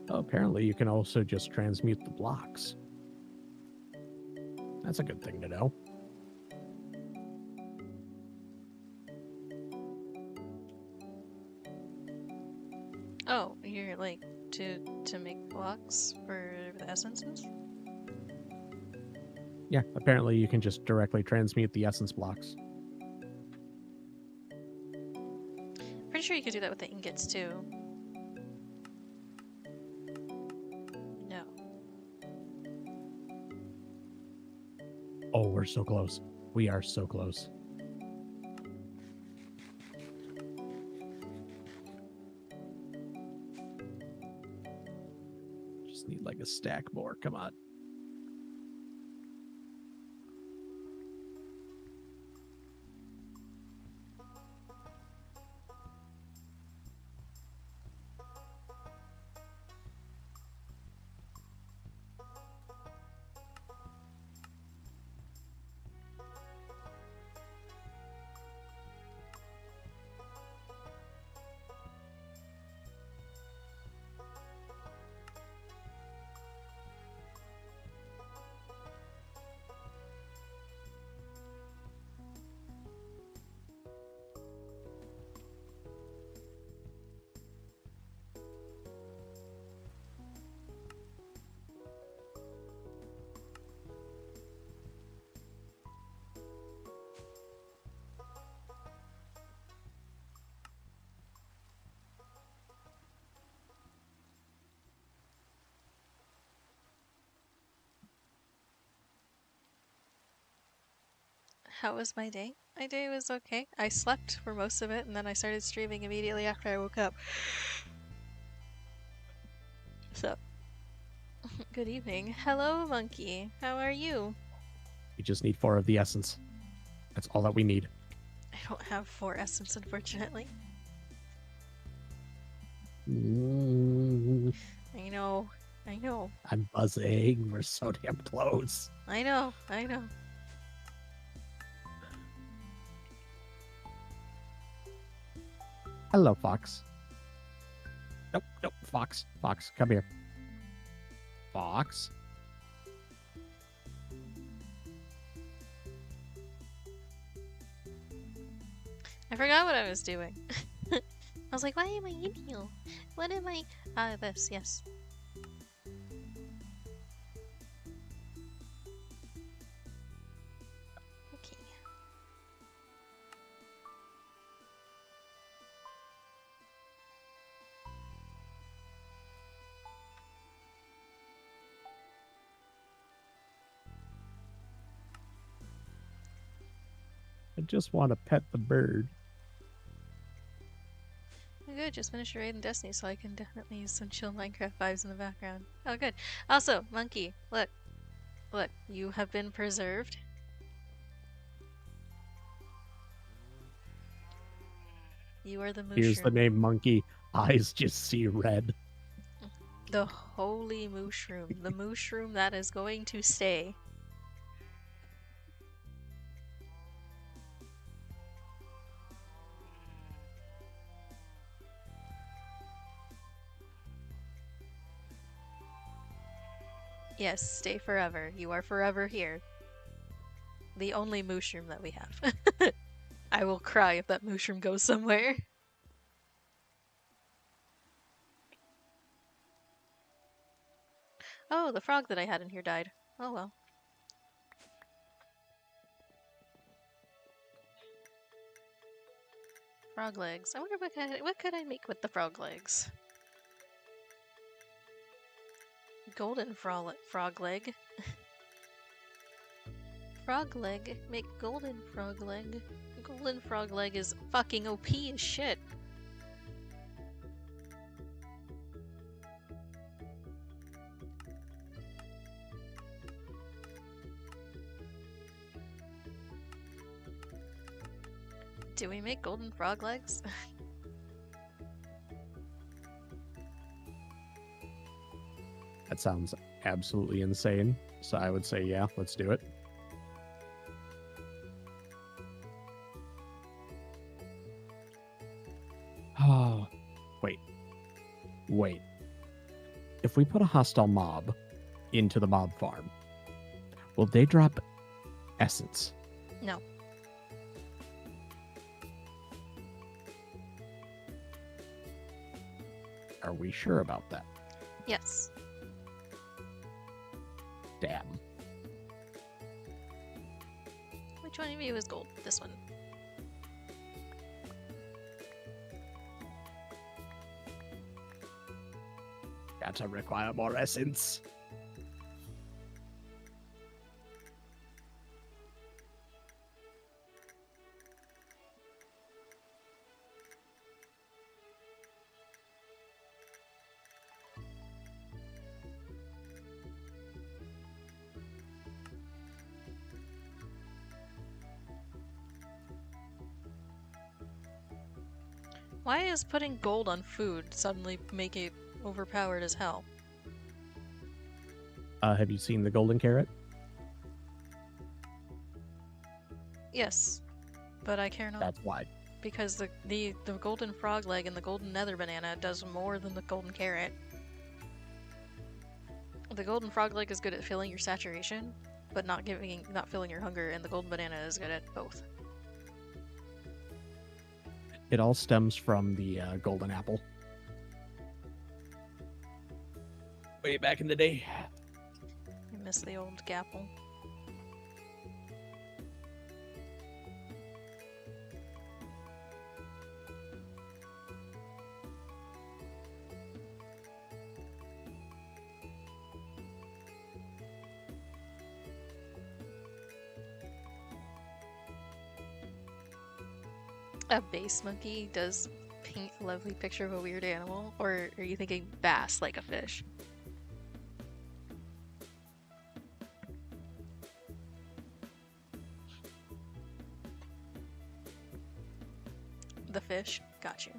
Oh, apparently you can also just transmute the blocks. That's a good thing to know. Oh, you're like to make blocks for the essences? Yeah, apparently you can just directly transmute the essence blocks. Pretty sure you could do that with the ingots too. No. Oh, we're so close. We are so close. Just need like a stack more. Come on. How was my day? My day was okay. I slept for most of it, and then I started streaming immediately after I woke up. So, good evening. Hello, monkey. How are you? We just need 4 of the essence. That's all that we need. I don't have 4 essence, unfortunately. I know. I know. I'm buzzing. We're so damn close. I know. I know. Hello, Fox. Nope, nope. Fox. Fox, come here. Fox. I forgot what I was doing. I was like, why am I in here? What am I? This, yes. I just want to pet the bird. Oh, good, just finished a raid in Destiny, so I can definitely use some chill Minecraft vibes in the background. Oh, good. Also, Monkey, look. Look, you have been preserved. You are the mushroom. Here's the name Monkey. Eyes just see red. The holy mushroom. The mushroom that is going to stay. Yes, stay forever. You are forever here. The only mushroom that we have. I will cry if that mushroom goes somewhere. Oh, the frog that I had in here died. Oh well. Frog legs. I wonder what could I make with the frog legs? Golden frog leg. Frog leg. Make golden frog leg. Golden frog leg is fucking OP as shit. Do we make golden frog legs? That sounds absolutely insane. So I would say, yeah, let's do it. Oh, wait. If we put a hostile mob into the mob farm, will they drop essence? No. Are we sure about that? Yes. Damn. Which one of you is gold? This one. Gotta require more essence. Why is putting gold on food suddenly make it overpowered as hell? Have you seen the golden carrot? Yes, but I care not. That's why. Because the golden frog leg and the golden nether banana does more than the golden carrot. The golden frog leg is good at filling your saturation, but not filling your hunger, and the golden banana is good at both. It all stems from the golden apple. Way back in the day. I miss the old gapple. A base monkey does paint a lovely picture of a weird animal, or are you thinking bass like a fish? The fish? Got you.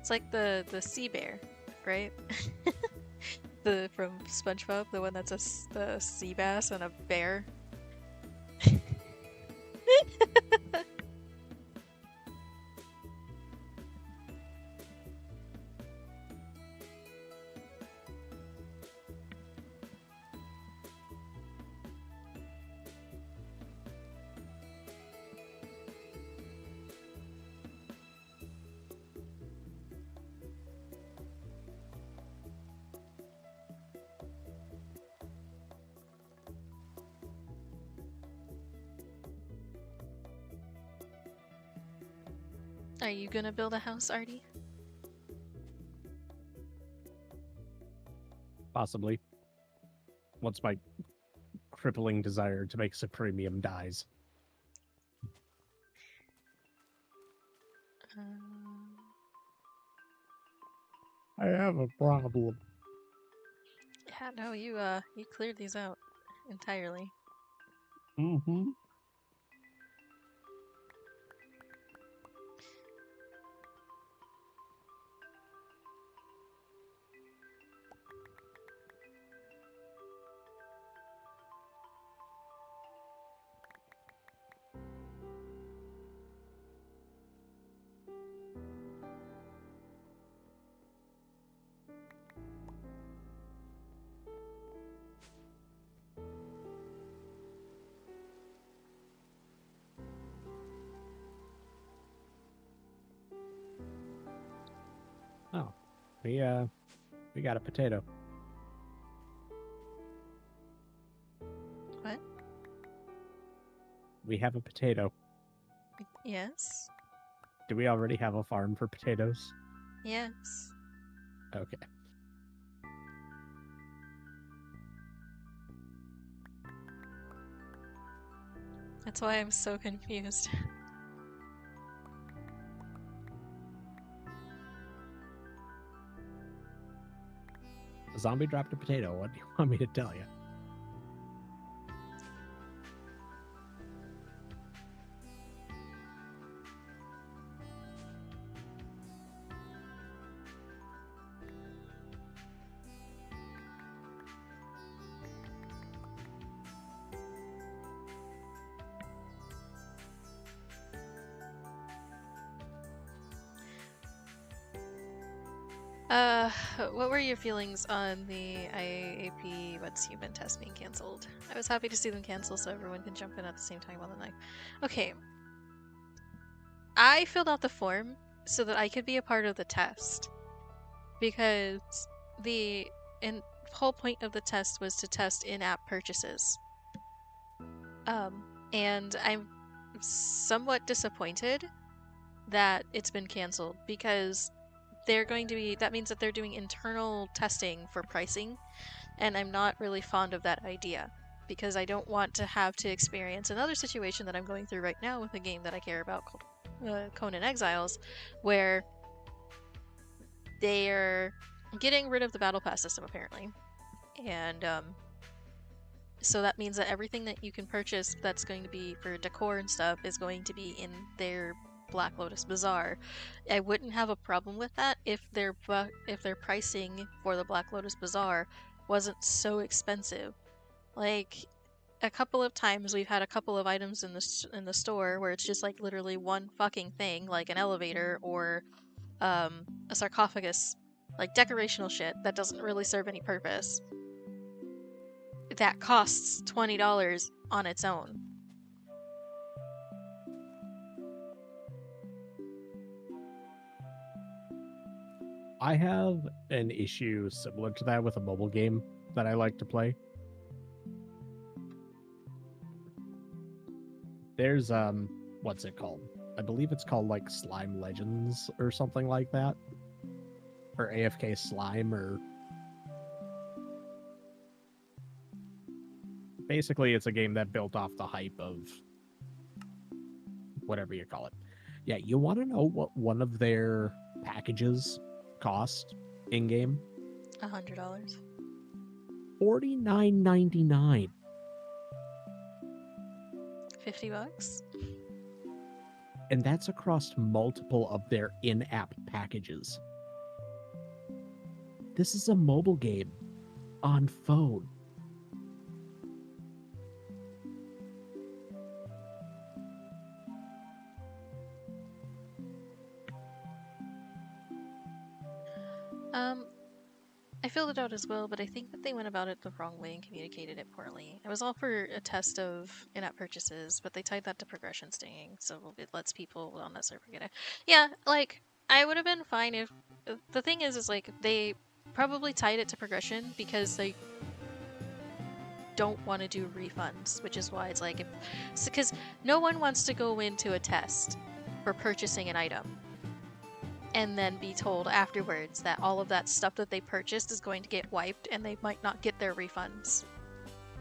It's like the sea bear, right? From SpongeBob, the one that's the sea bass and a bear. Are you gonna build a house, Artie? Possibly. once my crippling desire to make Supremium dies. I have a problem. Yeah, no, you cleared these out entirely. Mm-hmm. Oh, we got a potato. What? We have a potato. Yes. Do we already have a farm for potatoes? Yes. Okay. That's why I'm so confused. A zombie dropped a potato. What do you want me to tell you? What were your feelings on the IAP What's Human test being cancelled? I was happy to see them cancel so everyone can jump in at the same time on the night. Okay. I filled out the form so that I could be a part of the test. Because the whole point of the test was to test in-app purchases. And I'm somewhat disappointed that it's been cancelled because that means that they're doing internal testing for pricing, and I'm not really fond of that idea because I don't want to have to experience another situation that I'm going through right now with a game that I care about called Conan Exiles, where they're getting rid of the battle pass system apparently, and so that means that everything that you can purchase that's going to be for decor and stuff is going to be in their Black Lotus Bazaar. I wouldn't have a problem with that if their pricing for the Black Lotus Bazaar wasn't so expensive. Like a couple of times we've had a couple of items in the store where it's just like literally one fucking thing, like an elevator or a sarcophagus, like decorational shit that doesn't really serve any purpose. That costs $20 on its own. I have an issue similar to that with a mobile game that I like to play. There's what's it called? I believe it's called like Slime Legends or something like that. Or AFK Slime, or basically it's a game that built off the hype of whatever you call it. Yeah, you want to know what one of their packages cost in game? $100. $49.99. $50. And that's across multiple of their in-app packages. This is a mobile game on phone. I filled it out as well, but I think that they went about it the wrong way and communicated it poorly. It was all for a test of in-app purchases, but they tied that to progression stinging, so it lets people on that server get it. Yeah, like, I would have been fine if... The thing is like, they probably tied it to progression because they don't want to do refunds, which is why it's like... Because no one wants to go into a test for purchasing an item and then be told afterwards that all of that stuff that they purchased is going to get wiped and they might not get their refunds.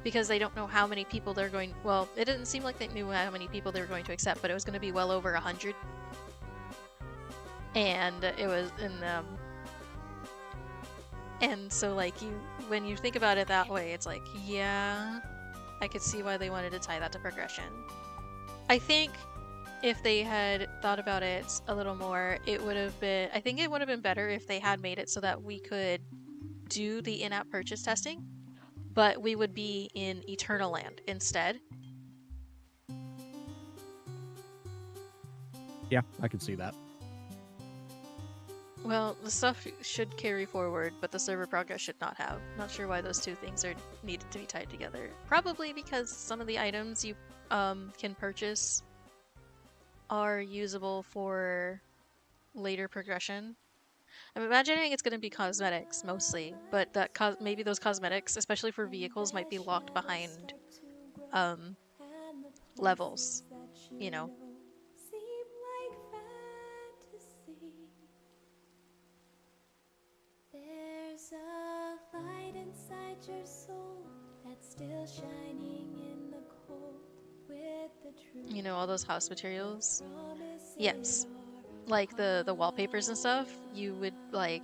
because they don't know how many people they're going. Well, it didn't seem like they knew how many people they were going to accept, but it was going to be well over 100. And it was and so like when you think about it that way, it's like, yeah, I could see why they wanted to tie that to progression. I think if they had thought about it a little more, it would have been. I think it would have been better if they had made it so that we could do the in-app purchase testing, but we would be in Eternal Land instead. Yeah, I can see that. Well, the stuff should carry forward, but the server progress should not have. Not sure why those two things are needed to be tied together. Probably because some of the items you can purchase are usable for later progression. I'm imagining it's going to be cosmetics mostly, but that maybe those cosmetics, especially for vehicles, might be locked behind levels, you know. There's a light inside your soul that's still shining in the cold with the truth. You know, all those house materials? Yes. Like the wallpapers and stuff, you would like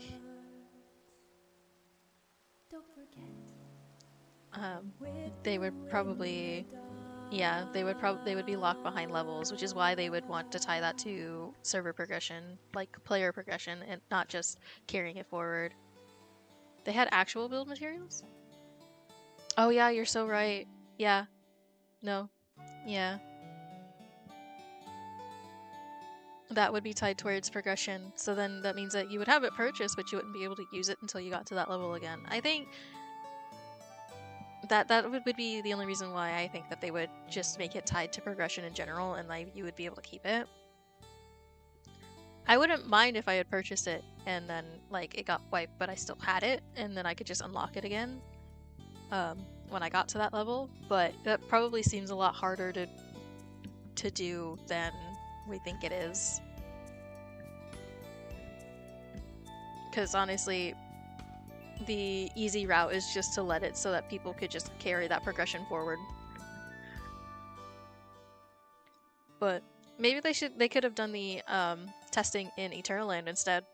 they would probably they would be locked behind levels, which is why they would want to tie that to server progression, like player progression, and not just carrying it forward. They had actual build materials? Oh yeah, you're so right. Yeah. No. Yeah. That would be tied towards progression, so then that means that you would have it purchased, but you wouldn't be able to use it until you got to that level again. I think that would be the only reason why I think that they would just make it tied to progression in general, and like you would be able to keep it. I wouldn't mind if I had purchased it and then like it got wiped, but I still had it, and then I could just unlock it again when I got to that level. But that probably seems a lot harder to do than we think it is. Because honestly, the easy route is just to let it so that people could just carry that progression forward. But maybe they could have done the testing in Eternal Land instead.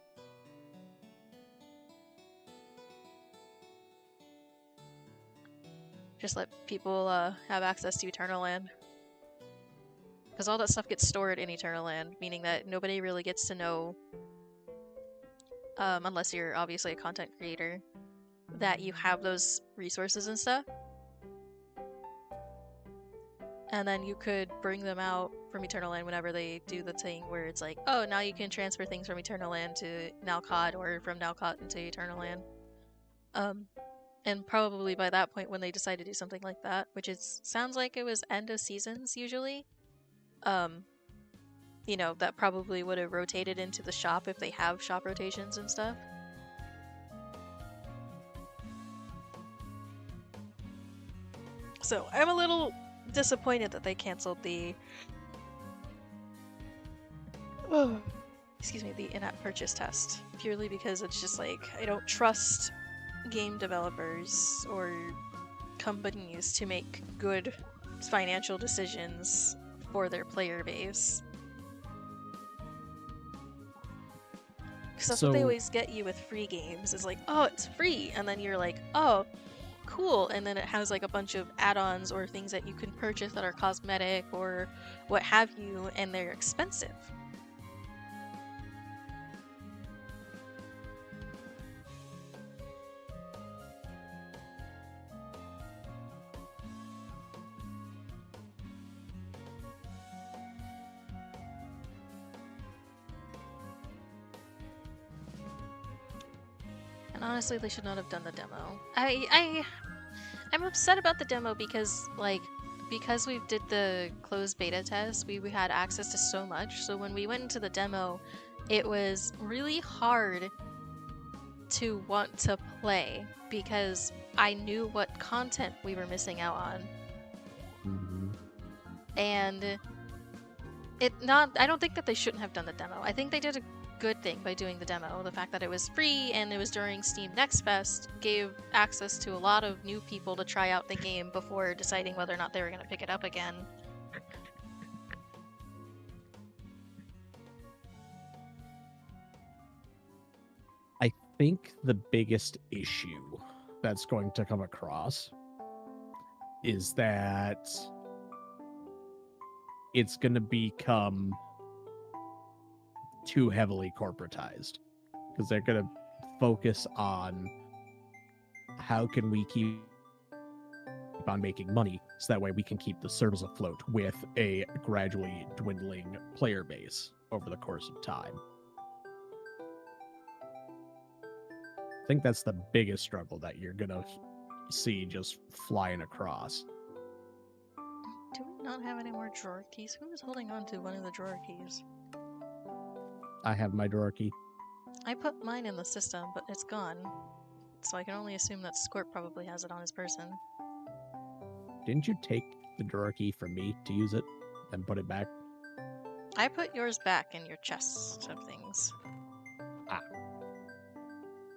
Just let people have access to Eternal Land. Because all that stuff gets stored in Eternal Land, meaning that nobody really gets to know, unless you're obviously a content creator, that you have those resources and stuff. And then you could bring them out from Eternal Land whenever they do the thing where it's like, oh, now you can transfer things from Eternal Land to Nalcott, or from Nalcott into Eternal Land. And probably by that point, when they decide to do something like that, which sounds like it was end of seasons usually, you know, that probably would have rotated into the shop if they have shop rotations and stuff. So I'm a little disappointed that they canceled the the in-app purchase test, purely because it's just like, I don't trust game developers or companies to make good financial decisions for their player base. Because that's what they always get you with free games, is like, oh, it's free, and then you're like, oh, cool, and then it has like a bunch of add-ons or things that you can purchase that are cosmetic or what have you, and they're expensive. And honestly, they should not have done the demo. I'm upset about the demo because, like, because we did the closed beta test, we had access to so much. So when we went into the demo, it was really hard to want to play because I knew what content we were missing out on. Mm-hmm. And I don't think that they shouldn't have done the demo. I think they did good thing by doing the demo. The fact that it was free and it was during Steam Next Fest gave access to a lot of new people to try out the game before deciding whether or not they were going to pick it up again. I think the biggest issue that's going to come across is that it's going to become too heavily corporatized, because they're going to focus on how can we keep on making money so that way we can keep the service afloat with a gradually dwindling player base over the course of time. I think that's the biggest struggle that you're going to see just flying across. Do we not have any more drawer keys? Who is holding on to one of the drawer keys? I have my drawer key. I put mine in the system, but it's gone. So I can only assume that Squirt probably has it on his person. Didn't you take the drawer key from me to use it and put it back? I put yours back in your chest of things. Ah.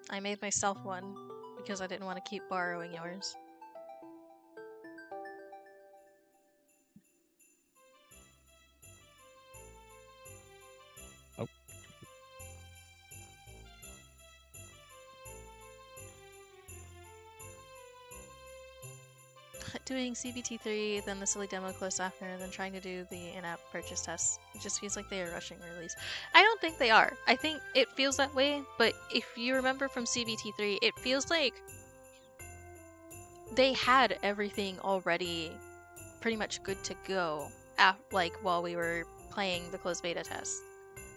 I made myself one because I didn't want to keep borrowing yours. Oh. Doing CBT3, then the silly demo close after, and then trying to do the in-app purchase test. It just feels like they are rushing release. I don't think they are. I think it feels that way, but if you remember from CBT3, it feels like they had everything already pretty much good to go, like while we were playing the closed beta test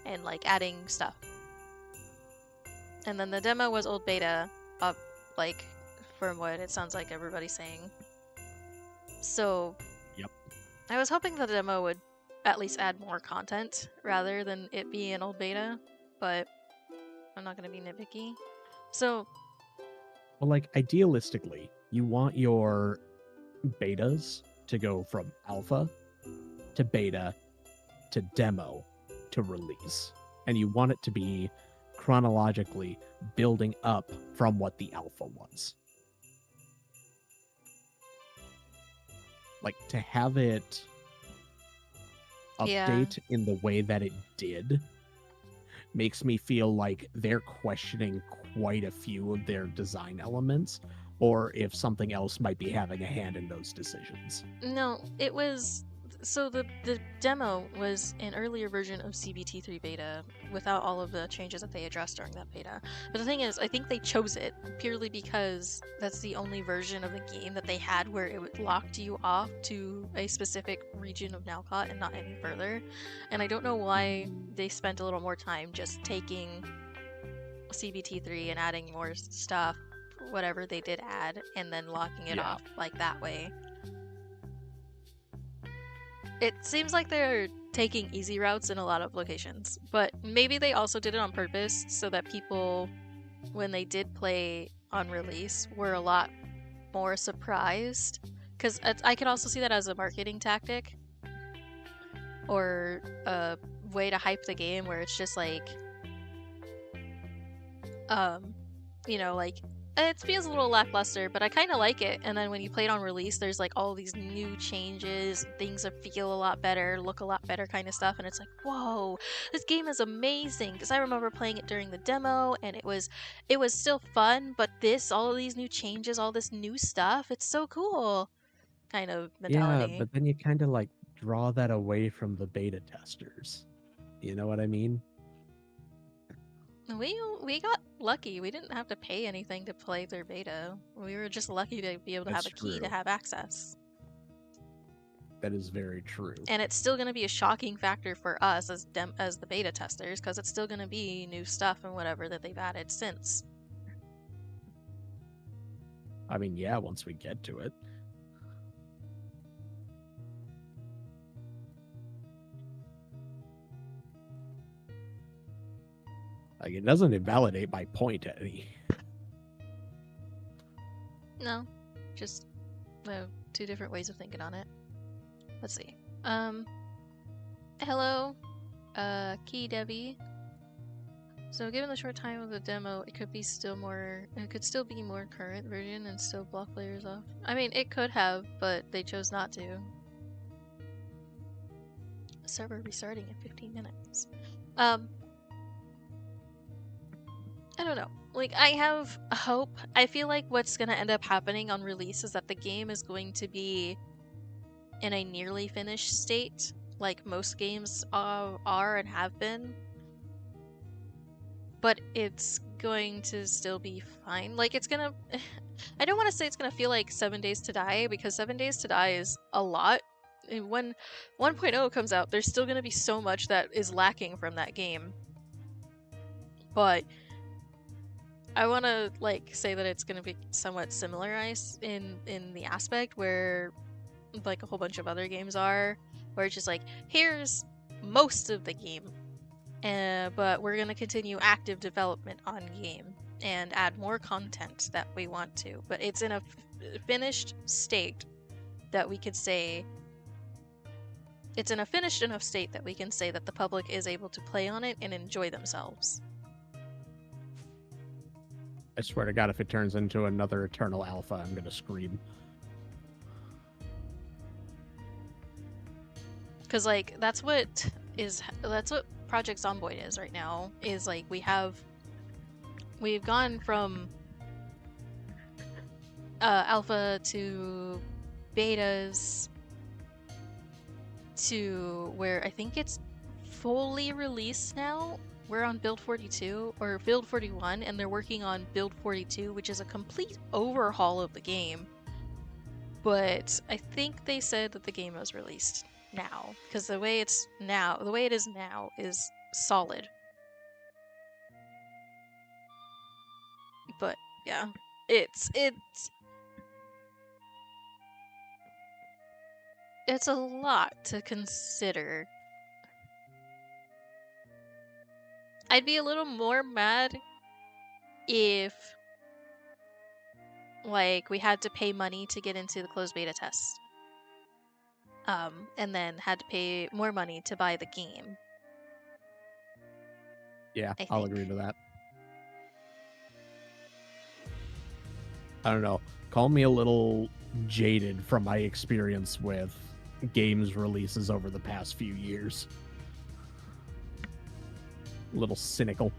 and like adding stuff. And then the demo was old beta, up like from what it sounds like everybody's saying. So, yep. I was hoping the demo would at least add more content rather than it be an old beta, but I'm not going to be nitpicky. So, well, like, idealistically, you want your betas to go from alpha to beta to demo to release. And you want it to be chronologically building up from what the alpha was. Like, to have it update in the way that it did makes me feel like they're questioning quite a few of their design elements, or if something else might be having a hand in those decisions. No, it was... So the demo was an earlier version of CBT3 beta without all of the changes that they addressed during that beta. But the thing is, I think they chose it purely because that's the only version of the game that they had where it locked you off to a specific region of Nalcott and not any further. And I don't know why they spent a little more time just taking CBT3 and adding more stuff, whatever they did add, and then locking it off like that way. It seems like they're taking easy routes in a lot of locations, but maybe they also did it on purpose so that people, when they did play on release, were a lot more surprised. Because I could also see that as a marketing tactic or a way to hype the game where it's just like, you know, like, it feels a little lackluster, but I kind of like it. And then when you play it on release, there's like all these new changes, things that feel a lot better, look a lot better kind of stuff. And it's like, whoa, this game is amazing. Because I remember playing it during the demo and it was still fun, but all of these new changes, all this new stuff, it's so cool kind of mentality. Yeah, but then you kind of like draw that away from the beta testers. You know what I mean? We got lucky. We didn't have to pay anything to play their beta. We were just lucky to be able to have a key to have access. That is very true. And it's still going to be a shocking factor for us as the beta testers, because it's still going to be new stuff and whatever that they've added since. I mean, yeah, once we get to it. Like, it doesn't invalidate my point any. No, just two different ways of thinking on it. Let's see. Hello, Key Debbie. So given the short time of the demo, it could still be more current version and still block players off. I mean, it could have, but they chose not to. Server restarting in 15 minutes. I don't know. Like, I have hope. I feel like what's gonna end up happening on release is that the game is going to be in a nearly finished state, like most games are and have been. But it's going to still be fine. Like, it's gonna... I don't want to say it's gonna feel like 7 Days to Die, because 7 Days to Die is a lot. And when 1.0 comes out, there's still gonna be so much that is lacking from that game. But I want to, like, say that it's gonna be somewhat similarized in the aspect where, like, a whole bunch of other games are, where it's just like, here's most of the game. But we're going to continue active development on game and add more content that we want to. But it's in a finished state that we could say... It's in a finished enough state that we can say that the public is able to play on it and enjoy themselves. I swear to God, if it turns into another Eternal Alpha, I'm going to scream. Because, like, that's what Project Zomboid is right now, is like we've gone from alpha to betas to where I think it's fully released now. We're on build 42 or build 41, and they're working on build 42, which is a complete overhaul of the game. But I think they said that the game was released now, because the way it is now is solid. But yeah, it's a lot to consider. I'd be a little more mad if, like, we had to pay money to get into the closed beta test. And then had to pay more money to buy the game. Yeah, I'll agree to that. I don't know. Call me a little jaded from my experience with games releases over the past few years. A little cynical.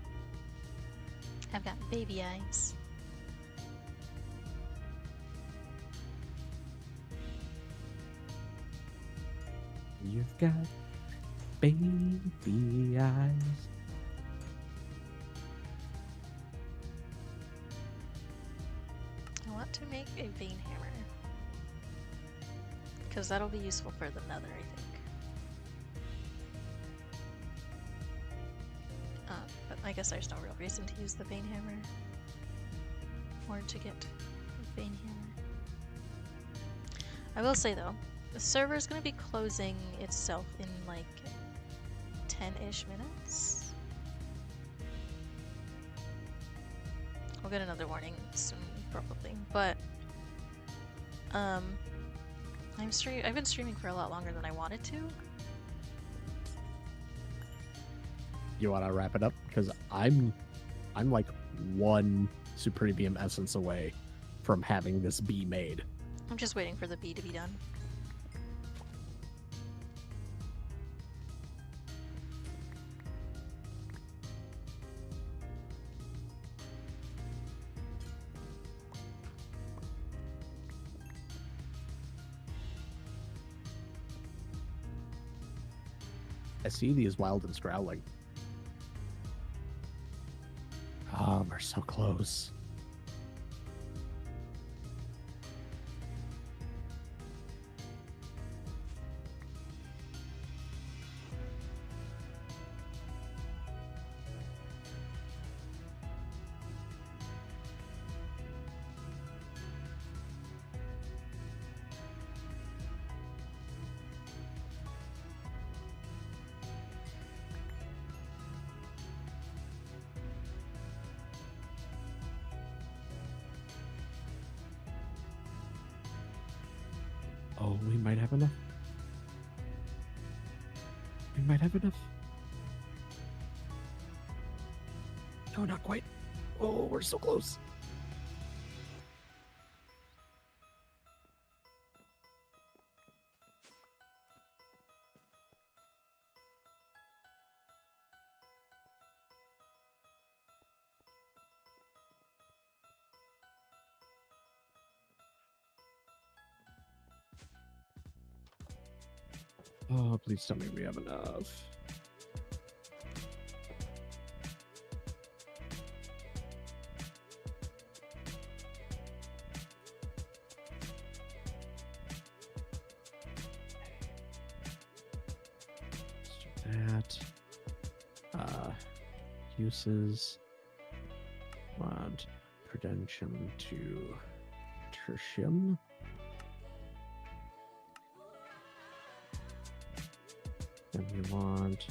I've got baby eyes. You've got baby eyes. I want to make a vein hammer, because that'll be useful for the nether, I think. But I guess there's no real reason to use the vein hammer, or to get a vein hammer. I will say though, the server is going to be closing itself in like 10-ish minutes. We'll get another warning soon, probably. But I've been streaming for a lot longer than I wanted to. You want to wrap it up? Because I'm like one Supremium Essence away from having this be made. I'm just waiting for the bee to be done. I see these wild and growling. Oh, we're so close. Oh, we might have enough. We might have enough. No, not quite. Oh, we're so close. Oh, please tell me we have enough. Let's do that. Uses. Want Prudentium to Tertium. And we want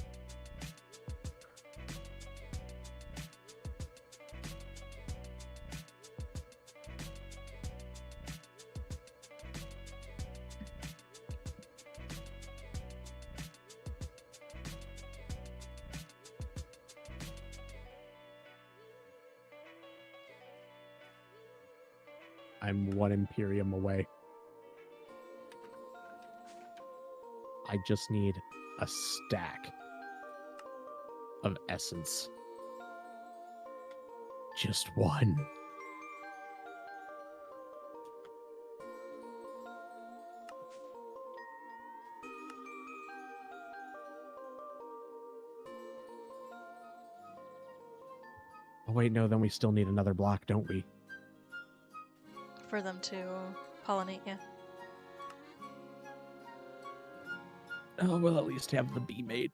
I'm 1 Imperium away. I just need a stack of essence. Just one. Oh wait, no, then we still need another block, don't we? For them to pollinate, yeah. Oh, we'll at least have the bee made.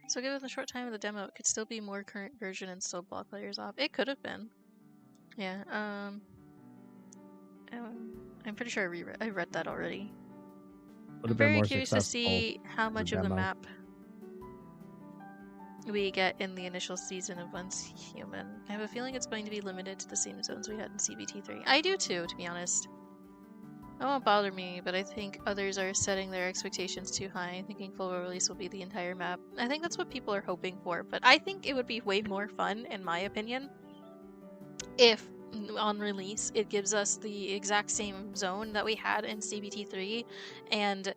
So given the short time of the demo, it could still be more current version and still block players off. It could have been. Yeah, I'm pretty sure I read that already. Would I'm have been very more curious to successful. see how much of the demo. map we get in the initial season of Once Human. I have a feeling it's going to be limited to the same zones we had in CBT3. I do too, to be honest. It won't bother me, but I think others are setting their expectations too high, thinking full release will be the entire map. I think that's what people are hoping for, but I think it would be way more fun, in my opinion, if on release it gives us the exact same zone that we had in CBT3, and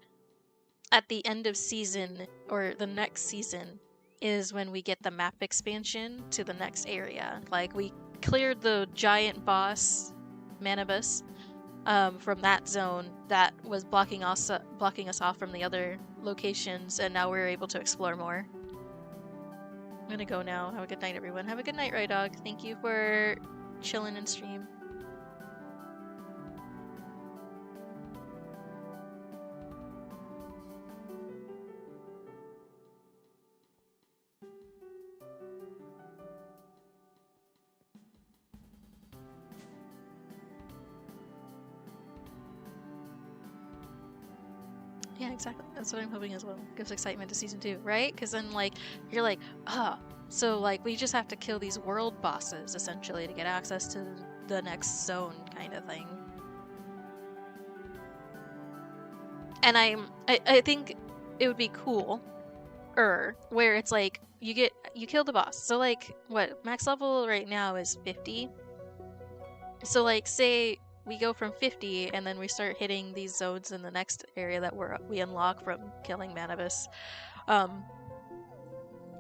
at the end of season, or the next season, is when we get the map expansion to the next area. Like, we cleared the giant boss, Manibus, from that zone that was blocking us off from the other locations, and now we're able to explore more. I'm gonna go now. Have a good night, everyone. Have a good night, Ray Dog. Thank you for chilling in stream. Yeah, exactly. That's what I'm hoping as well. Gives excitement to season 2, right? Because then, like, you're like, so, like, we just have to kill these world bosses, essentially, to get access to the next zone, kind of thing. And I think it would be cool, where it's like, you kill the boss. So, like, what, max level right now is 50. So, like, say we go from 50 and then we start hitting these zones in the next area that we unlock from killing Manibus. And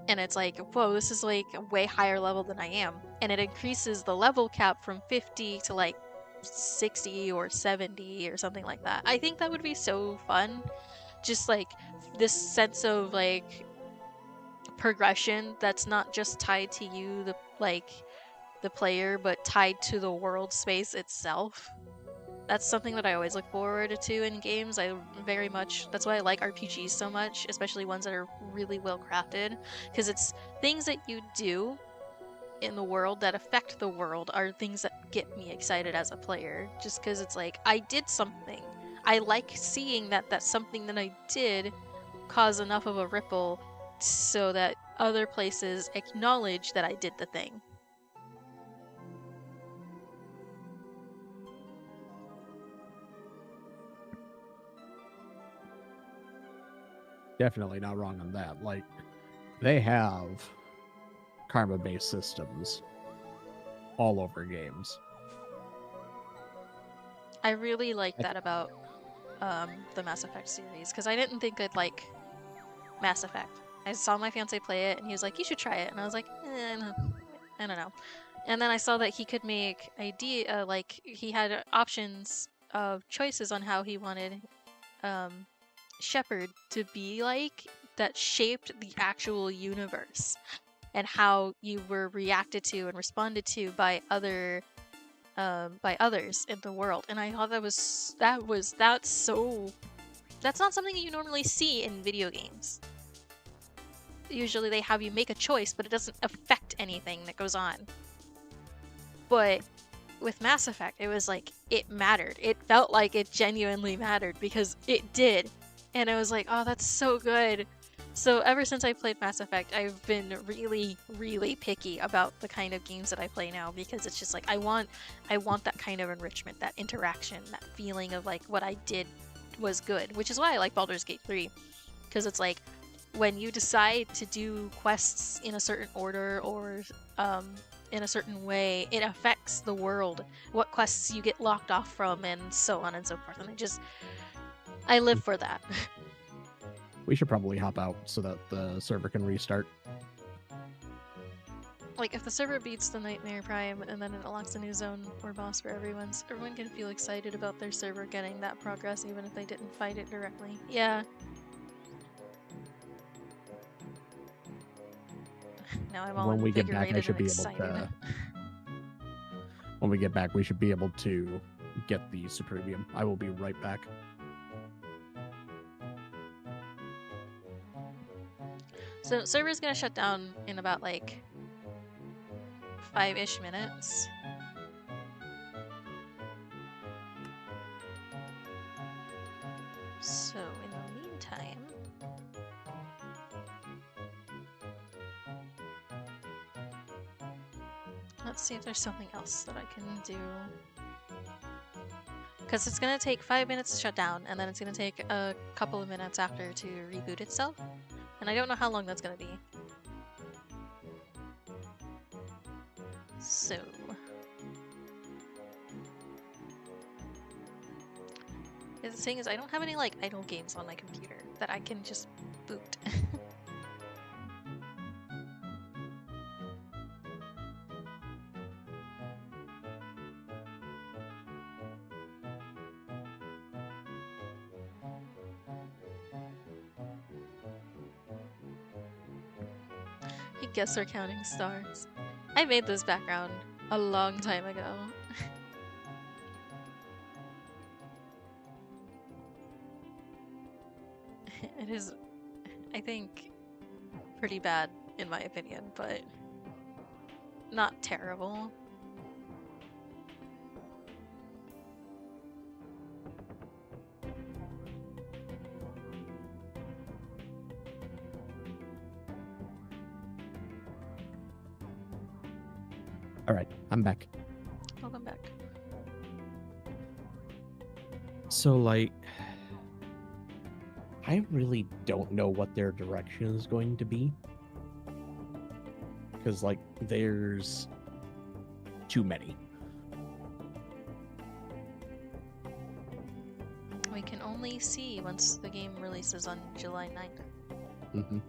it's like, whoa, this is like a way higher level than I am. And it increases the level cap from 50 to like 60 or 70 or something like that. I think that would be so fun. Just like this sense of like progression that's not just tied to you, the player, but tied to the world space itself. that's something that I always look forward to in games. That's why I like RPGs so much, especially ones that are really well crafted, because it's things that you do in the world that affect the world are things that get me excited as a player, just because it's like I did something. I like seeing that something that I did cause enough of a ripple so that other places acknowledge that I did the thing. Definitely not wrong on that. Like, they have karma-based systems all over games. I really like that about the Mass Effect series, because I didn't think I'd like Mass Effect. I saw my fiance play it, and he was like, "You should try it," and I was like, no, I don't know. And then I saw that he could make like he had options of choices on how he wanted Shepard to be like, that shaped the actual universe and how you were reacted to and responded to by others in the world. And I thought that's not something you normally see in video games. Usually they have you make a choice, but it doesn't affect anything that goes on. But with Mass Effect, it was like, it mattered. It felt like it genuinely mattered because it did. And I was like, oh, that's so good. So ever since I played Mass Effect, I've been really, really picky about the kind of games that I play now, because it's just like, I want that kind of enrichment, that interaction, that feeling of like what I did was good, which is why I like Baldur's Gate 3, because it's like, when you decide to do quests in a certain order or in a certain way, it affects the world, what quests you get locked off from, and so on and so forth. And I live for that. We should probably hop out so that the server can restart. Like, if the server beats the Nightmare Prime and then it unlocks a new zone or boss for everyone can feel excited about their server getting that progress even if they didn't fight it directly. Yeah. Now I'm all When we get back, I invigorated should and be able excited. to. When we get back, we should be able to get the Supremium. I will be right back. So server's gonna shut down in about like 5-ish minutes. So in the meantime, let's see if there's something else that I can do. Because it's gonna take 5 minutes to shut down, and then it's gonna take a couple of minutes after to reboot itself. And I don't know how long that's gonna be. So... the thing is, I don't have any like idle games on my computer that I can just boot. I guess we're counting stars. I made this background a long time ago. It is, I think, pretty bad in my opinion, but not terrible. All right, I'm back. Welcome back. So, like, I really don't know what their direction is going to be. Because, like, there's too many. We can only see once the game releases on July 9th. Mm-hmm.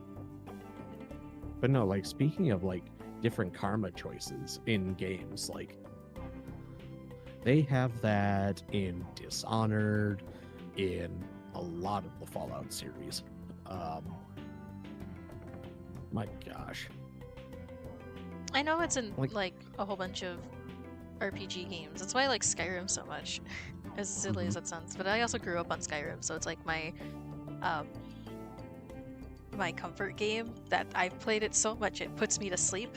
But no, like, speaking of, like, different karma choices in games, like, they have that in Dishonored, in a lot of the Fallout series. My gosh. I know it's in Like- like a whole bunch of RPG games. That's why I like Skyrim so much. as silly as that sounds. But I also grew up on Skyrim, so it's like my my comfort game that I've played it so much it puts me to sleep.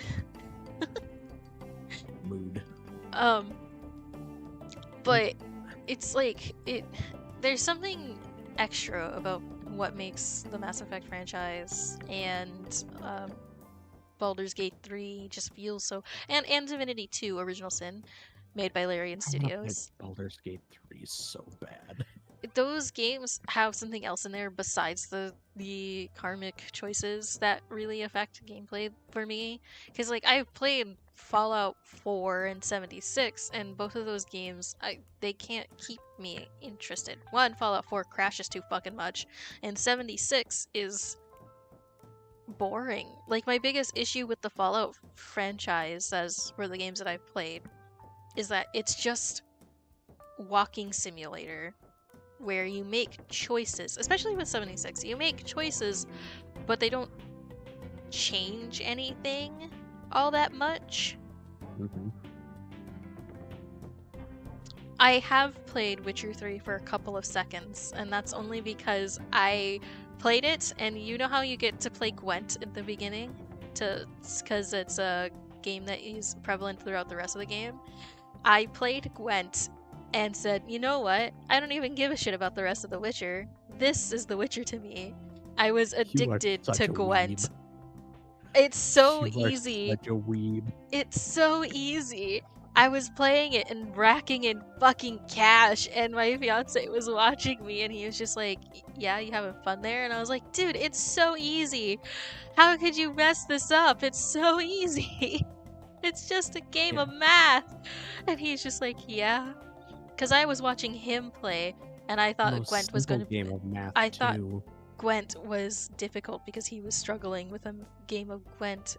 Mood. But it's like there's something extra about what makes the Mass Effect franchise and Baldur's Gate 3 just feels so, and Divinity 2 Original Sin, made by Larian Studios. Baldur's Gate 3 is so bad. Those games have something else in there besides the karmic choices that really affect gameplay for me. Because like I've played Fallout 4 and 76, and both of those games they can't keep me interested. One, Fallout 4 crashes too fucking much, and 76 is boring. Like my biggest issue with the Fallout franchise, as for the games that I've played, is that it's just walking simulator where you make choices, especially with 76. You make choices, but they don't change anything all that much. Mm-hmm. I have played Witcher 3 for a couple of seconds, and that's only because I played it, and you know how you get to play Gwent at the beginning? Because it's a game that is prevalent throughout the rest of the game. I played Gwent and said, you know what? I don't even give a shit about the rest of The Witcher. This is The Witcher to me. I was addicted to Gwent. It's so easy. Such a weeb. It's so easy. I was playing it and racking in fucking cash, and my fiance was watching me, and he was just like, yeah, you having fun there? And I was like, dude, it's so easy. How could you mess this up? It's so easy. It's just a game of math. And he's just like, yeah. Because I was watching him play, and I thought Gwent was going to game of math. I thought Gwent was difficult because he was struggling with a game of Gwent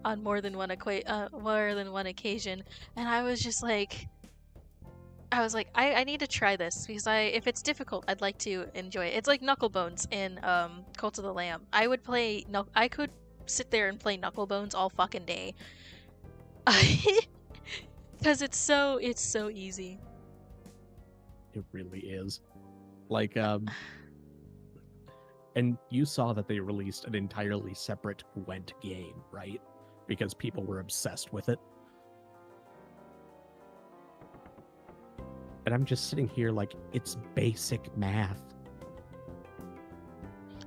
on more than one occasion, and I was just like, I need to try this because if it's difficult, I'd like to enjoy it. It's like Knucklebones in Cult of the Lamb. I could sit there and play Knucklebones all fucking day, because it's so easy. It really is. Like, and you saw that they released an entirely separate Gwent game, right? Because people were obsessed with it. And I'm just sitting here like, it's basic math.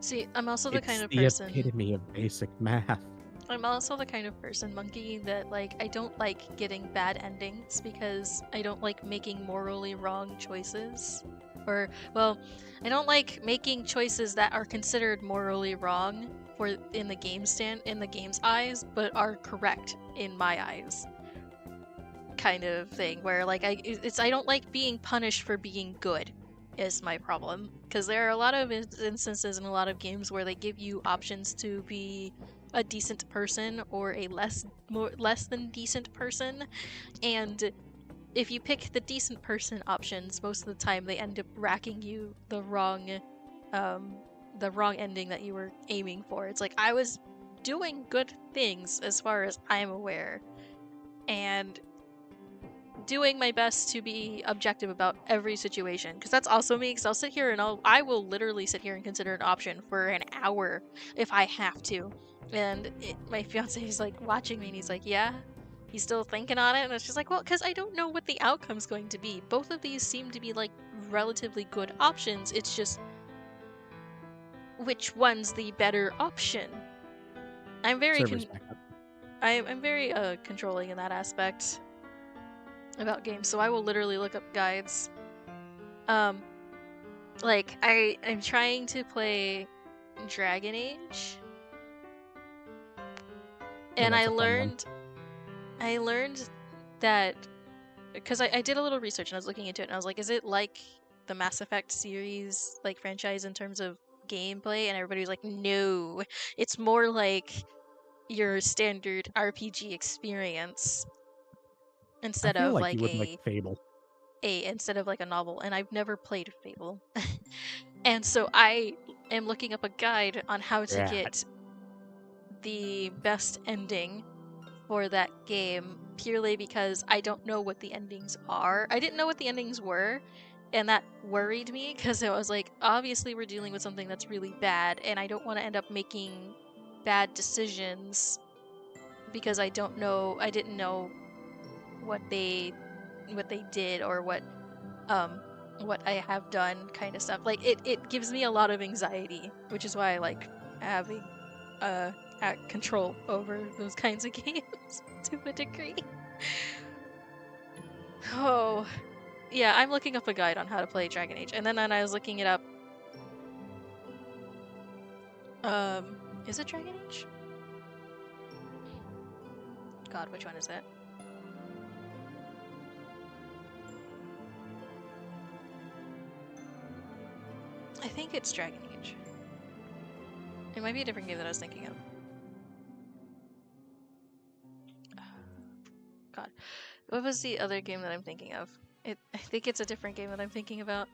See, I'm also the kind of It's person. the epitome of basic math. I'm also the kind of person, Monkey, that like I don't like getting bad endings because I don't like making morally wrong choices. Or, well, I don't like making choices that are considered morally wrong in the game's eyes, but are correct in my eyes. Kind of thing where like I don't like being punished for being good is my problem, because there are a lot of instances in a lot of games where they give you options to be a decent person or a less than decent person, and if you pick the decent person options, most of the time they end up racking you the wrong ending that you were aiming for. It's like I was doing good things as far as I'm aware, and doing my best to be objective about every situation, because that's also me, because I'll sit here and I will literally sit here and consider an option for an hour if I have to, and my fiance is like watching me and he's like, yeah, he's still thinking on it, and it's just like, well, because I don't know what the outcome's going to be. Both of these seem to be like relatively good options, it's just which one's the better option. I'm very I'm very controlling in that aspect about games, so I will literally look up guides. Like I'm trying to play Dragon Age, and I learned that because I did a little research and I was looking into it, and I was like, is it like the Mass Effect series, like franchise, in terms of gameplay? And everybody was like, no, it's more like your standard RPG experience instead of like Fable. Instead of like a novel. And I've never played Fable. And so I am looking up a guide on how to get the best ending for that game purely because I don't know what the endings are. I didn't know what the endings were, and that worried me because I was like, obviously we're dealing with something that's really bad, and I don't want to end up making bad decisions because I didn't know what they did or what I have done kind of stuff. Like it gives me a lot of anxiety, which is why I like having control over those kinds of games to a degree. Oh, yeah, I'm looking up a guide on how to play Dragon Age, and then I was looking it up. Is it Dragon Age? God, which one is it? I think it's Dragon Age. It might be a different game that I was thinking of. God. What was the other game that I'm thinking of? I think it's a different game that I'm thinking about.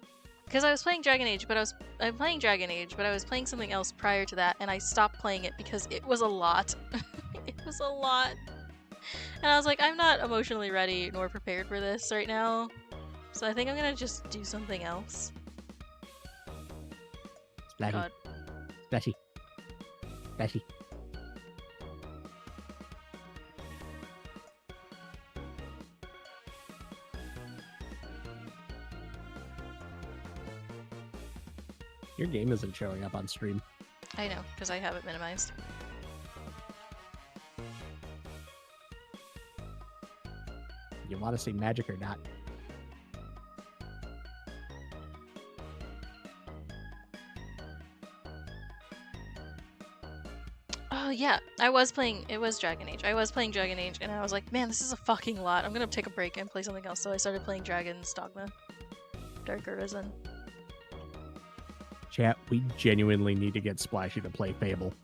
Because I was playing Dragon Age, but I'm playing Dragon Age, but I was playing something else prior to that, and I stopped playing it because it was a lot. It was a lot. And I was like, I'm not emotionally ready nor prepared for this right now. So I think I'm gonna just do something else. Splashy. God. Splashy. Splashy. Your game isn't showing up on stream. I know, because I have it minimized. You want to see magic or not? Oh yeah, it was Dragon Age. I was playing Dragon Age, and I was like, man, this is a fucking lot. I'm gonna take a break and play something else. So I started playing Dragon's Dogma. Dark Arisen. Chat, we genuinely need to get Splashy to play Fable.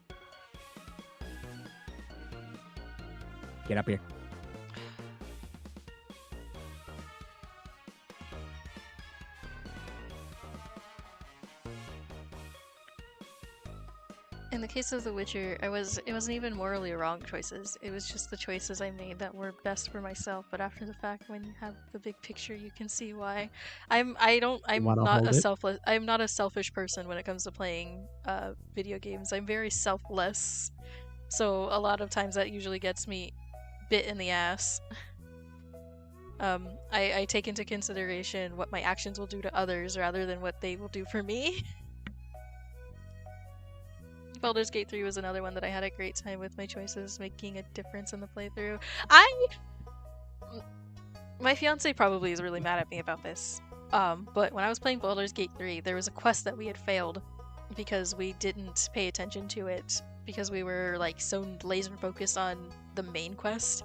Get up here. In the case of The Witcher, it wasn't even morally wrong choices. It was just the choices I made that were best for myself. But after the fact, when you have the big picture, you can see why. I'm wanna not hold a it? I'm not a selfish person when it comes to playing video games. I'm very selfless. So a lot of times that usually gets me bit in the ass. I take into consideration what my actions will do to others rather than what they will do for me. Baldur's Gate 3 was another one that I had a great time with my choices making a difference in the playthrough. My fiance probably is really mad at me about this. But when I was playing Baldur's Gate 3, there was a quest that we had failed because we didn't pay attention to it because we were like so laser focused on the main quest.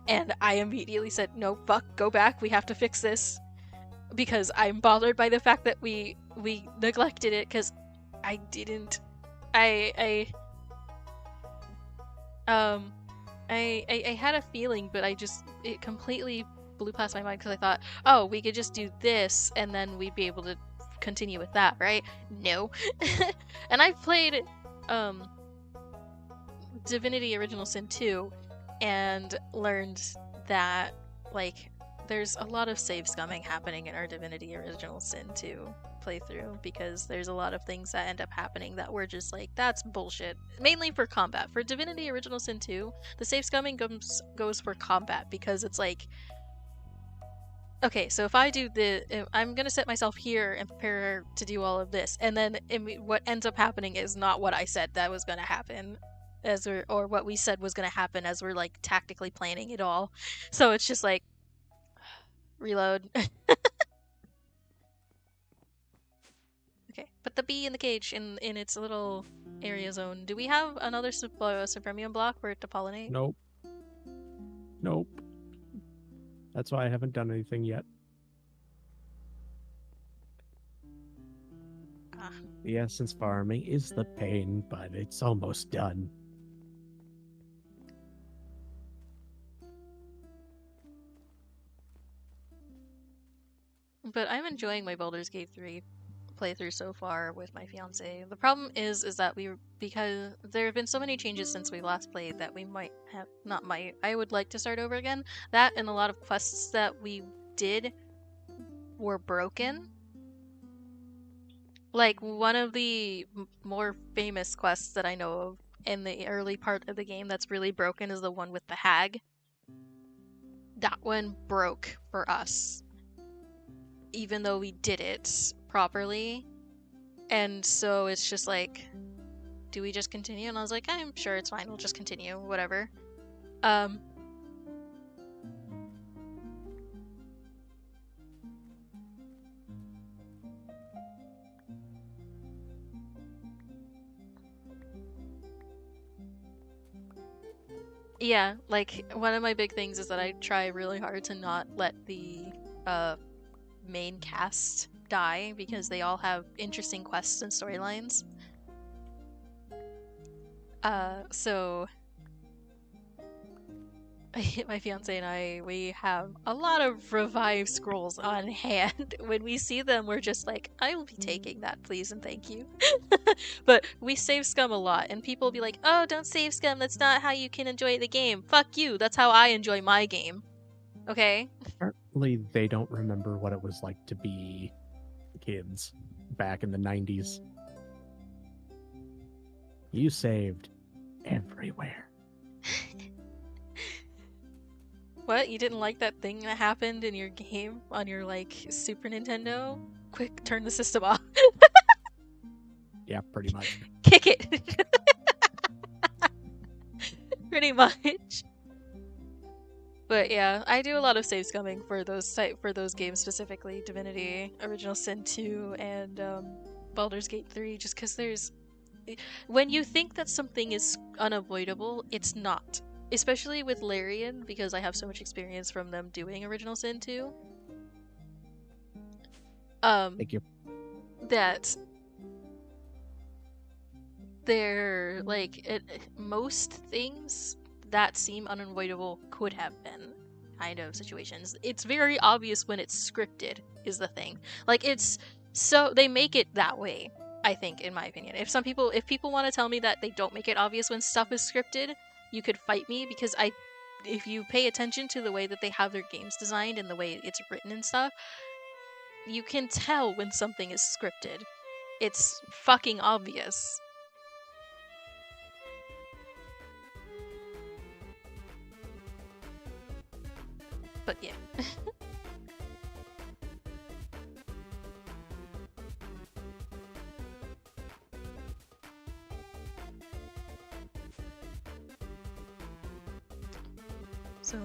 And I immediately said, no, fuck, go back, we have to fix this. Because I'm bothered by the fact that we neglected it because I didn't I had a feeling, but it completely blew past my mind because I thought, oh, we could just do this and then we'd be able to continue with that, right? No. And I've played Divinity Original Sin 2 and learned that like there's a lot of save scumming happening in our Divinity Original Sin 2 playthrough because there's a lot of things that end up happening that were just like, that's bullshit. Mainly for combat. For Divinity Original Sin 2, the save scumming goes for combat because it's like, okay, so if I'm gonna set myself here and prepare to do all of this, and then what ends up happening is not what I said that was gonna happen, or what we said was gonna happen as we're like tactically planning it all. So it's just like, reload. Okay, put the bee in the cage in its little area zone. Do we have another Supremium block for it to pollinate? Nope. Nope. That's why I haven't done anything yet. The essence farming is the pain, but it's almost done. But I'm enjoying my Baldur's Gate 3 playthrough so far with my fiance. The problem is that because there have been so many changes since we last played that we might have I would like to start over again. That and a lot of quests that we did were broken. Like one of the more famous quests that I know of in the early part of the game that's really broken is the one with the hag. That one broke for us, even though we did it properly. And so it's just like, do we just continue? And I was like, I'm sure it's fine, we'll just continue, whatever. Yeah, like, one of my big things is that I try really hard to not let the main cast die, because they all have interesting quests and storylines. So my fiance and I, we have a lot of revived scrolls on hand. When we see them, we're just like, I will be taking that, please and thank you. But we save scum a lot, and people will be like, oh, don't save scum, that's not how you can enjoy the game. Fuck you, that's how I enjoy my game. Okay? Apparently, they don't remember what it was like to be kids back in the 90s. You saved everywhere. What? You didn't like that thing that happened in your game on your, like, Super Nintendo? Quick, turn the system off. Yeah, pretty much. Kick it! Pretty much. But yeah, I do a lot of save scumming for those games specifically, Divinity, Original Sin 2, and Baldur's Gate 3, just because when you think that something is unavoidable, it's not. Especially with Larian, because I have so much experience from them doing Original Sin 2. Thank you. That they're like most things that seem unavoidable could have been kind of situations. It's very obvious when it's scripted, is the thing. Like, it's so they make it that way, I think, in my opinion. If people want to tell me that they don't make it obvious when stuff is scripted, you could fight me, because if you pay attention to the way that they have their games designed and the way it's written and stuff, you can tell when something is scripted. It's fucking obvious. But yeah. So,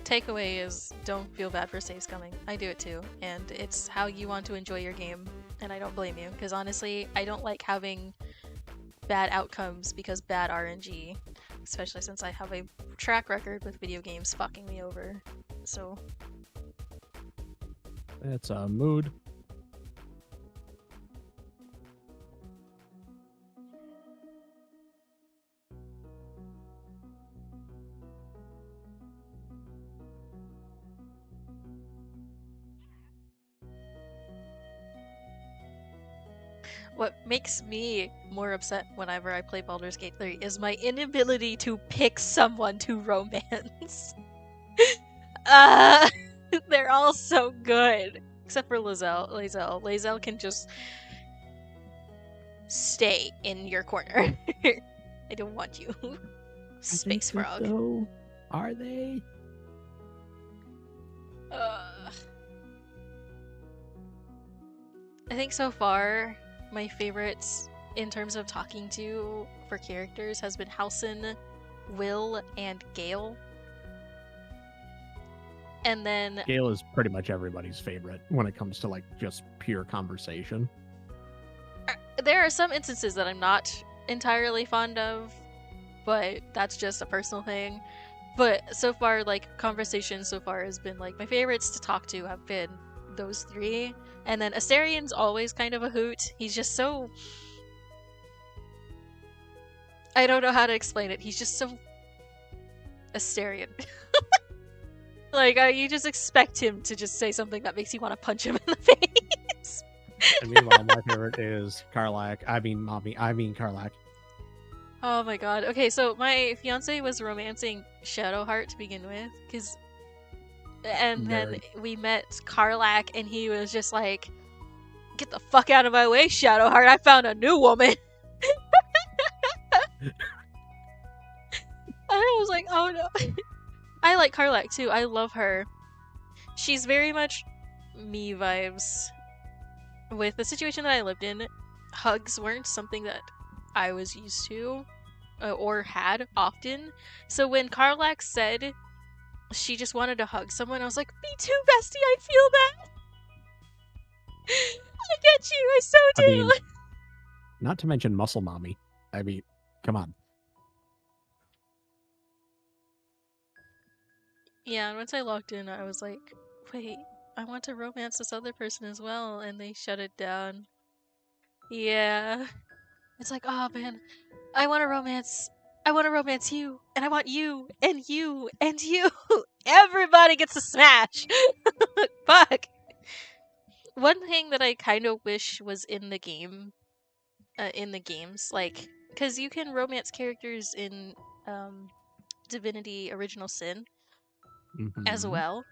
takeaway is, don't feel bad for save scumming. I do it too, and it's how you want to enjoy your game, and I don't blame you, because honestly, I don't like having bad outcomes because bad RNG, especially since I have a track record with video games fucking me over, so... That's a mood. What makes me more upset whenever I play Baldur's Gate 3 is my inability to pick someone to romance. They're all so good. Except for Lae'zel. Lae'zel can just stay in your corner. I don't want you. Space frog. So. Are they? I think so far, my favorites in terms of talking to for characters has been Halsin, Will, and Gale. And then Gale is pretty much everybody's favorite when it comes to like just pure conversation. There are some instances that I'm not entirely fond of, but that's just a personal thing. But so far, like, conversation so far has been like my favorites to talk to have been those three. And then Astarion's always kind of a hoot. He's just so... I don't know how to explain it. He's just so... Astarion. Like, you just expect him to just say something that makes you want to punch him in the face. And meanwhile, my favorite is Karlach. I mean, Karlach. Oh my god. Okay, so my fiance was romancing Shadowheart to begin with, and then Nerd. we met Karlach, and he was just like, "Get the fuck out of my way, Shadowheart! I found a new woman." I was like, "Oh no." I like Karlach too. I love her. She's very much me vibes. With the situation that I lived in, hugs weren't something that I was used to or had often. So when Karlach said she just wanted to hug someone, I was like, "Me too, bestie. I feel that. I get you. I so do." I mean, not to mention muscle mommy. I mean, come on. Yeah, and once I logged in, I was like, "Wait, I want to romance this other person as well," and they shut it down. Yeah. It's like, "Oh man, I want to romance you, and I want you, and you, and you. Everybody gets a smash." Fuck. One thing that I kind of wish was in the game, in the games, like, because you can romance characters in Divinity Original Sin as Mhm. well.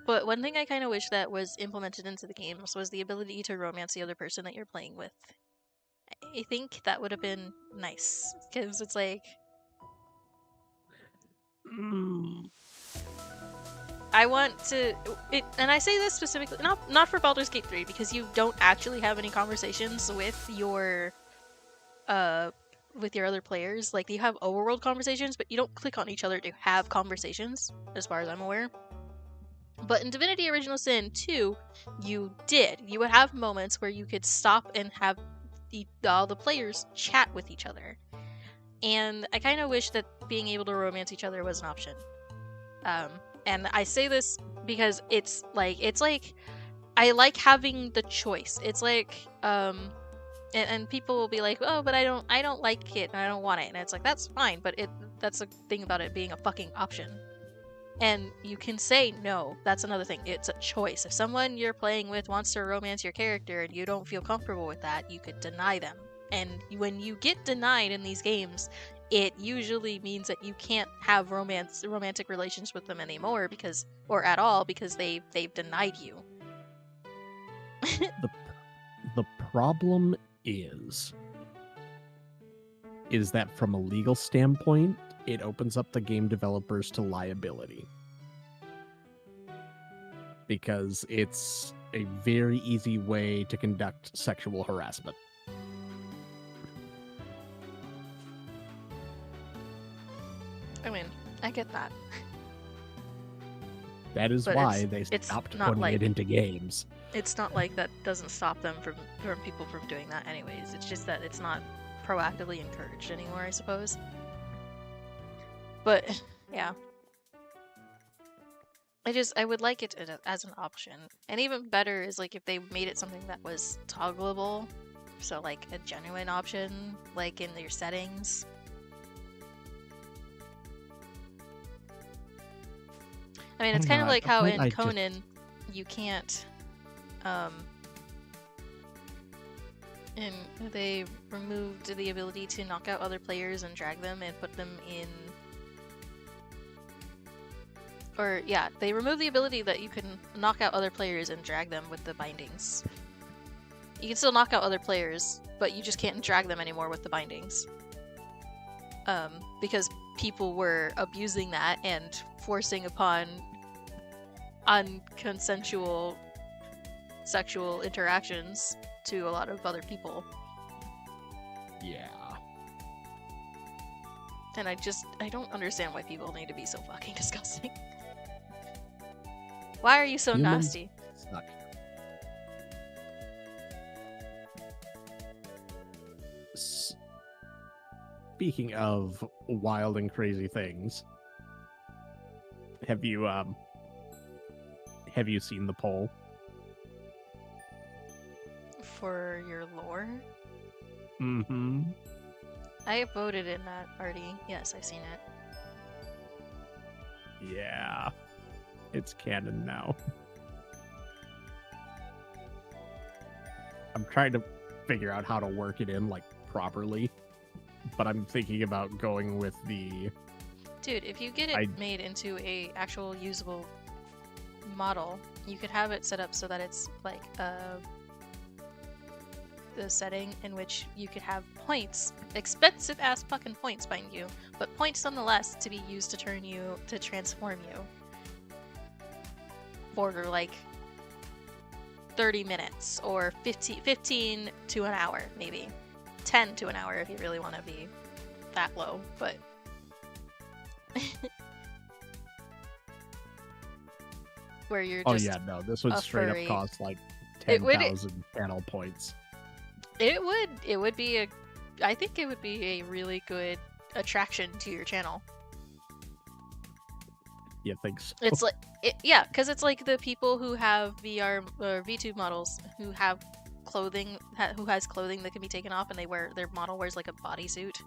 But one thing I kind of wish that was implemented into the games was the ability to romance the other person that you're playing with. I think that would have been nice, because it's like, Mm. I want to, and I say this specifically not for Baldur's Gate 3, because you don't actually have any conversations with your other players. Like, you have overworld conversations, but you don't click on each other to have conversations, as far as I'm aware. But in Divinity Original Sin 2, you did. You would have moments where you could stop and have all the players chat with each other. And I kind of wish that being able to romance each other was an option. And I say this because it's like I like having the choice. It's like and people will be like, "Oh, but I don't like it and I don't want it." And it's like, that's fine, but that's the thing about it being a fucking option. And you can say no. That's another thing. It's a choice. If someone you're playing with wants to romance your character and you don't feel comfortable with that, you could deny them. And when you get denied in these games, it usually means that you can't have romantic relations with them anymore, or at all, because they've denied you. The problem is that from a legal standpoint, it opens up the game developers to liability. Because it's a very easy way to conduct sexual harassment. I mean, I get that. That is But why they it's stopped not putting like- it into games. It's not like that doesn't stop them from people from doing that anyways. It's just that it's not proactively encouraged anymore, I suppose. But yeah, I would like it as an option. And even better is like if they made it something that was toggleable, so like a genuine option, like in your settings. I mean, it's kind of like how in Conan you can't and they removed the ability to knock out other players and drag them and put them in, or yeah, they removed the ability that you can knock out other players and drag them with the bindings. You can still knock out other players, but you just can't drag them anymore with the bindings. Because people were abusing that and forcing upon unconsensual sexual interactions to a lot of other people. Yeah. And I don't understand why people need to be so fucking disgusting. Why are you so Humans nasty? suck. Speaking of wild and crazy things, have you seen the poll? For your lore? Mm-hmm. I voted in that already. Yes, I've seen it. Yeah. It's canon now. I'm trying to figure out how to work it in like properly, but I'm thinking about going with the Dude, if you get it made into a actual usable model, you could have it set up so that it's like the setting in which you could have points, expensive ass fucking points, mind you, but points nonetheless to be used to transform you for like 30 minutes or 15 to an hour, maybe 10 to an hour if you really want to be that low, but where you're just this would straight furry. up cost like 10,000 channel points. It would be I think it would be a really good attraction to your channel. You think so? It's like yeah, because it's like the people who have VR or VTube models who have clothing who has clothing that can be taken off, and their model wears like a bodysuit.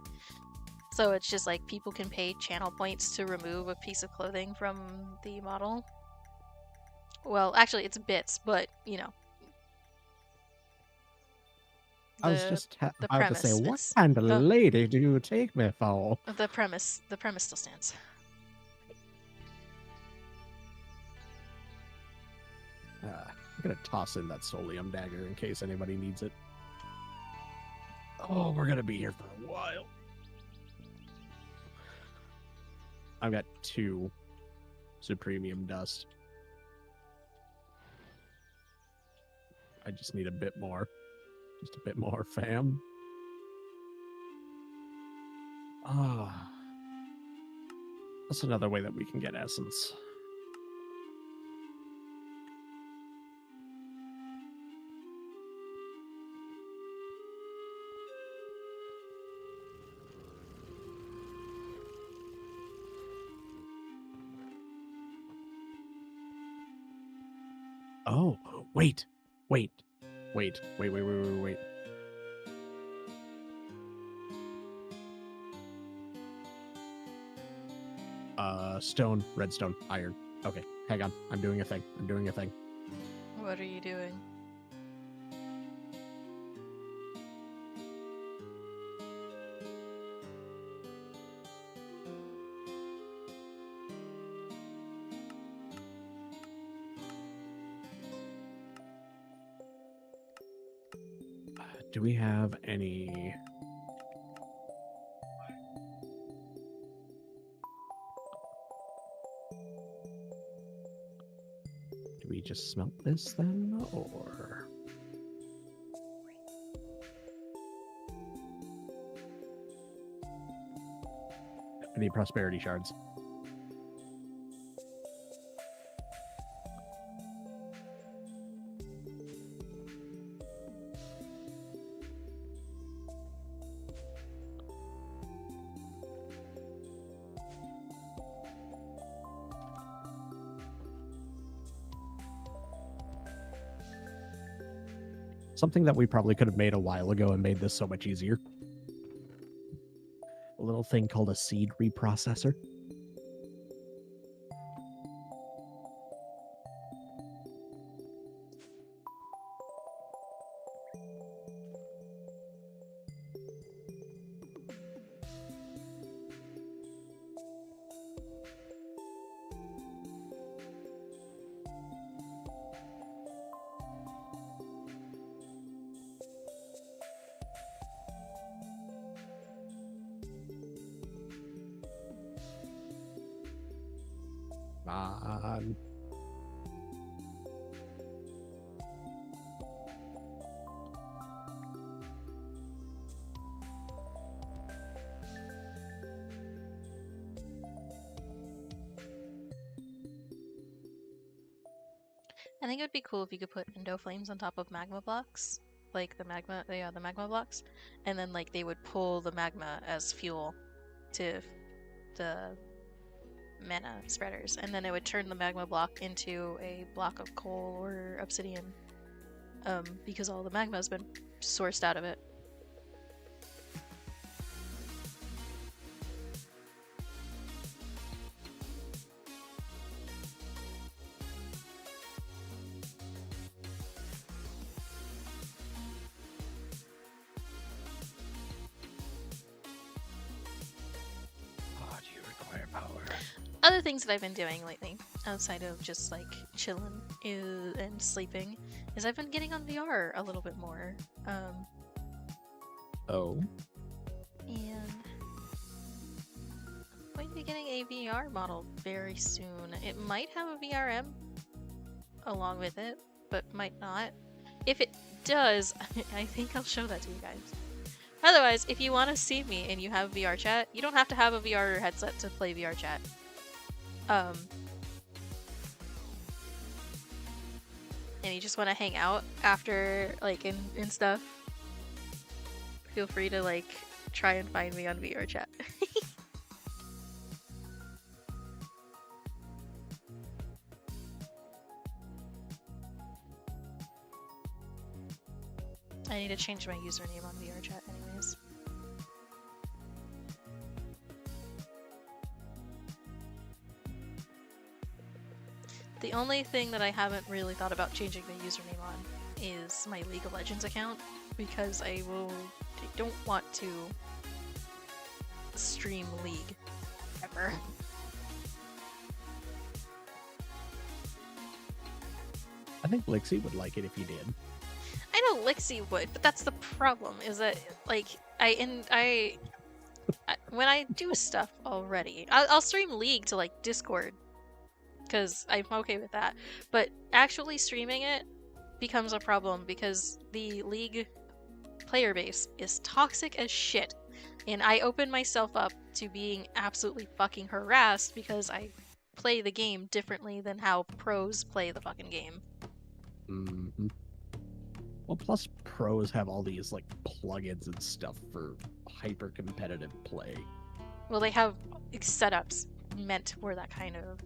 So it's just like people can pay channel points to remove a piece of clothing from the model. Well, actually, it's bits, but you know. I was just about to say, what is- kind of lady do you take me for? The premise still stands. I'm gonna toss in that Solium dagger in case anybody needs it. Oh, we're gonna be here for a while. I've got 2 Supremium dust. I just need a bit more. Just a bit more, fam. Ah. That's another way that we can get essence. Oh, wait. Stone, redstone, iron. Okay, hang on. I'm doing a thing. What are you doing? Do we have any... Do we just smelt this then, or... I need prosperity shards. Something that we probably could have made a while ago and made this so much easier. A little thing called a seed reprocessor. On. I think it would be cool if you could put endo flames on top of magma blocks, like the magma blocks, and then like they would pull the magma as fuel to the mana spreaders, and then it would turn the magma block into a block of coal or obsidian, because all the magma has been sourced out of it. other things that I've been doing lately, outside of just like chilling and sleeping, is I've been getting on VR a little bit more. Oh, And I'm going to be getting a VR model very soon. It might have a VRM along with it, but might not. If it does, I think I'll show that to you guys. Otherwise, if you want to see me and you have VR chat, you don't have to have a VR headset to play VR chat. And you just want to hang out after, like, and stuff, feel free to, like, try and find me on VR chat. I need to change my username on VR chat anyways. The only thing that I haven't really thought about changing the username on is my League of Legends account, because I don't want to stream League ever. I think Lixie would like it if you did. I know Lixie would, but that's the problem. Is that like I when I do stuff already, I'll stream League to like Discord, because I'm okay with that. But actually streaming it becomes a problem because the League player base is toxic as shit, and I open myself up to being absolutely fucking harassed because I play the game differently than how pros play the fucking game. Mm-hmm. Well, plus pros have all these like plugins and stuff for hyper competitive play. Well, they have setups meant for that kind of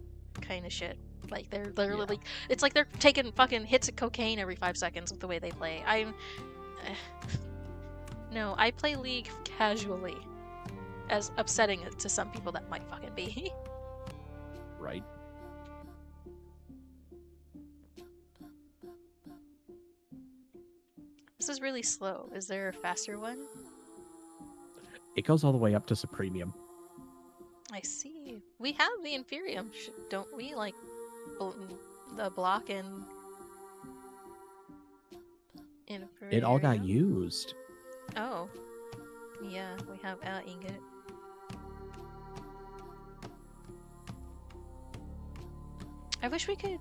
shit. Like they're literally, it's like they're taking fucking hits of cocaine every 5 seconds with the way they play. No, I play League casually. As upsetting to some people that might fucking be. Right. This is really slow. Is there a faster one? It goes all the way up to Supremium. I see. We have the Inferium, don't we? Like, the block and Inferium. It all got used. Oh. Yeah, we have Ingot. I wish we could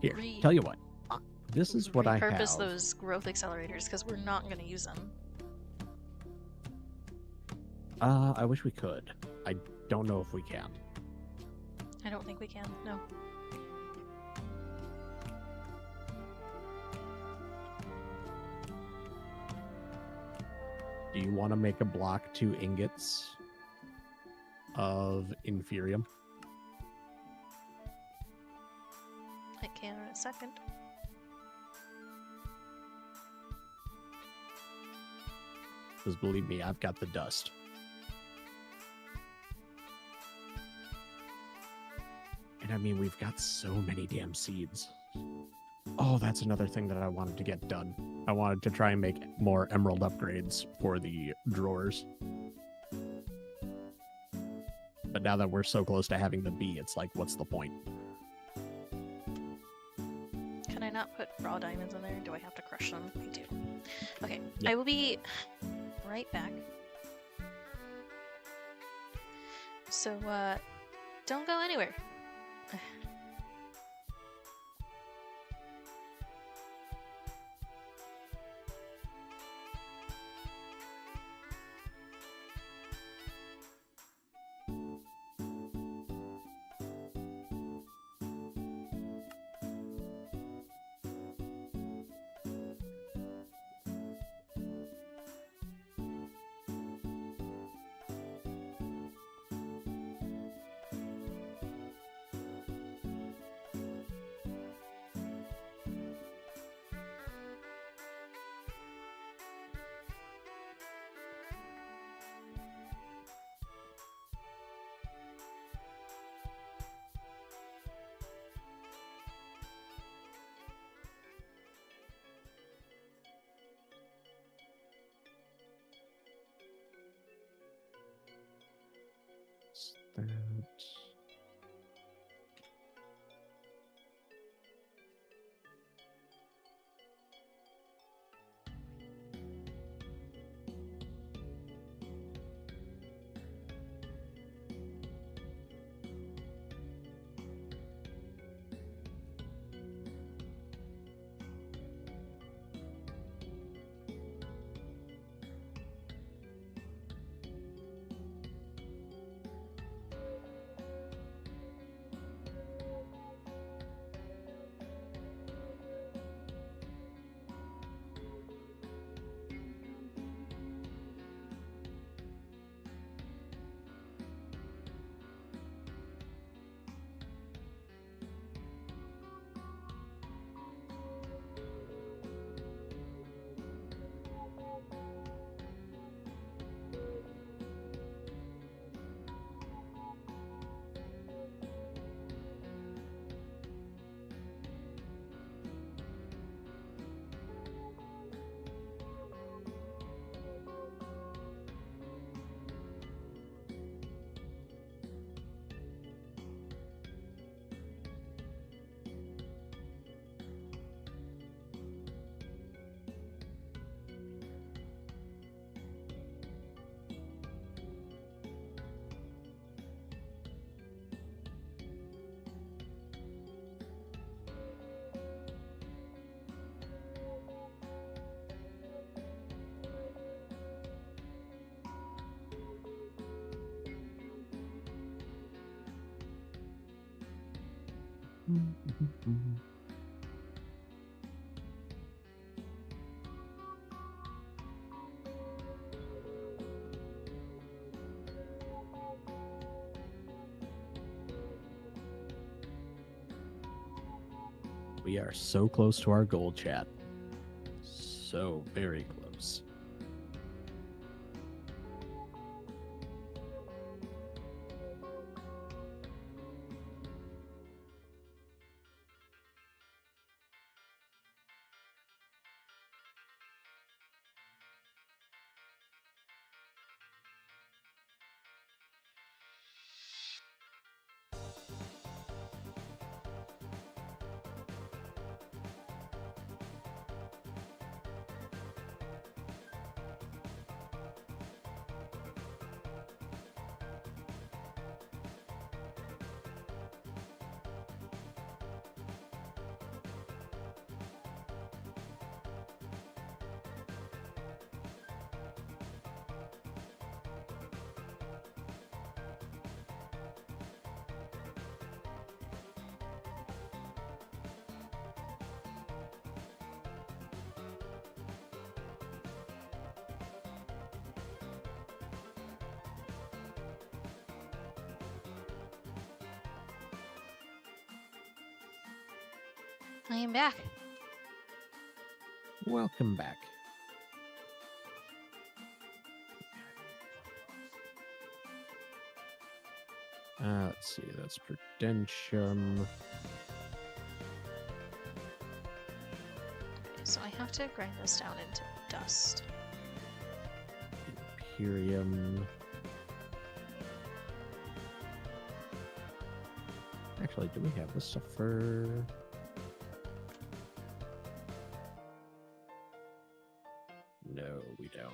Here, tell you what. This is what I have. repurpose those growth accelerators, because we're not going to use them. I wish we could. I don't know if we can. I don't think we can, no. Do you want to make a block 2 ingots of Inferium? I can in a second. Because believe me, I've got the dust. And I mean, we've got so many damn seeds. Oh, that's another thing that I wanted to get done. I wanted to try and make more emerald upgrades for the drawers. But now that we're so close to having the bee, it's like, what's the point? Can I not put raw diamonds in there? Do I have to crush them? I do. Okay, Yeah. I will be right back. So, don't go anywhere. That... We are so close to our goal, chat. So very close. I am back. Welcome back. Let's see, that's Prudentium. So I have to grind this down into dust. Imperium. Actually, do we have this stuff for... No, we don't.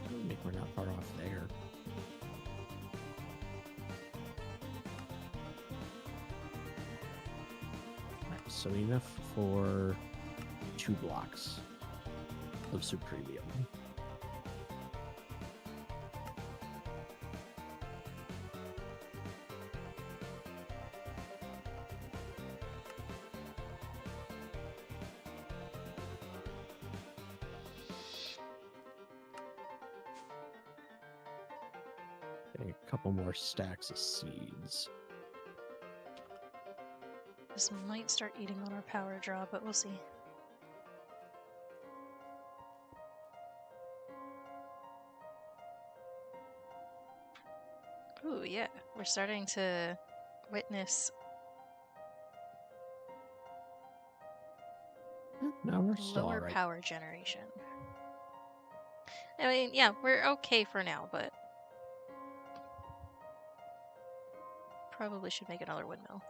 I think we're not far off there. So enough for 2 blocks of Supremium. Getting a couple more stacks of seeds. This might start eating on our power draw, but we'll see. Ooh, yeah. We're starting to witness No, we're still lower alright. power generation. I mean, yeah, we're okay for now, but probably should make another windmill.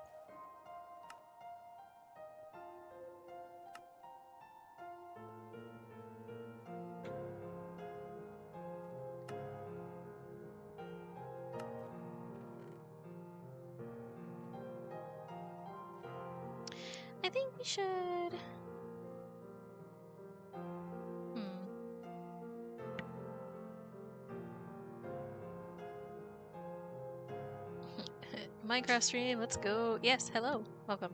I think we should. Minecraft stream, let's go. Yes, hello. Welcome.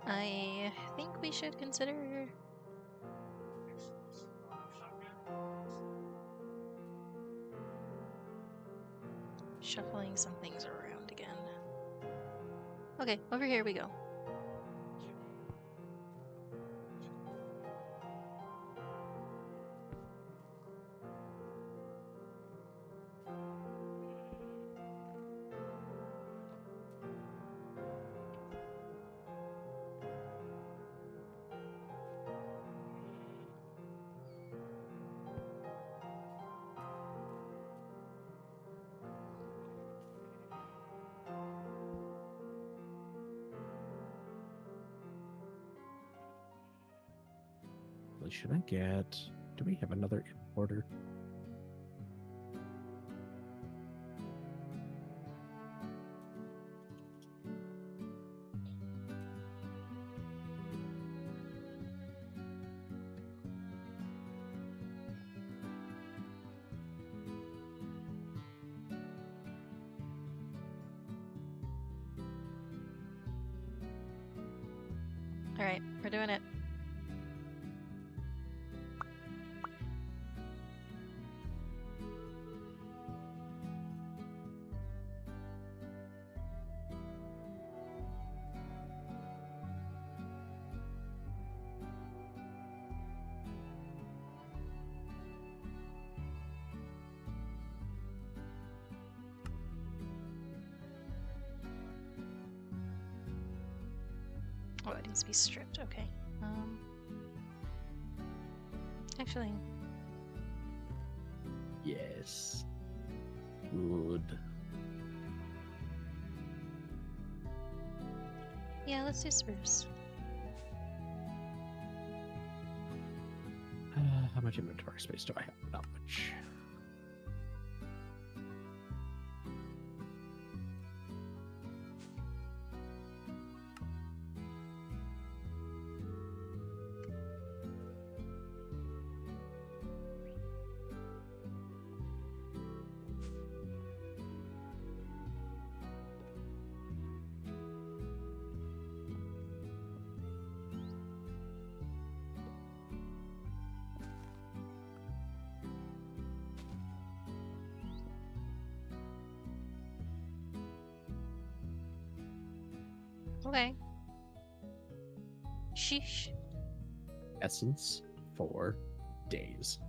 I think we should consider shuffling some things around again. Okay, over here we go. Should I get... Do we have another importer? Alright, we're doing it. Oh, it needs to be stripped. Okay. Actually, Yes. Good. yeah, let's do spruce. How much inventory space do I have? Not much. Okay. Sheesh. Essence 4 days.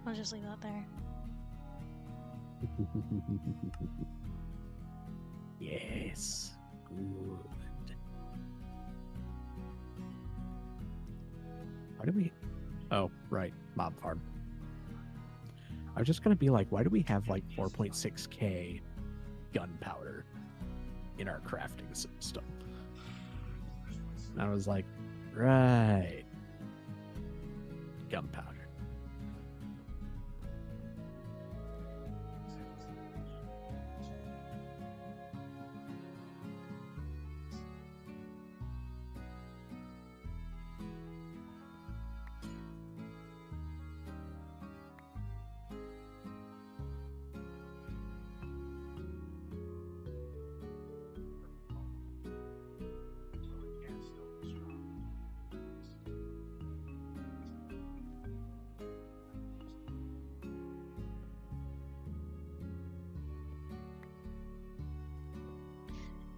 I'll just leave that there. Yes. Good. Why do we... Oh, right. Mob farm. I was just going to be like, why do we have like 4.6k gunpowder in our crafting system? And I was like, right. Gunpowder.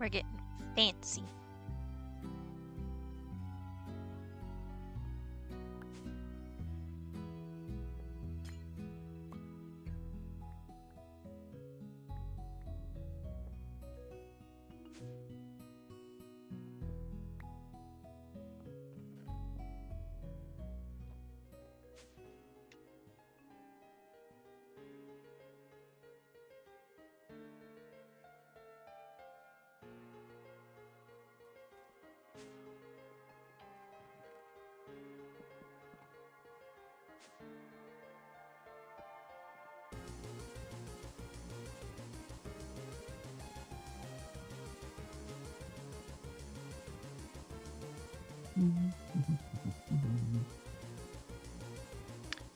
We're getting fancy.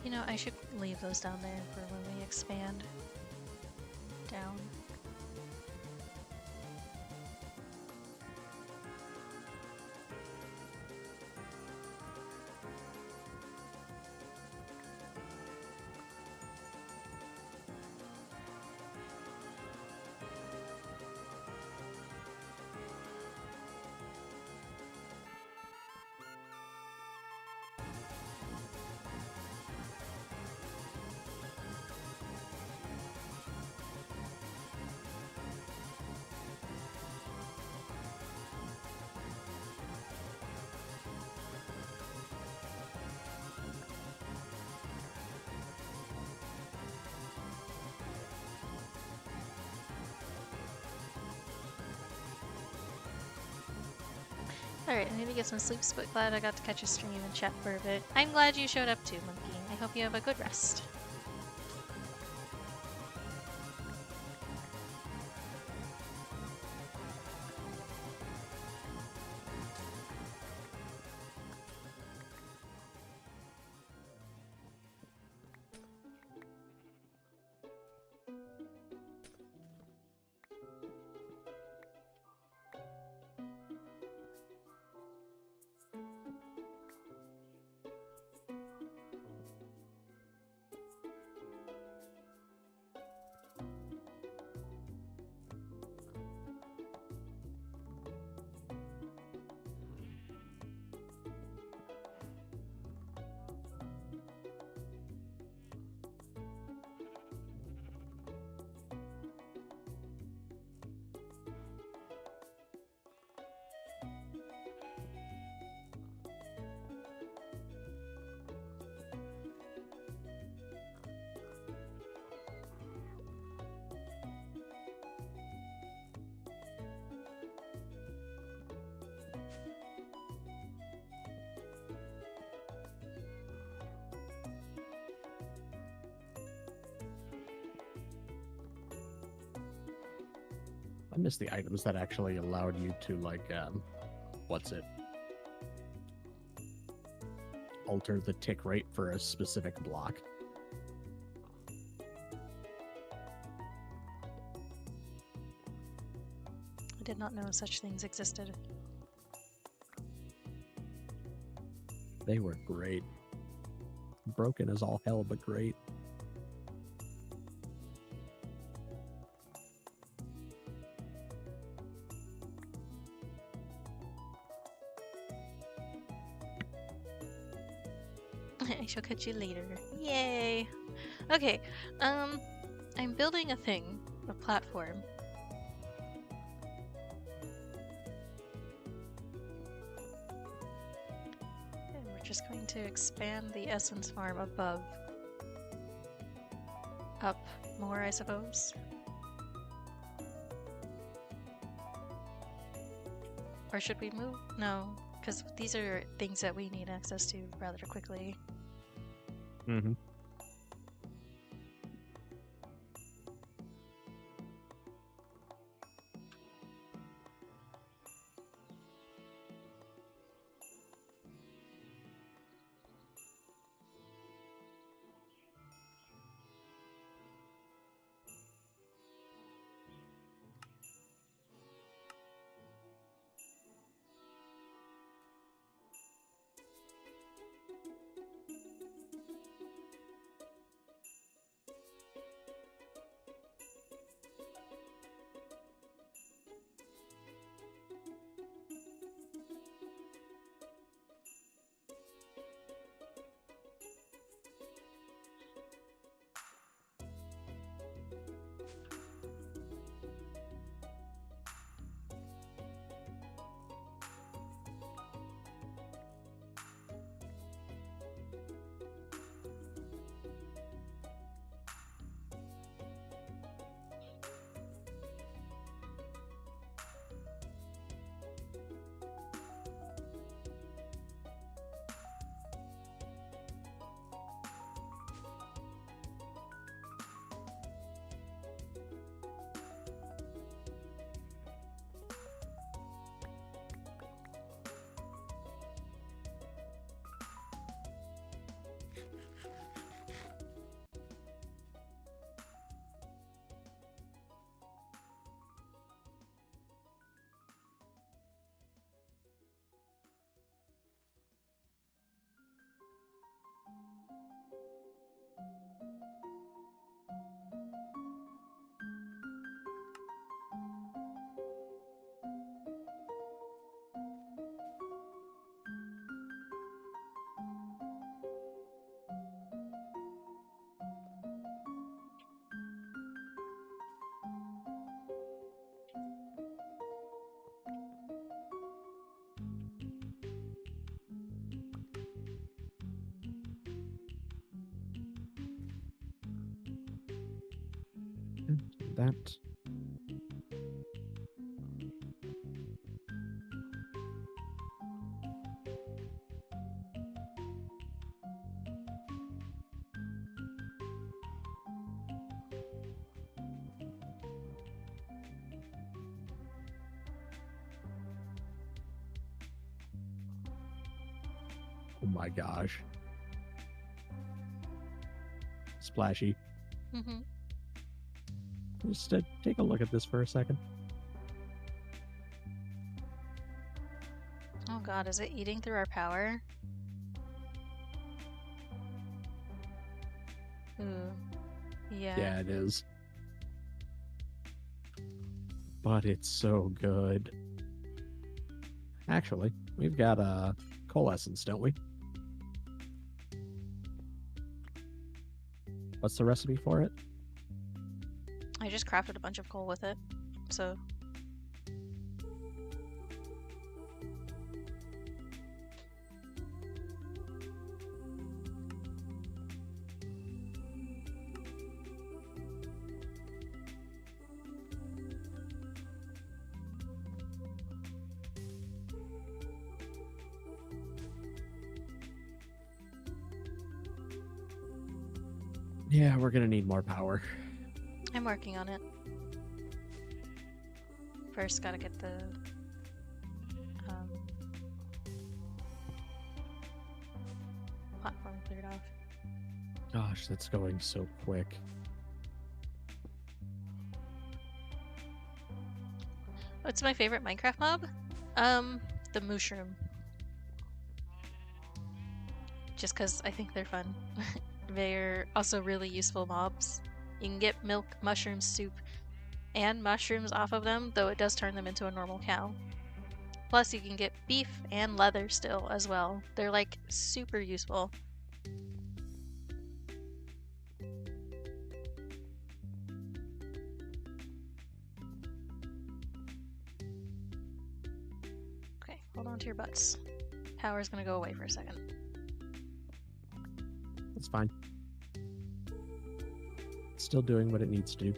You know, I should leave those down there for when we expand. Down. Alright, I need to get some sleep, but glad I got to catch a stream and chat for a bit. I'm glad you showed up too, Monkey. I hope you have a good rest. I miss the items that actually allowed you to, like, what's it? Alter the tick rate for a specific block. I did not know such things existed. They were great. Broken as all hell, but great. I shall catch you later. Yay! Okay, I'm building a thing, a platform. And we're just going to expand the essence farm above. Up more, I suppose. Or should we move? No, because these are things that we need access to rather quickly. Mm-hmm. That. Oh my gosh. Splashy. Mm-hmm. Just take a look at this for a second. Oh god, is it eating through our power? Ooh. Yeah. Yeah, it is. But it's so good. Actually, we've got a coalescence, don't we? What's the recipe for it? I just crafted a bunch of coal with it, so... Yeah, we're gonna need more power. I'm working on it. First, gotta get the platform cleared off. Gosh, that's going so quick. What's my favorite Minecraft mob? The mushroom. Just because I think they're fun. They're also really useful mobs. You can get milk, mushroom soup, and mushrooms off of them, though it does turn them into a normal cow. Plus, you can get beef and leather still as well. They're like super useful. Okay, hold on to your butts. Power's gonna go away for a second. That's fine. It's still doing what it needs to do.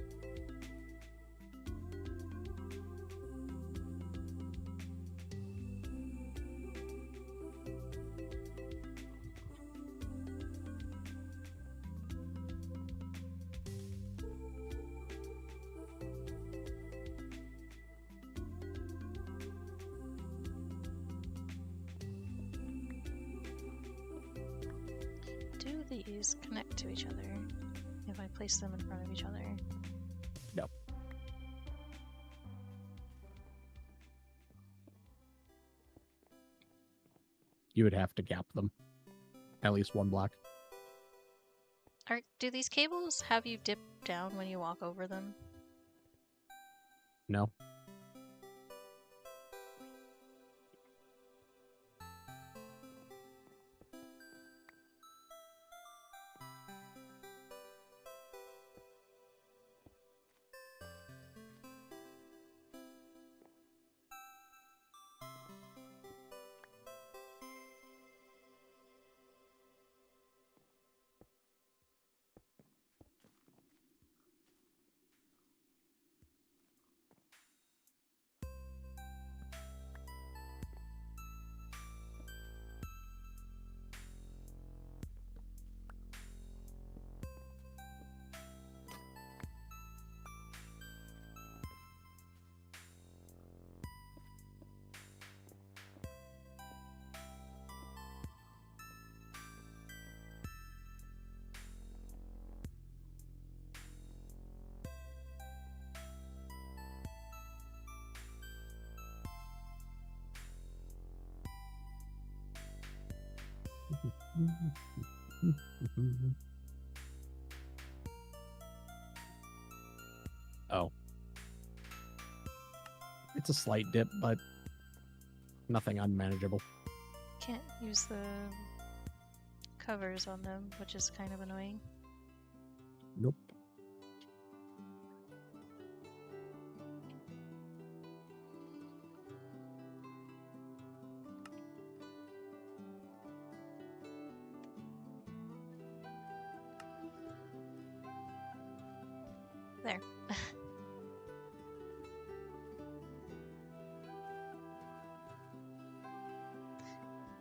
Do these connect to each other if I place them in front of each other? No. You would have to gap them. At least one block. Do these cables have you dip down when you walk over them? No. Oh. It's a slight dip, but nothing unmanageable. Can't use the covers on them, which is kind of annoying. Nope. There.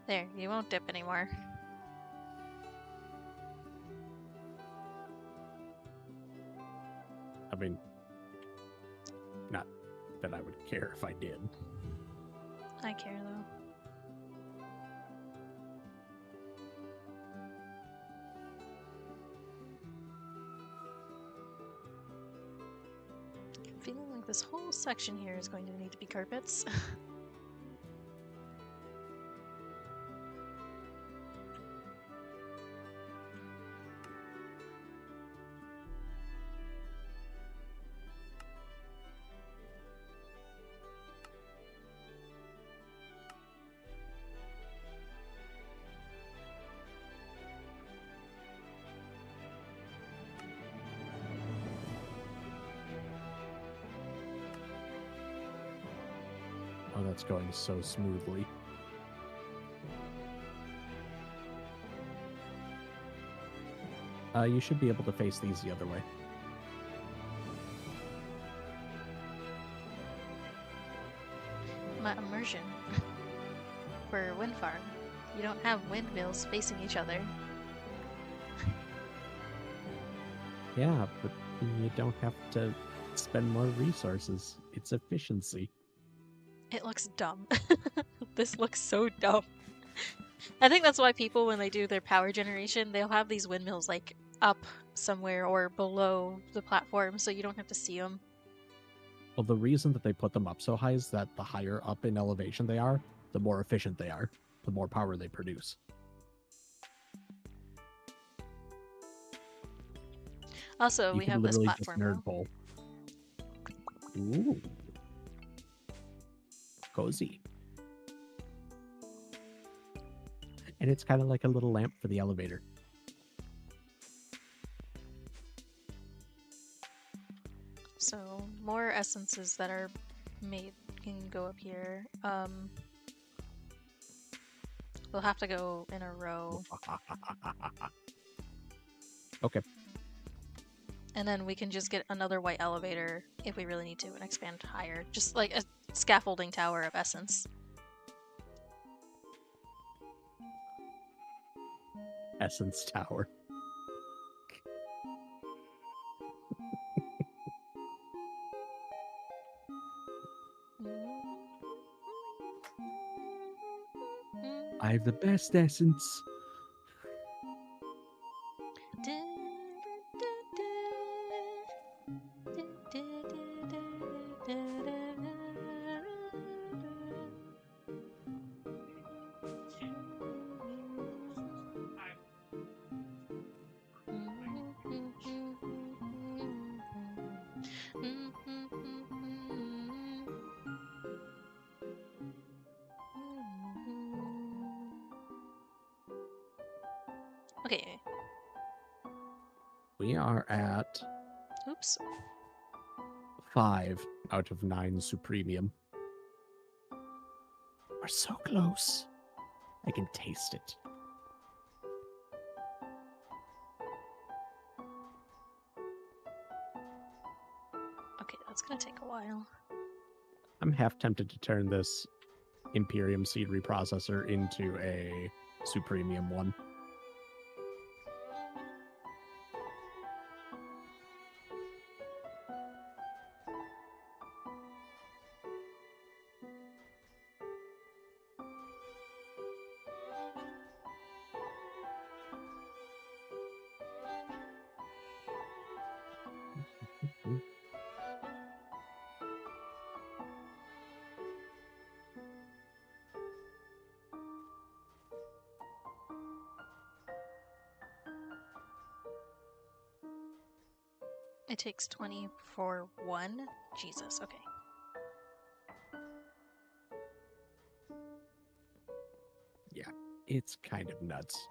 There, you won't dip anymore. I mean, not that I would care if I did. I care though. feeling like this whole section here is going to need to be carpets. Oh, that's going so smoothly. You should be able to face these the other way. My immersion for a wind farm. You don't have windmills facing each other. Yeah, but you don't have to spend more resources. It's efficiency. It looks dumb. This looks so dumb. I think that's why people, when they do their power generation, they'll have these windmills like up somewhere or below the platform so you don't have to see them. Well, the reason that they put them up so high is that the higher up in elevation they are, the more efficient they are, the more power they produce. Also, You we can have this literally just platform nerd now. pull. Ooh. Cozy. And it's kind of like a little lamp for the elevator. So, more essences that are made can go up here. We'll have to go in a row. Okay. And then we can just get another white elevator if we really need to and expand higher. Just like a scaffolding tower of essence. Essence Tower. I have the best essence. Okay. We are at Oops. 5 out of 9 Supremium. We're so close. I can taste it. Okay, that's gonna take a while. I'm half tempted to turn this Imperium seed reprocessor into a Supremium one. It takes 20 for one? Jesus, okay. Yeah, it's kind of nuts.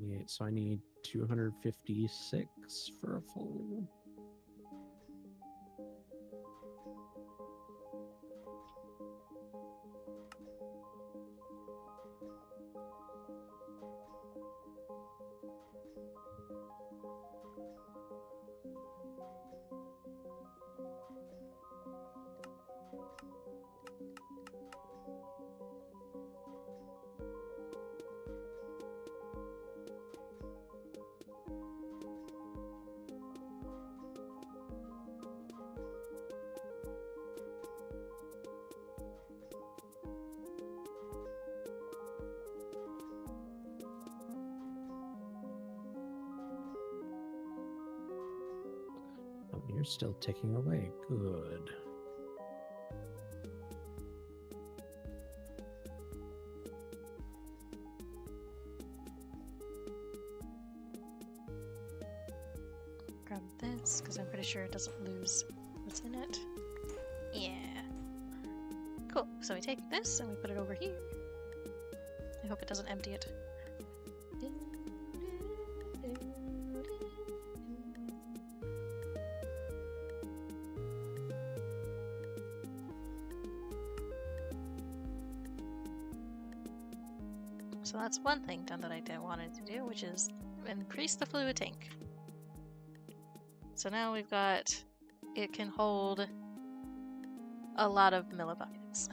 Yeah, so I need 256 for a full. you're still ticking away. Good. Grab this, because I'm pretty sure it doesn't lose what's in it. Yeah. Cool. So we take this and we put it over here. I hope it doesn't empty it. So that's one thing done that I wanted to do, which is increase the fluid tank. So now we've got, it can hold a lot of millibuckets.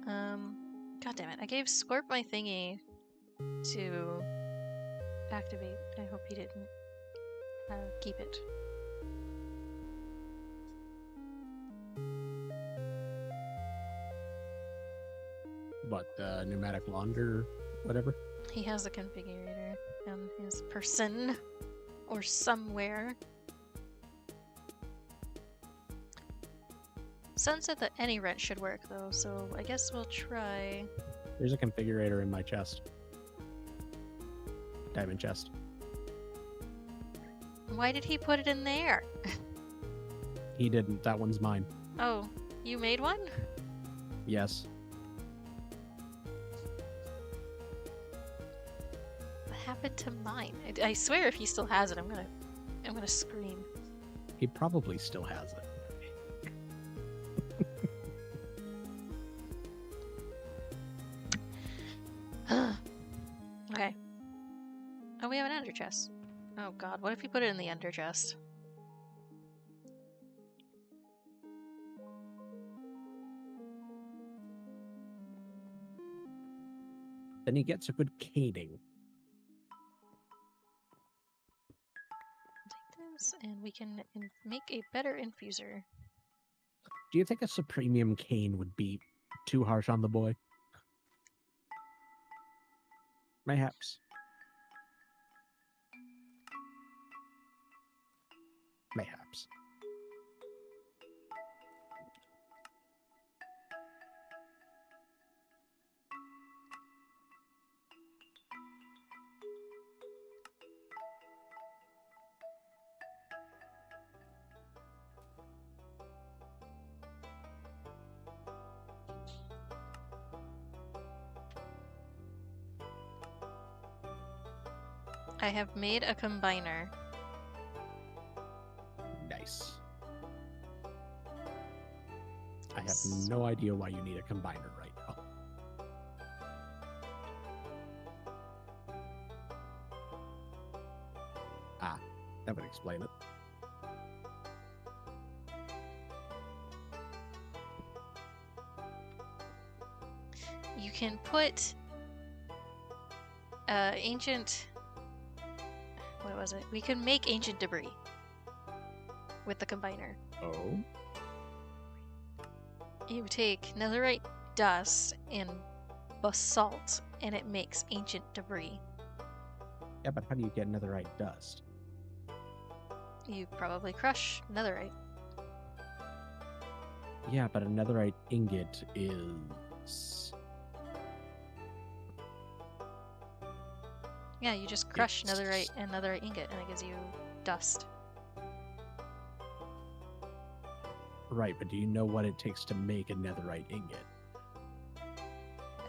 God damn it, I gave Scorp my thingy to activate. I hope he didn't keep it. What, the pneumatic launder, whatever? He has a configurator on his person or somewhere. Sun said that any wrench should work though, so I guess we'll try. There's a configurator in my chest. Diamond chest. Why did he put it in there? He didn't. That one's mine. Oh, you made one? Yes. What happened to mine? I swear if he still has it, I'm gonna scream. He probably still has it. Okay. Oh, we have an ender chest. Oh god, what if we put it in the ender chest? Then he gets a good caning. Take this, and we can make a better infuser. Do you think a Supremium cane would be too harsh on the boy? Mayhaps. Mayhaps. I have made a combiner. Nice. I have no idea why you need a combiner right now. Ah, that would explain it. You can put ancient. What was it? We can make ancient debris with the combiner. Oh? You take netherite dust and basalt, and it makes ancient debris. Yeah, but how do you get netherite dust? You probably crush netherite. Yeah, but a netherite ingot is... Yeah, you just crush It's- netherite and netherite ingot, and it gives you dust. Right, but do you know what it takes to make a netherite ingot?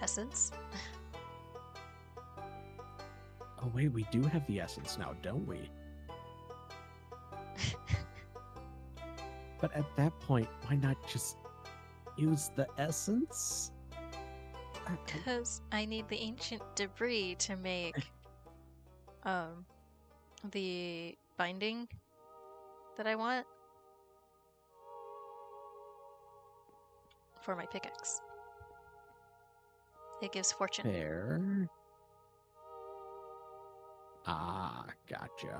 Essence. Oh wait, we do have the essence now, don't we? But at that point, why not just use the essence? Because I need the ancient debris to make the binding that I want for my pickaxe. It gives fortune. Fair. Ah, gotcha.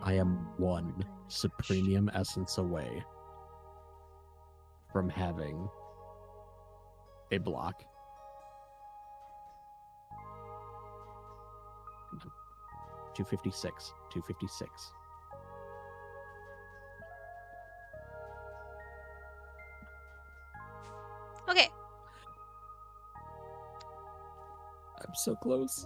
I am one Supremium Essence away from having a block. Come on. 256. 256. Okay. I'm so close.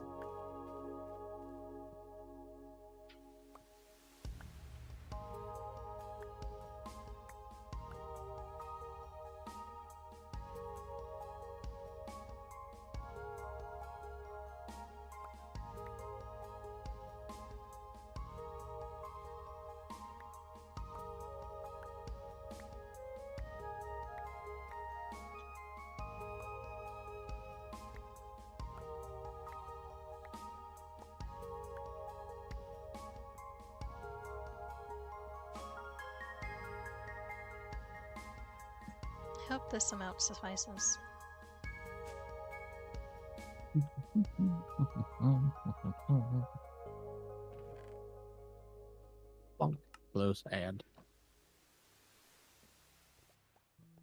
I hope this amount suffices. Bonk. Close, and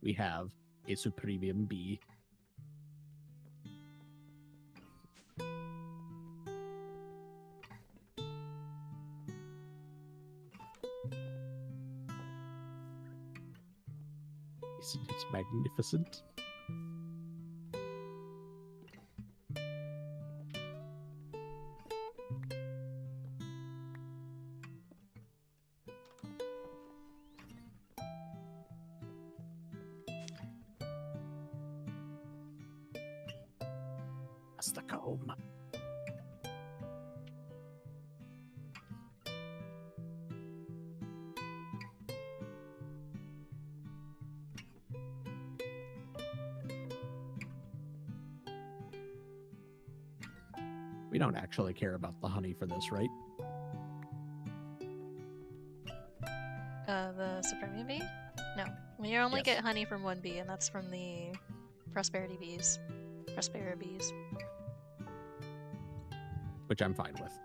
we have a Supremium B. Isn't it magnificent? That's the comb. We don't actually care about the honey for this, right? The Supremium bee? No. We only Yes. get honey from one bee, and that's from the Prosperity bees. Prospera bees. Which I'm fine with.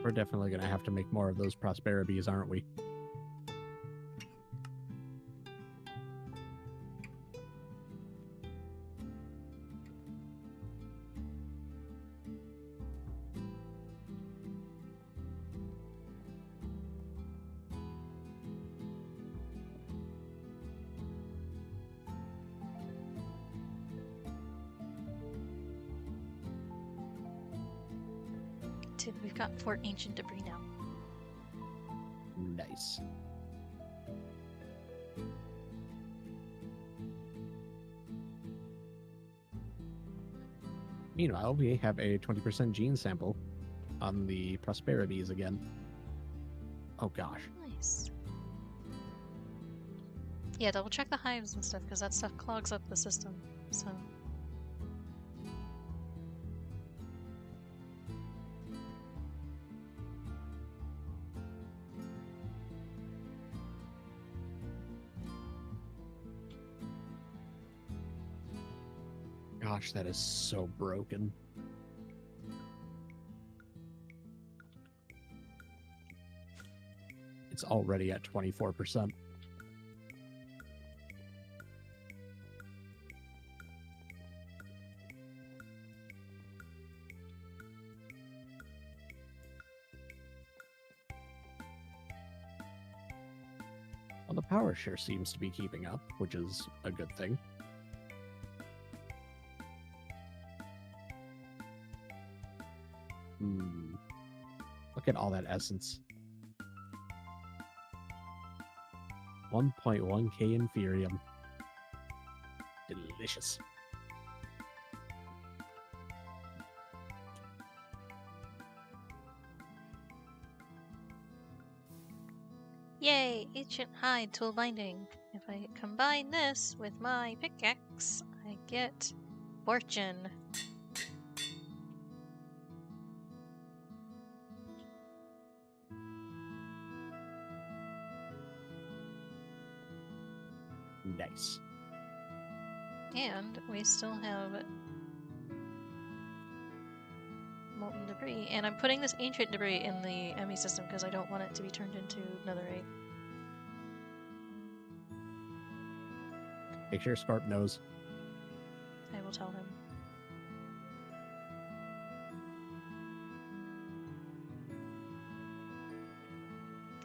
We're definitely going to have to make more of those Prospera bees, aren't we? Dude, we've got 4 ancient debris now. Nice. Meanwhile, we have a 20% gene sample on the Prospera bees again. Oh gosh. Nice. Yeah, double check the hives and stuff, because that stuff clogs up the system, so... Gosh, that is so broken. It's already at 24%. Well, the power share seems to be keeping up, which is a good thing. Look at all that essence. 1.1k Inferium. Delicious. Yay! Ancient hide tool binding. If I combine this with my pickaxe, I get fortune. Nice. And we still have molten debris. And I'm putting this ancient debris in the ME system because I don't want it to be turned into netherite. Make sure Scarp knows. I will tell him.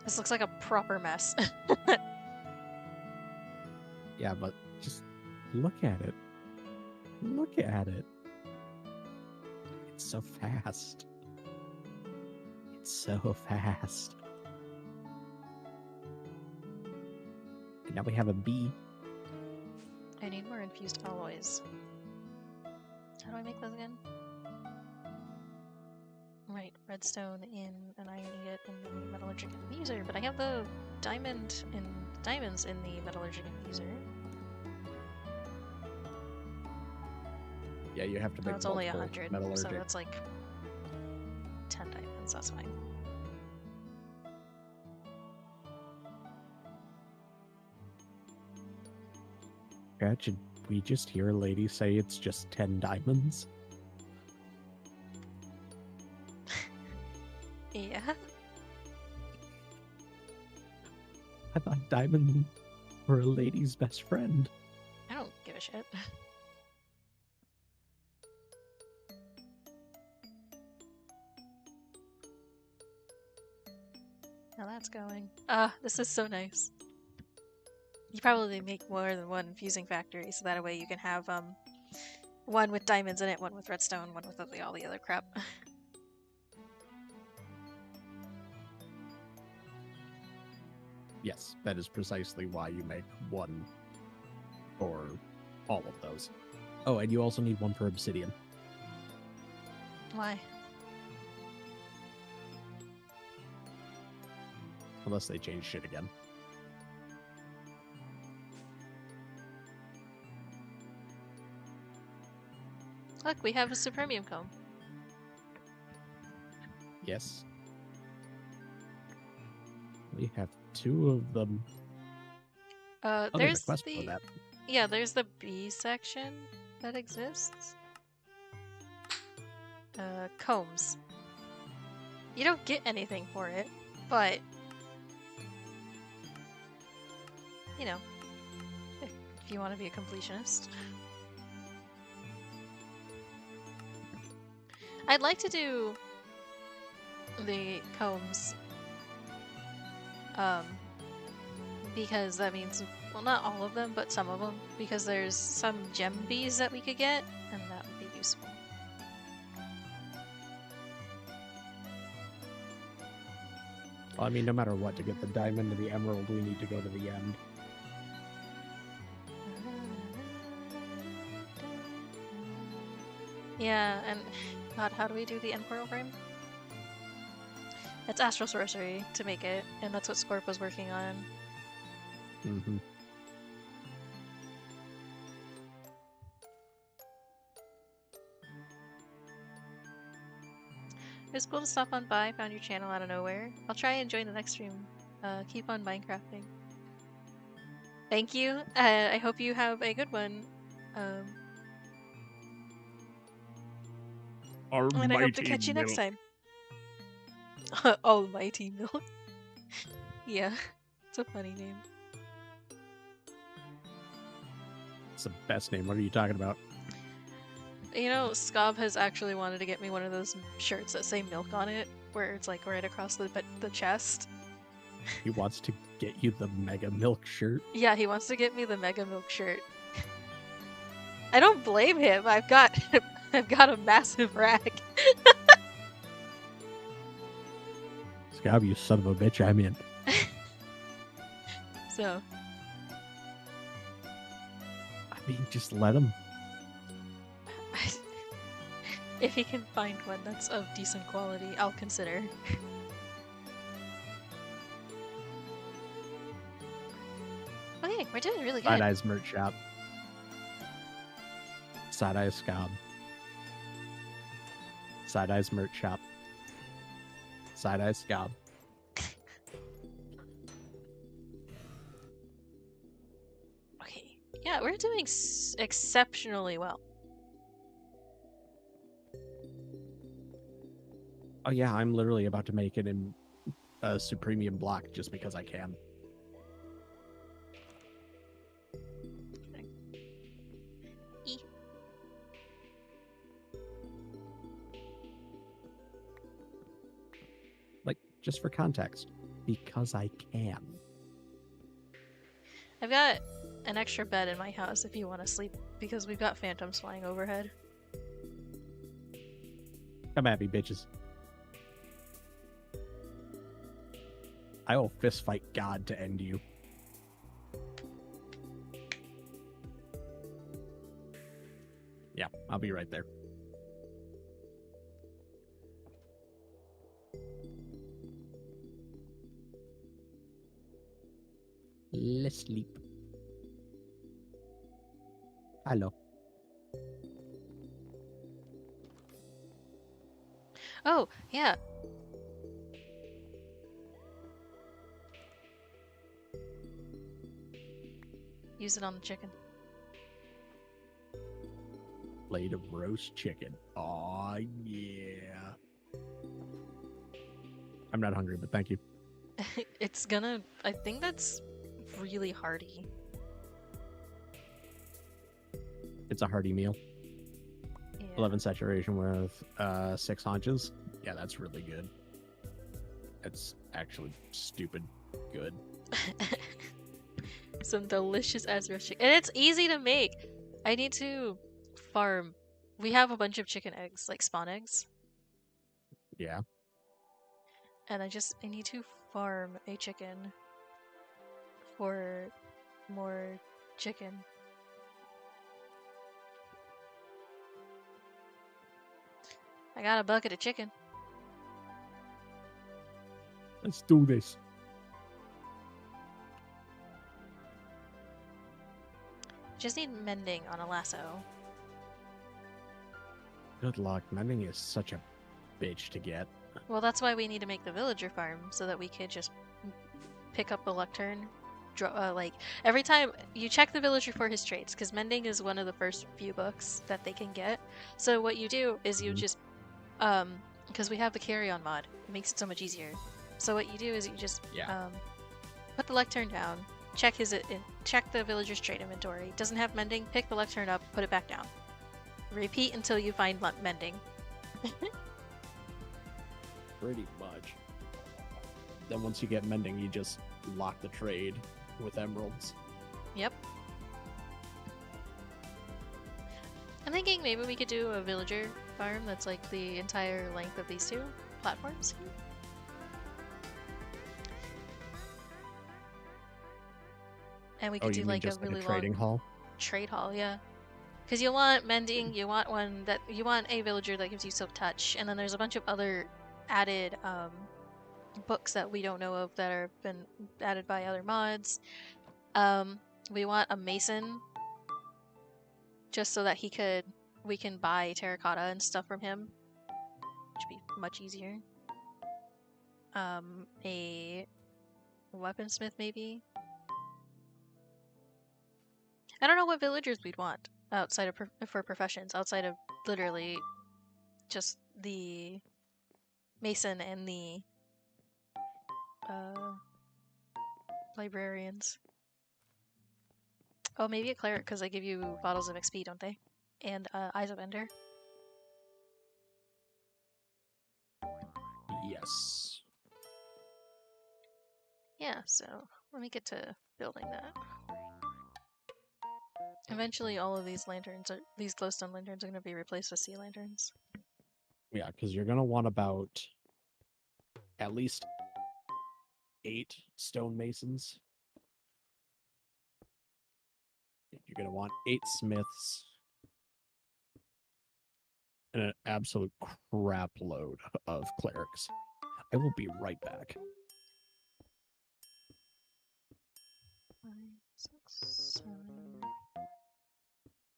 This looks like a proper mess. Yeah, but just look at it. Look at it. It's so fast. It's so fast. And now we have a bee. I need more infused alloys. How do I make those again? Right, redstone in an iron ingot in the metallurgic infuser, but I have the diamonds in the metallurgic infuser. Yeah, you have to No, make it's only multiple 100, so metallurgic. that's like 10 diamonds, that's fine. God, should we just hear a lady say it's just 10 diamonds? Yeah. I thought diamond were a lady's best friend. I don't give a shit. Now that's going. Ah, this is so nice. You probably make more than one fusing factory, so that way you can have one with diamonds in it, one with redstone, one with all the other crap. Yes, that is precisely why you make one for all of those. Oh, and you also need one for obsidian. Why? Unless they change shit again. Look, we have a Supremium comb. Yes. We have 2 of them. Oh, there's There's a quest the for that. yeah, there's the B section that exists. Combs. You don't get anything for it, but you know, if you want to be a completionist. I'd like to do the combs, because that means, well, not all of them, but some of them, because there's some gem bees that we could get, and that would be useful. Well, I mean, no matter what, to get the diamond and the emerald, we need to go to the end. Yeah, and God, how do we do the end portal frame? It's astral sorcery to make it, and that's what Scorp was working on. Mm-hmm. It was cool to stop on by, found your channel out of nowhere. I'll try and join the next stream. Keep on Minecrafting. Thank you. I hope you have a good one. And I hope to catch you next time. Almighty Milk. Yeah, it's a funny name. It's the best name. What are you talking about? You know, Scob has actually wanted to get me one of those shirts that say milk on it, where it's like right across the chest. He wants to get you the Mega Milk shirt. Yeah, he wants to get me the Mega Milk shirt. I don't blame him. I've got a massive rack. Scob, you son of a bitch, I'm in. So, I mean, just let him. if he can find one that's of decent quality, I'll consider. Okay, we're doing really good. Side Eyes merch shop. Side Eyes Scob. Side Eyes merch shop. Side Eyes Scob. Okay. I'm doing exceptionally well. Oh yeah, I'm literally about to make it in a Supremium block just because I can. E. Like, just for context, because I can. I've got an extra bed in my house if you want to sleep, because we've got phantoms flying overhead. Come at me, bitches. I will fist fight God to end you. Yeah, I'll be right there. Let's sleep. Hello. Oh, yeah. Use it on the chicken. Plate of roast chicken. Aw, yeah. I'm not hungry, but thank you. It's gonna... I think that's really hearty. It's a hearty meal. Yeah. 11 saturation with 6 haunches. Yeah, that's really good. It's actually stupid good. Some delicious ass roast chicken. And it's easy to make. I need to farm. We have a bunch of chicken eggs, like spawn eggs. Yeah. And I need to farm a chicken for more chicken. I got a bucket of chicken. Let's do this. Just need mending on a lasso. Good luck. Mending is such a bitch to get. Well, that's why we need to make the villager farm, so that we could just pick up the lectern. Like, every time you check the villager for his traits, because mending is one of the first few books that they can get. So what you do is you just, because we have the carry-on mod, it makes it so much easier. So what you do is you just put the lectern down, check the villager's trait inventory. Doesn't have mending, pick the lectern up, put it back down. Repeat until you find mending. Pretty much. Then once you get mending, you just lock the trade with emeralds. Yep. I'm thinking maybe we could do a villager farm that's like the entire length of these two platforms. And we could do like a really trading long hall. trade hall, yeah. Because you want mending, you want a villager that gives you silk touch, and then there's a bunch of other added books that we don't know of that are been added by other mods. We want a mason, just so that we can buy terracotta and stuff from him, which would be much easier. A weaponsmith maybe. I don't know what villagers we'd want outside of for professions, outside of literally just the mason and the librarians. Oh, maybe a cleric, because they give you bottles of XP, don't they? And Eyes of Ender. Yes. Yeah, so let me get to building that. Eventually, all of these glowstone lanterns are going to be replaced with sea lanterns. Yeah, because you're gonna want about at least 8 stonemasons. You're gonna want 8 smiths and an absolute crap load of clerics. I will be right back. 5, 6, 7,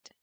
10.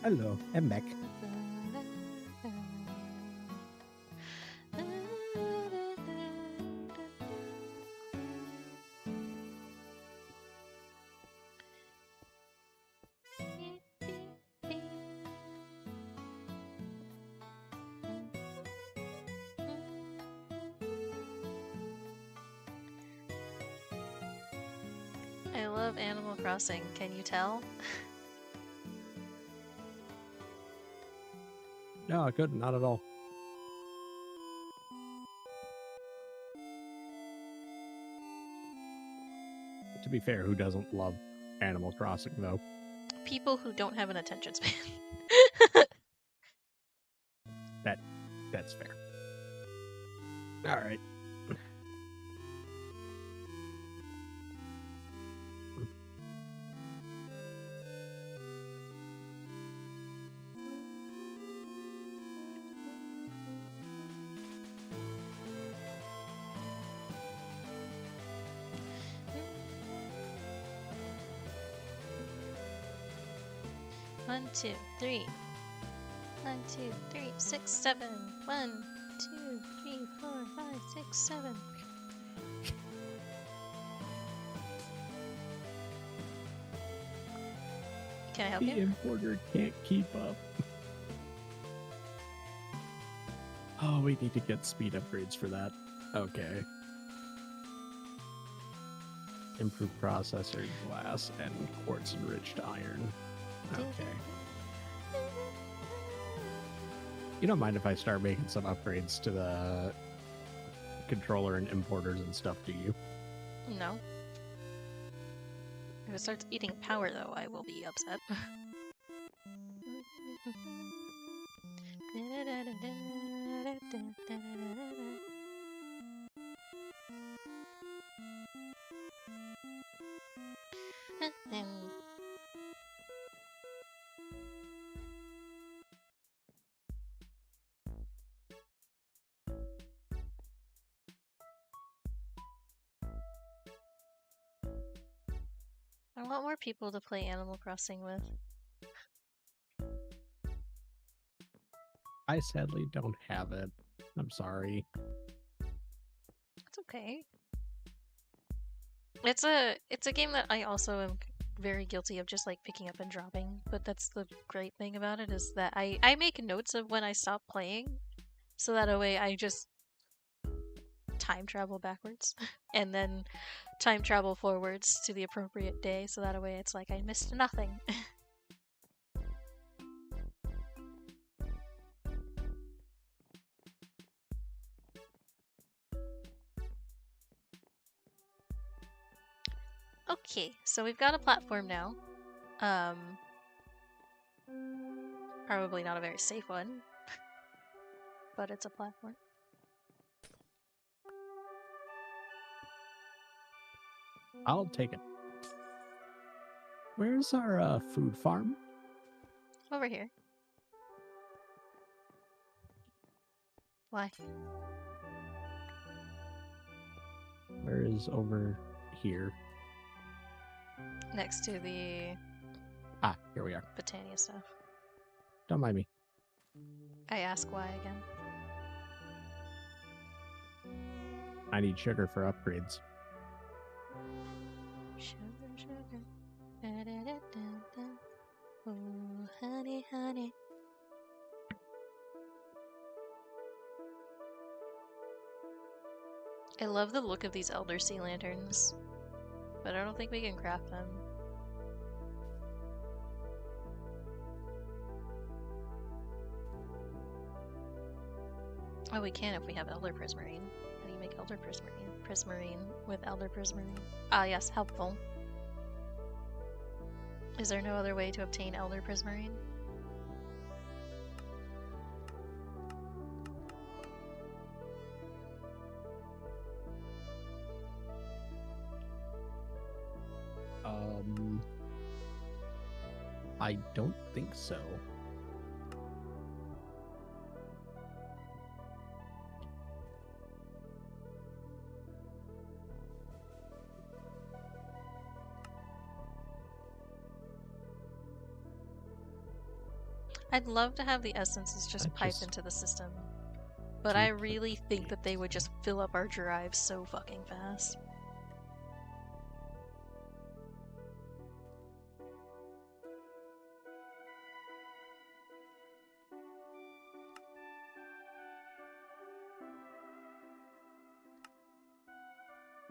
Hello, I'm back. I love Animal Crossing, can you tell? No, I couldn't. Not at all. To be fair, who doesn't love Animal Crossing, though? People who don't have an attention span. That's fair. All right. One, two, three. 1, 2, 3, 6, 7. 1, 2, 3, 4, 5, 6, 7. Can I help The you? importer can't keep up. Oh, we need to get speed upgrades for that. Okay. Improved processor, glass, and quartz enriched iron. Okay. You don't mind if I start making some upgrades to the controller and importers and stuff, do you? No. If it starts eating power, though, I will be upset. I want more people to play Animal Crossing with. I sadly don't have it. I'm sorry. It's okay. It's a game that I also am very guilty of just like picking up and dropping, but that's the great thing about it is that I make notes of when I stop playing, so that a way I just time travel backwards and then time travel forwards to the appropriate day, so that a way it's like I missed nothing. Okay, so we've got a platform now. Probably not a very safe one, but it's a platform. I'll take it. Where's our food farm? Over here. Why? Where is over here? Next to the Ah, here we are. Botania stuff. Don't mind me. I ask why again. I need sugar for upgrades. Sugar, sugar. Da-da-da-da-da. Oh, honey, honey. I love the look of these Elder Sea lanterns, but I don't think we can craft them. Oh, we can if we have Elder Prismarine. How do you make Elder Prismarine? Prismarine with Elder Prismarine. Ah, yes, helpful. Is there no other way to obtain Elder Prismarine? I don't think so. I'd love to have the essences just That pipe just into the system. But I duplicate. really think that they would just fill up our drive so fucking fast.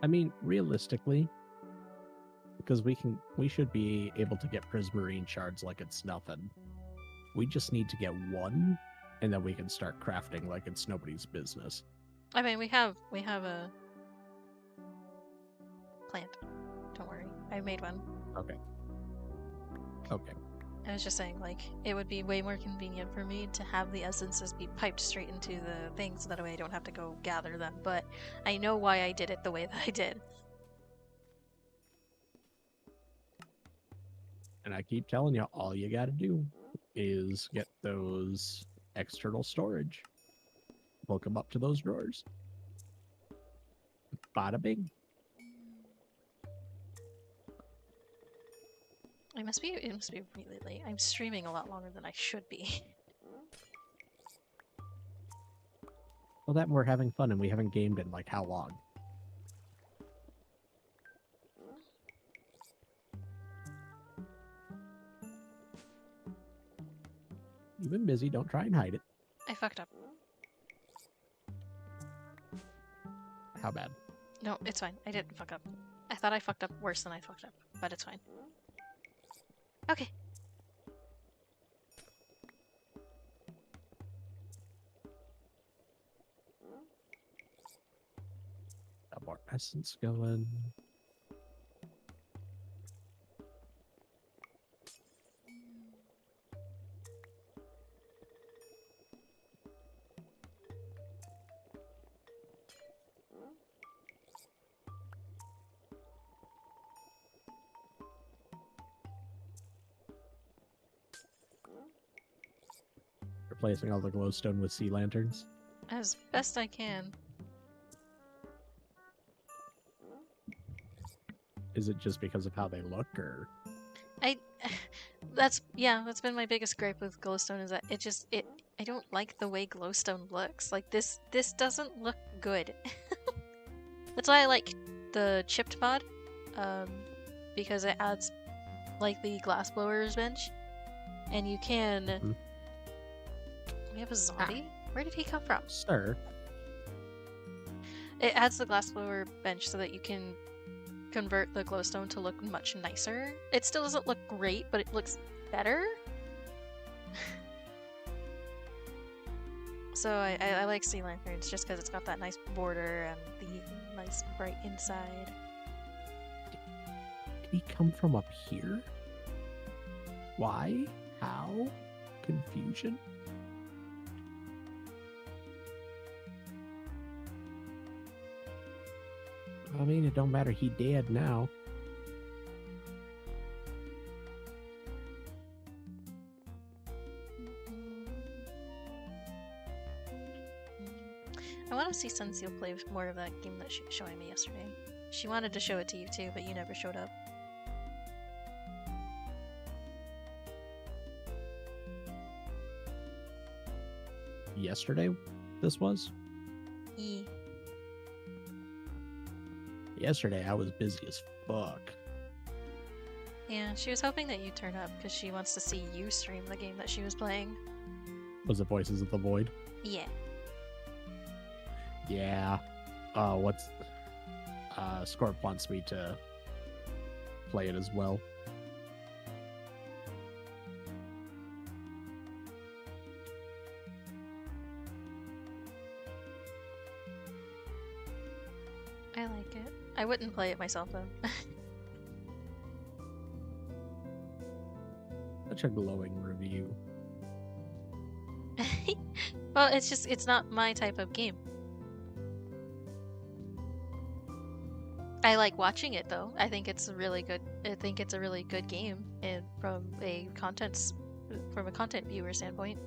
I mean, realistically, because we should be able to get prismarine shards like it's nothing. We just need to get one, and then we can start crafting like it's nobody's business. I mean, we have a plant. Don't worry, I made one. Okay. Okay. I was just saying, like, it would be way more convenient for me to have the essences be piped straight into the thing so that way I don't have to go gather them, but I know why I did it the way that I did. And I keep telling you, all you gotta do is get those external storage. Hook them up to those drawers. Bada bing. It must be really late. I'm streaming a lot longer than I should be. Well, that we're having fun, and we haven't gamed in like how long? You've been busy. Don't try and hide it. I fucked up. How bad? No, it's fine. I didn't fuck up. I thought I fucked up worse than I fucked up, but it's fine. Okay. Got more essence going. Replacing all the glowstone with sea lanterns. As best I can. Is it just because of how they look, or That's been my biggest gripe with glowstone is that I don't like the way glowstone looks. Like this doesn't look good. That's why I like the chipped mod, because it adds like the glass blowers bench, and you can. We have a zombie. Where did he come from? sir? It adds the glass blower bench so that you can convert the glowstone to look much nicer. It still doesn't look great, but it looks better. So I like sea lanterns just because it's got that nice border and the nice bright inside. Did he come from up here? Why? How? Confusion? I mean, it don't matter. He dead now. I want to see Sunseal play more of that game that she was showing me yesterday. She wanted to show it to you too, but you never showed up. Yesterday, this was? E. Yesterday, I was busy as fuck. Yeah, she was hoping that you'd turn up because she wants to see you stream the game that she was playing. Was it Voices of the Void? Yeah. Yeah. Scorp wants me to play it as well. I like it. I wouldn't play it myself though. Such a glowing review. Well, it's not my type of game. I like watching it though. I think it's really good. I think it's a really good game, and from a content viewer standpoint.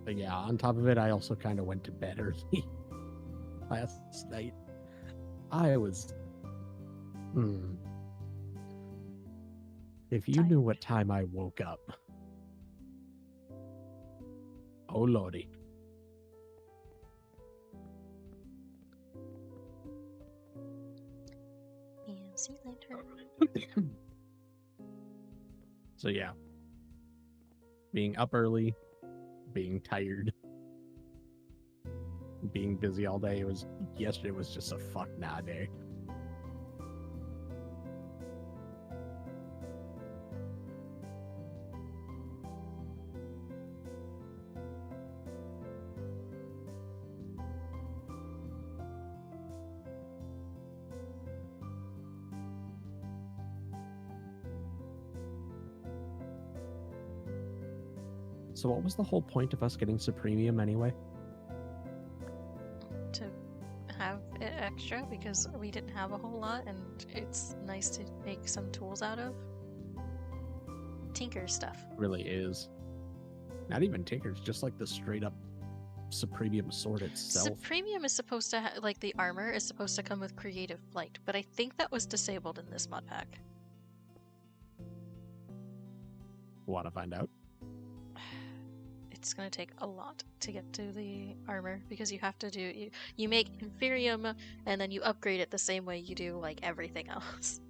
But yeah, on top of it, I also kind of went to bed early. last night. I was. If you knew what time I woke up. Oh, lordy. And sea lantern. So, yeah. Being up early, being tired, being busy all day. Yesterday was just a fuck nah day. So what was the whole point of us getting Supremium anyway? To have it extra because we didn't have a whole lot, and it's nice to make some tools out of. Tinker stuff. Really is. Not even Tinkers, just like the straight up Supremium sword itself. Supremium is supposed to like the armor is supposed to come with creative flight, but I think that was disabled in this mod pack. Want to find out? It's going to take a lot to get to the armor because you have to do you make Inferium and then you upgrade it the same way you do like everything else.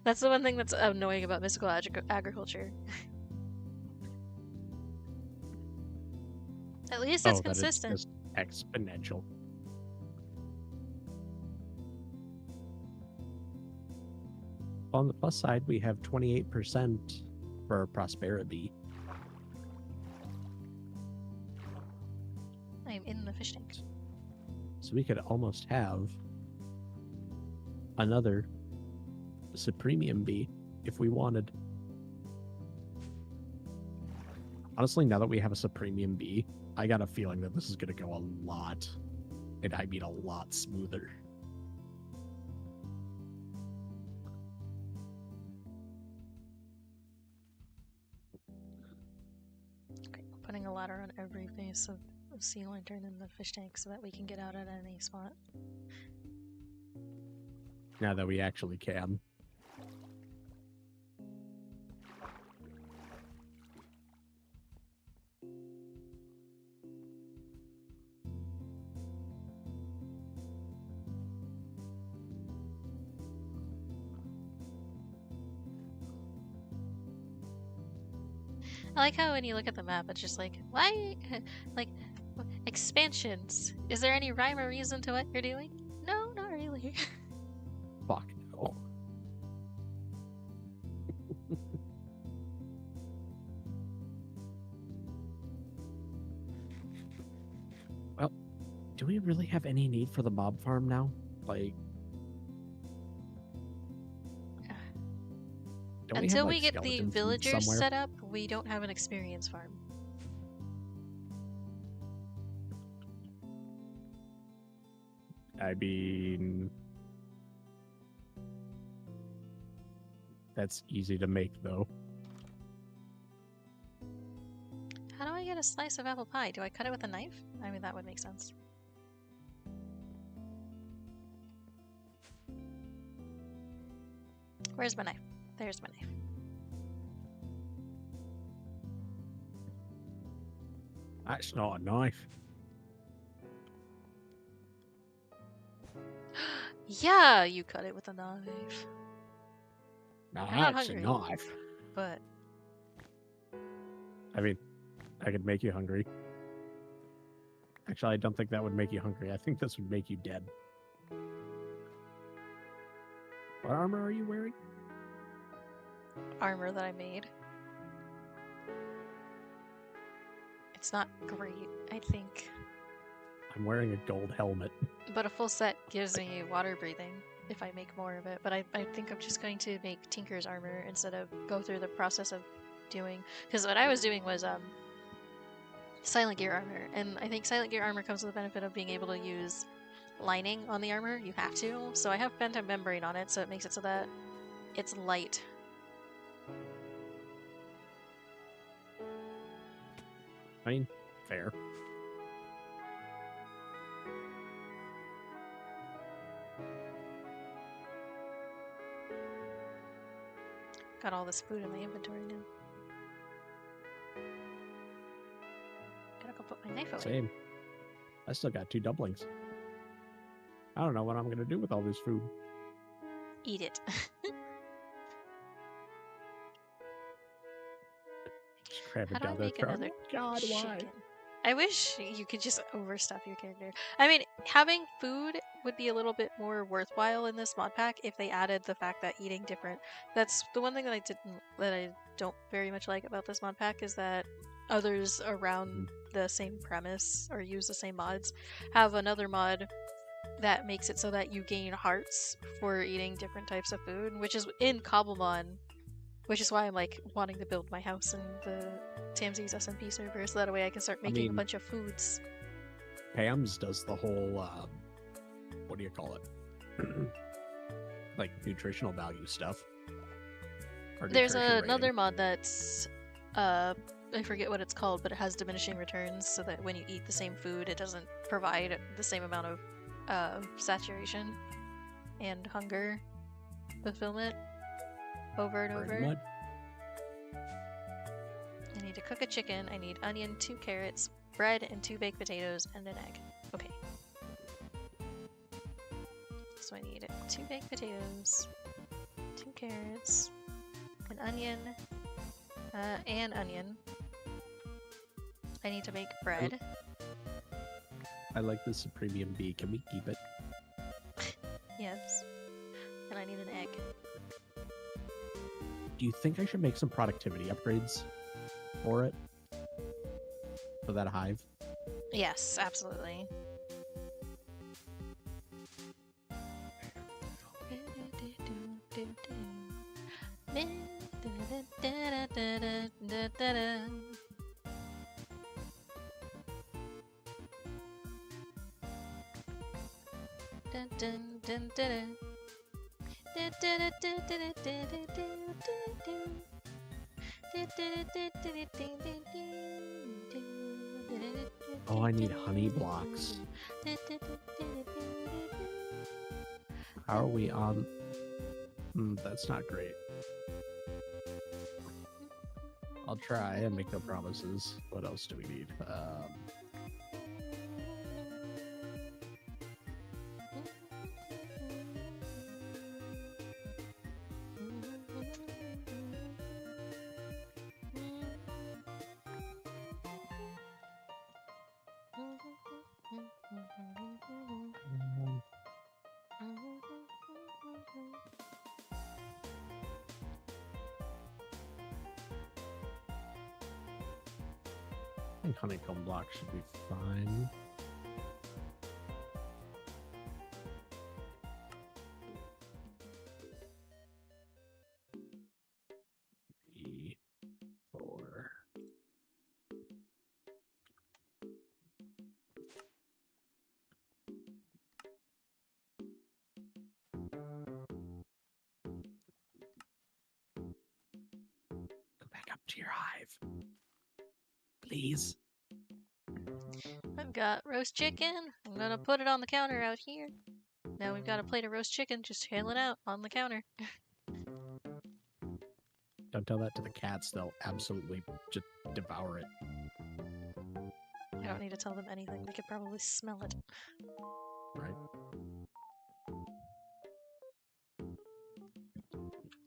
That's the one thing that's annoying about mystical agriculture. At least it's consistent. It's just exponential. On the plus side, we have 28% for prosperity. I'm in the fish tank. So we could almost have another Supremium bee if we wanted. Honestly, now that we have a Supremium bee, I got a feeling that this is going to go a lot, and I mean a lot smoother. Okay, putting a ladder on every face of sea lantern in the fish tank so that we can get out at any spot. Now that we actually can. I like how when you look at the map, it's just like, why? Like, expansions. Is there any rhyme or reason to what you're doing? No, not really. Fuck no. Well, do we really have any need for the mob farm now? Like, don't Until have, we get the skeleton food villagers somewhere? set up, we don't have an experience farm. I mean, that's easy to make, though. How do I get a slice of apple pie? Do I cut it with a knife? I mean, that would make sense. Where's my knife? There's my knife. That's not a knife. Yeah, you cut it with a knife. Now I'm not that's a hungry. knife. But I mean, I could make you hungry. Actually, I don't think that would make you hungry. I think this would make you dead. What armor are you wearing? armor that I made. It's not great, I think. I'm wearing a gold helmet. But a full set gives me water breathing if I make more of it. But I think I'm just going to make Tinker's armor instead of go through the process of doing... Because what I was doing was Silent Gear armor. And I think Silent Gear armor comes with the benefit of being able to use lining on the armor. You have to. So I have Phantom Membrane on it, so it makes it so that it's light. I mean, fair. got all this food in my inventory now. Gotta go put my knife away. Same. I still got 2 dumplings. I don't know what I'm gonna do with all this food. Eat it. Just cram How it do I down their make throat. another God, why? chicken? I wish you could just overstuff your character. I mean, having food would be a little bit more worthwhile in this mod pack if they added the fact that eating different. That's the one thing that I don't very much like about this mod pack is that others around the same premise or use the same mods have another mod that makes it so that you gain hearts for eating different types of food, which is in Cobblemon. Which is why I'm like wanting to build my house in the Tamsies SMP server, so that way I can start making a bunch of foods. Pam's does the whole, what do you call it? Like nutritional value stuff. Or There's nutrition another rating. mod that's, I forget what it's called, but it has diminishing returns, so that when you eat the same food, it doesn't provide the same amount of saturation and hunger fulfillment over and Brain over. mud. I need to cook a chicken. I need onion, 2 carrots, bread, and 2 baked potatoes, and an egg. Okay. So I need 2 baked potatoes, 2 carrots, an onion, and onion. I need to make bread. I like this premium bee. Can we keep it? Yes. And I need an egg. Do you think I should make some productivity upgrades for it? For that hive? Yes, absolutely. Oh, I need honey blocks. How are we on? That's not great. I'll try and make no promises. What else do we need? I think honeycomb blocks should be fine. E4. Go back up to your hive. Please. I've got roast chicken. I'm gonna put it on the counter out here. Now we've got a plate of roast chicken just chilling out on the counter. Don't tell that to the cats. They'll absolutely just devour it. I don't need to tell them anything. They could probably smell it. Right.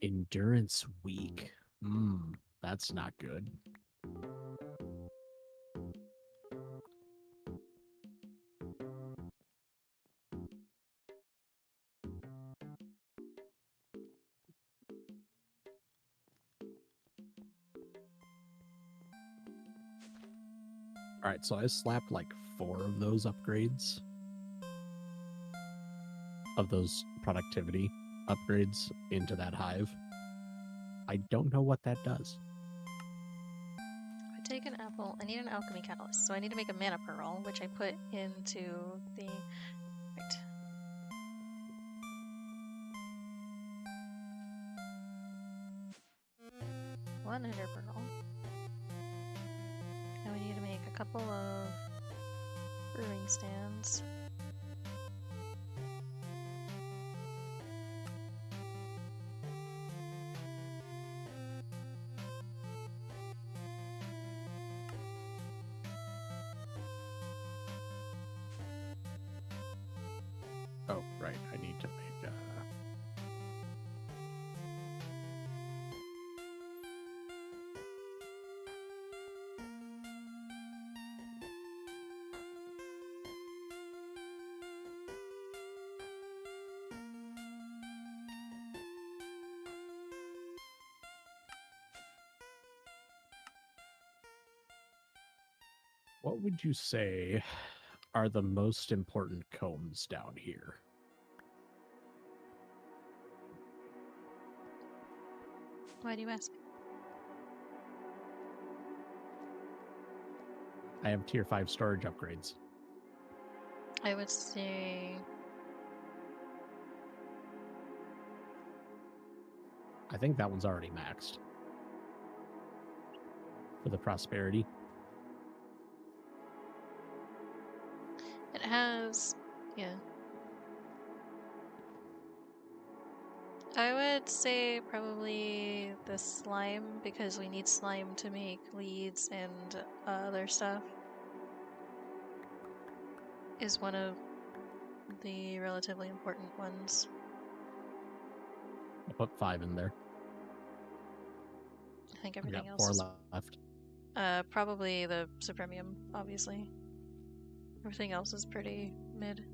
Endurance week. That's not good. Alright, so I slapped like 4 of those upgrades. Of those productivity upgrades into that hive. I don't know what that does. I take an apple. I need an alchemy catalyst, so I need to make a mana pearl, which I put into the. Right. One ender pearl. Now we need to make a couple of brewing stands. right. I need to make what would you say are the most important combs down here? Why do you ask? I have tier 5 storage upgrades. I would say I think that one's already maxed. For the prosperity. it has, yeah. I would say probably the slime, because we need slime to make leads and other stuff. Is one of the relatively important ones. I'll put 5 in there. I think I've everything got else 4 is left. probably the Supremium, obviously. Everything else is pretty mid,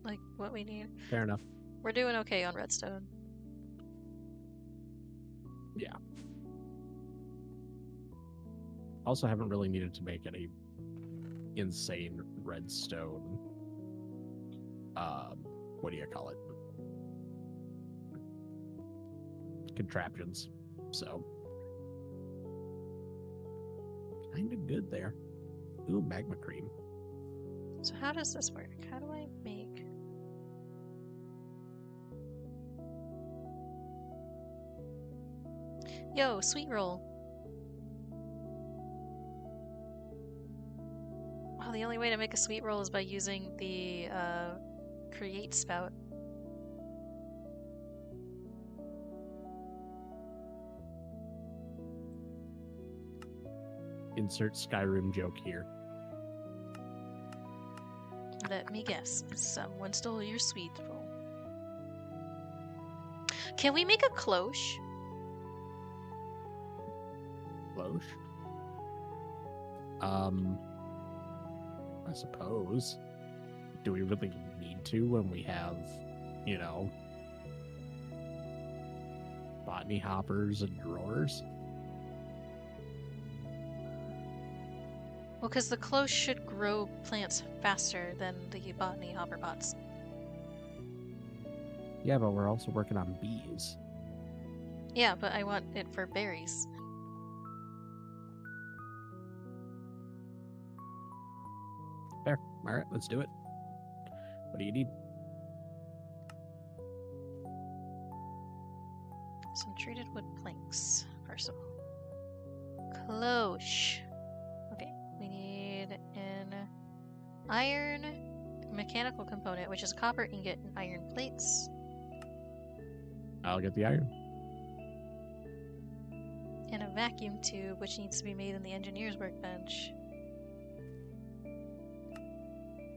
like what we need. Fair enough. We're doing okay on redstone. Yeah. Also haven't really needed to make any insane redstone what do you call it? Contraptions. So kind of good there. Ooh, magma cream. So how does this work? How do I make... Yo, sweet roll. Wow, the only way to make a sweet roll is by using the create spout. Insert Skyrim joke here. Let me guess. Someone stole your sweet roll. Can we make a cloche? Cloche. I suppose. Do we really need to when we have, you know, botany hoppers and drawers? Well, because the cloche should grow plants faster than the botany hopper bots. Yeah, but we're also working on bees. Yeah, but I want it for berries. Fair. All right, let's do it. What do you need? Some treated wood planks, first of all. Cloche. Okay, we need an iron mechanical component, which is a copper ingot and iron plates. I'll get the iron. And a vacuum tube, which needs to be made in the engineer's workbench.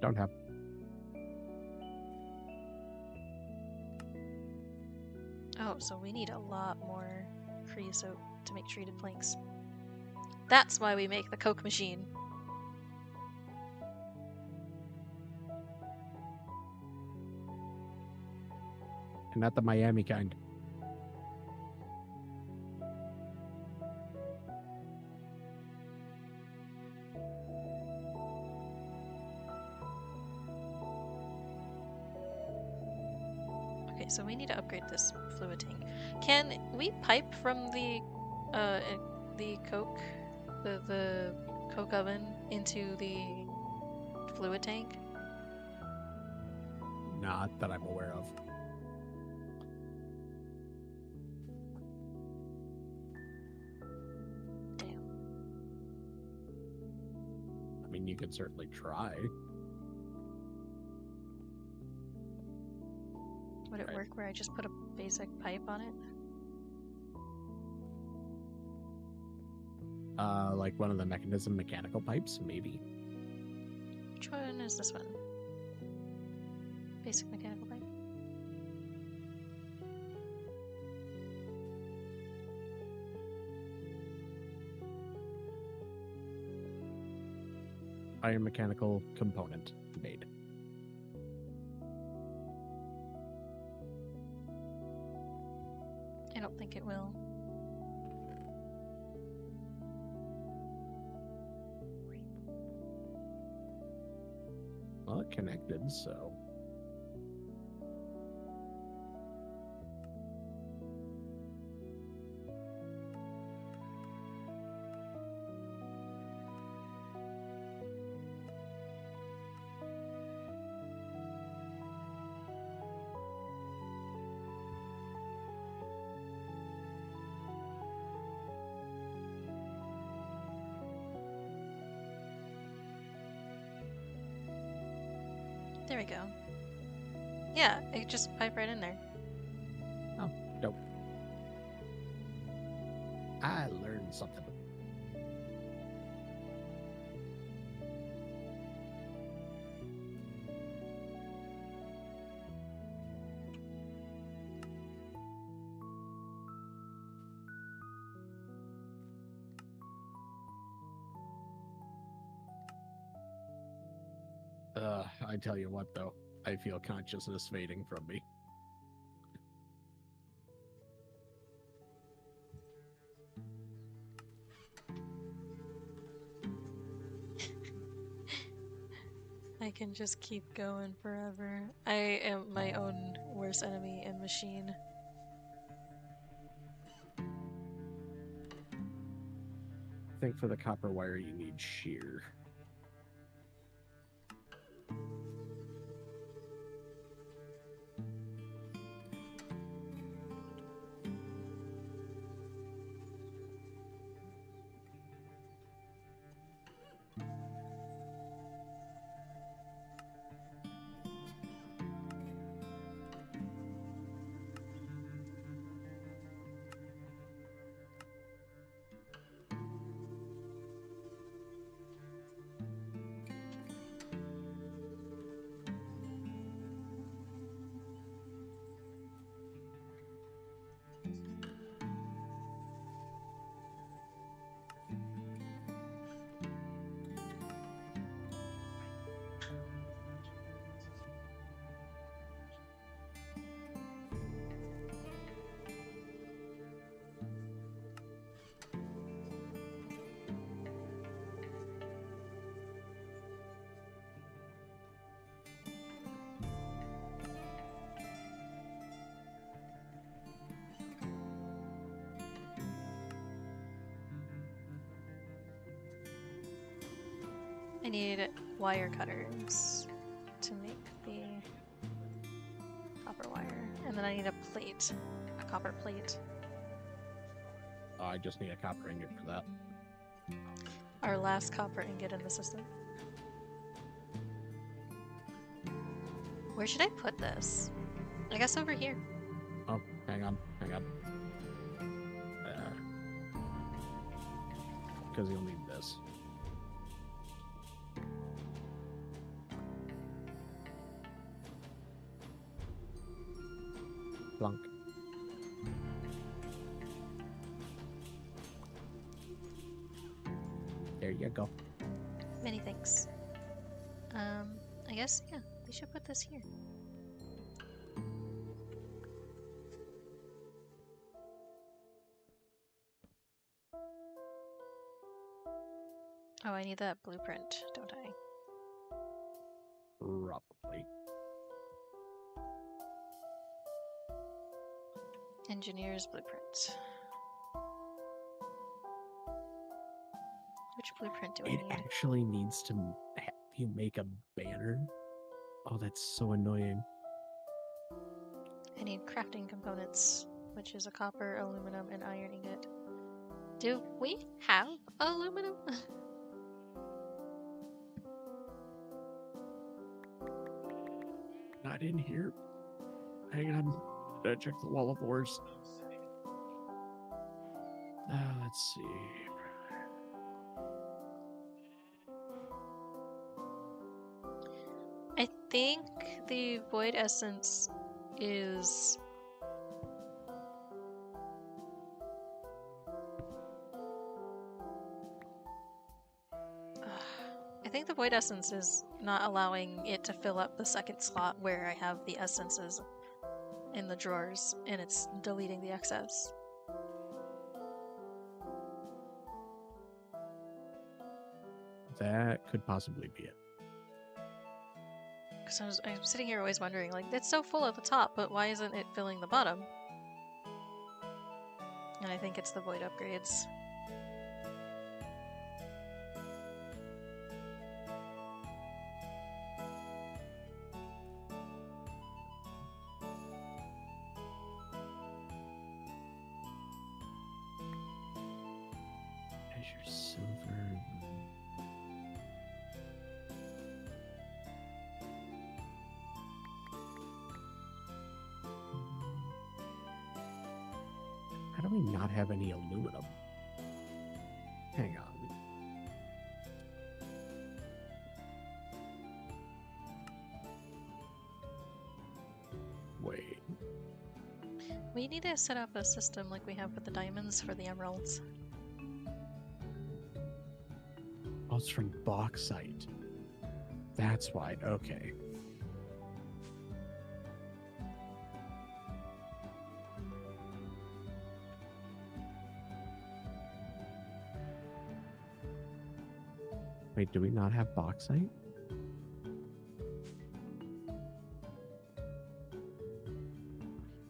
Don't have. Oh, so we need a lot more creosote to make treated planks. That's why we make the Coke machine. And not the Miami kind. Okay, so we need to upgrade this fluid tank. Can we pipe from the Coke, the Coke oven into the fluid tank? Not that I'm aware of. Damn. I mean, you could certainly try. Would it Right. work where I just put a basic pipe on it? Like one of the mechanism mechanical pipes, maybe. Which one is this one? Basic mechanical pipe? iron mechanical component made. I don't think it will. Well, it connected, so. There we go. Yeah, it just pipe right in there. Oh, dope. I learned something. I tell you what, though, I feel consciousness fading from me. I can just keep going forever. I am my own worst enemy and machine. I think for the copper wire, you need shear. I need wire cutters to make the copper wire. And then I need a plate, a copper plate. I just need a copper ingot for that. Our last copper ingot in the system. Where should I put this? I guess over here. Oh, hang on. Because you'll need this. Plunk. There you go. Many thanks. I guess, yeah, we should put this here. Oh, I need that blueprint, don't I? Probably. Engineer's blueprint. Which blueprint do I It need? actually needs to have you make a banner. Oh, that's so annoying. I need crafting components, which is a copper, aluminum, and iron ingot. Do we have aluminum? Not in here. Hang on. Gotta check the wall of ores. Let's see. I think the void essence is I think the void essence is not allowing it to fill up the second slot where I have the essences in the drawers, and it's deleting the excess. That could possibly be it. Because I'm sitting here always wondering, like, it's so full at the top, but why isn't it filling the bottom? And I think it's the void upgrades. Azure silver. How do we not have any aluminum? Hang on. Wait. We need to set up a system like we have with the diamonds for the emeralds. Oh, it's from bauxite. That's why. Okay. Wait, do we not have bauxite?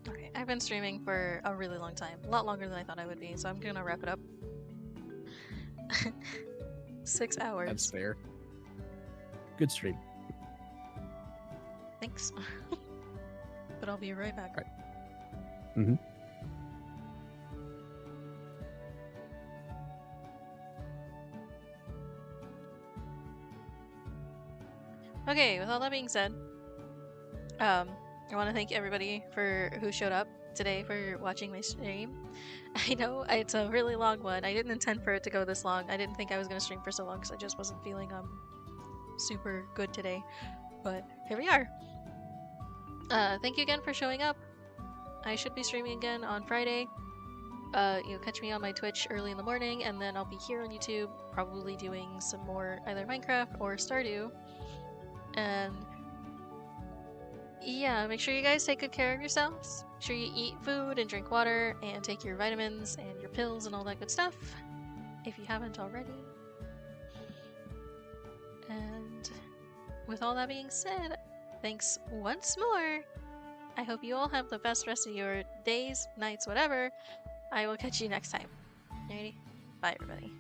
Okay, I've been streaming for a really long time. A lot longer than I thought I would be, so I'm gonna wrap it up. 6 hours. That's fair. Good stream. Thanks. But I'll be right back. Right. Mm-hmm. Okay, with all that being said, I want to thank everybody who showed up today for watching my stream. I know it's a really long one. I didn't intend for it to go this long. I didn't think I was going to stream for so long because I just wasn't feeling super good today. But here we are. Thank you again for showing up. I should be streaming again on Friday. You'll catch me on my Twitch early in the morning, and then I'll be here on YouTube, probably doing some more either Minecraft or Stardew. And yeah, make sure you guys take good care of yourselves. Make sure you eat food and drink water and take your vitamins and your pills and all that good stuff if you haven't already. And with all that being said, thanks once more. I hope you all have the best rest of your days, nights, whatever. I will catch you next time. Alrighty? Bye, everybody.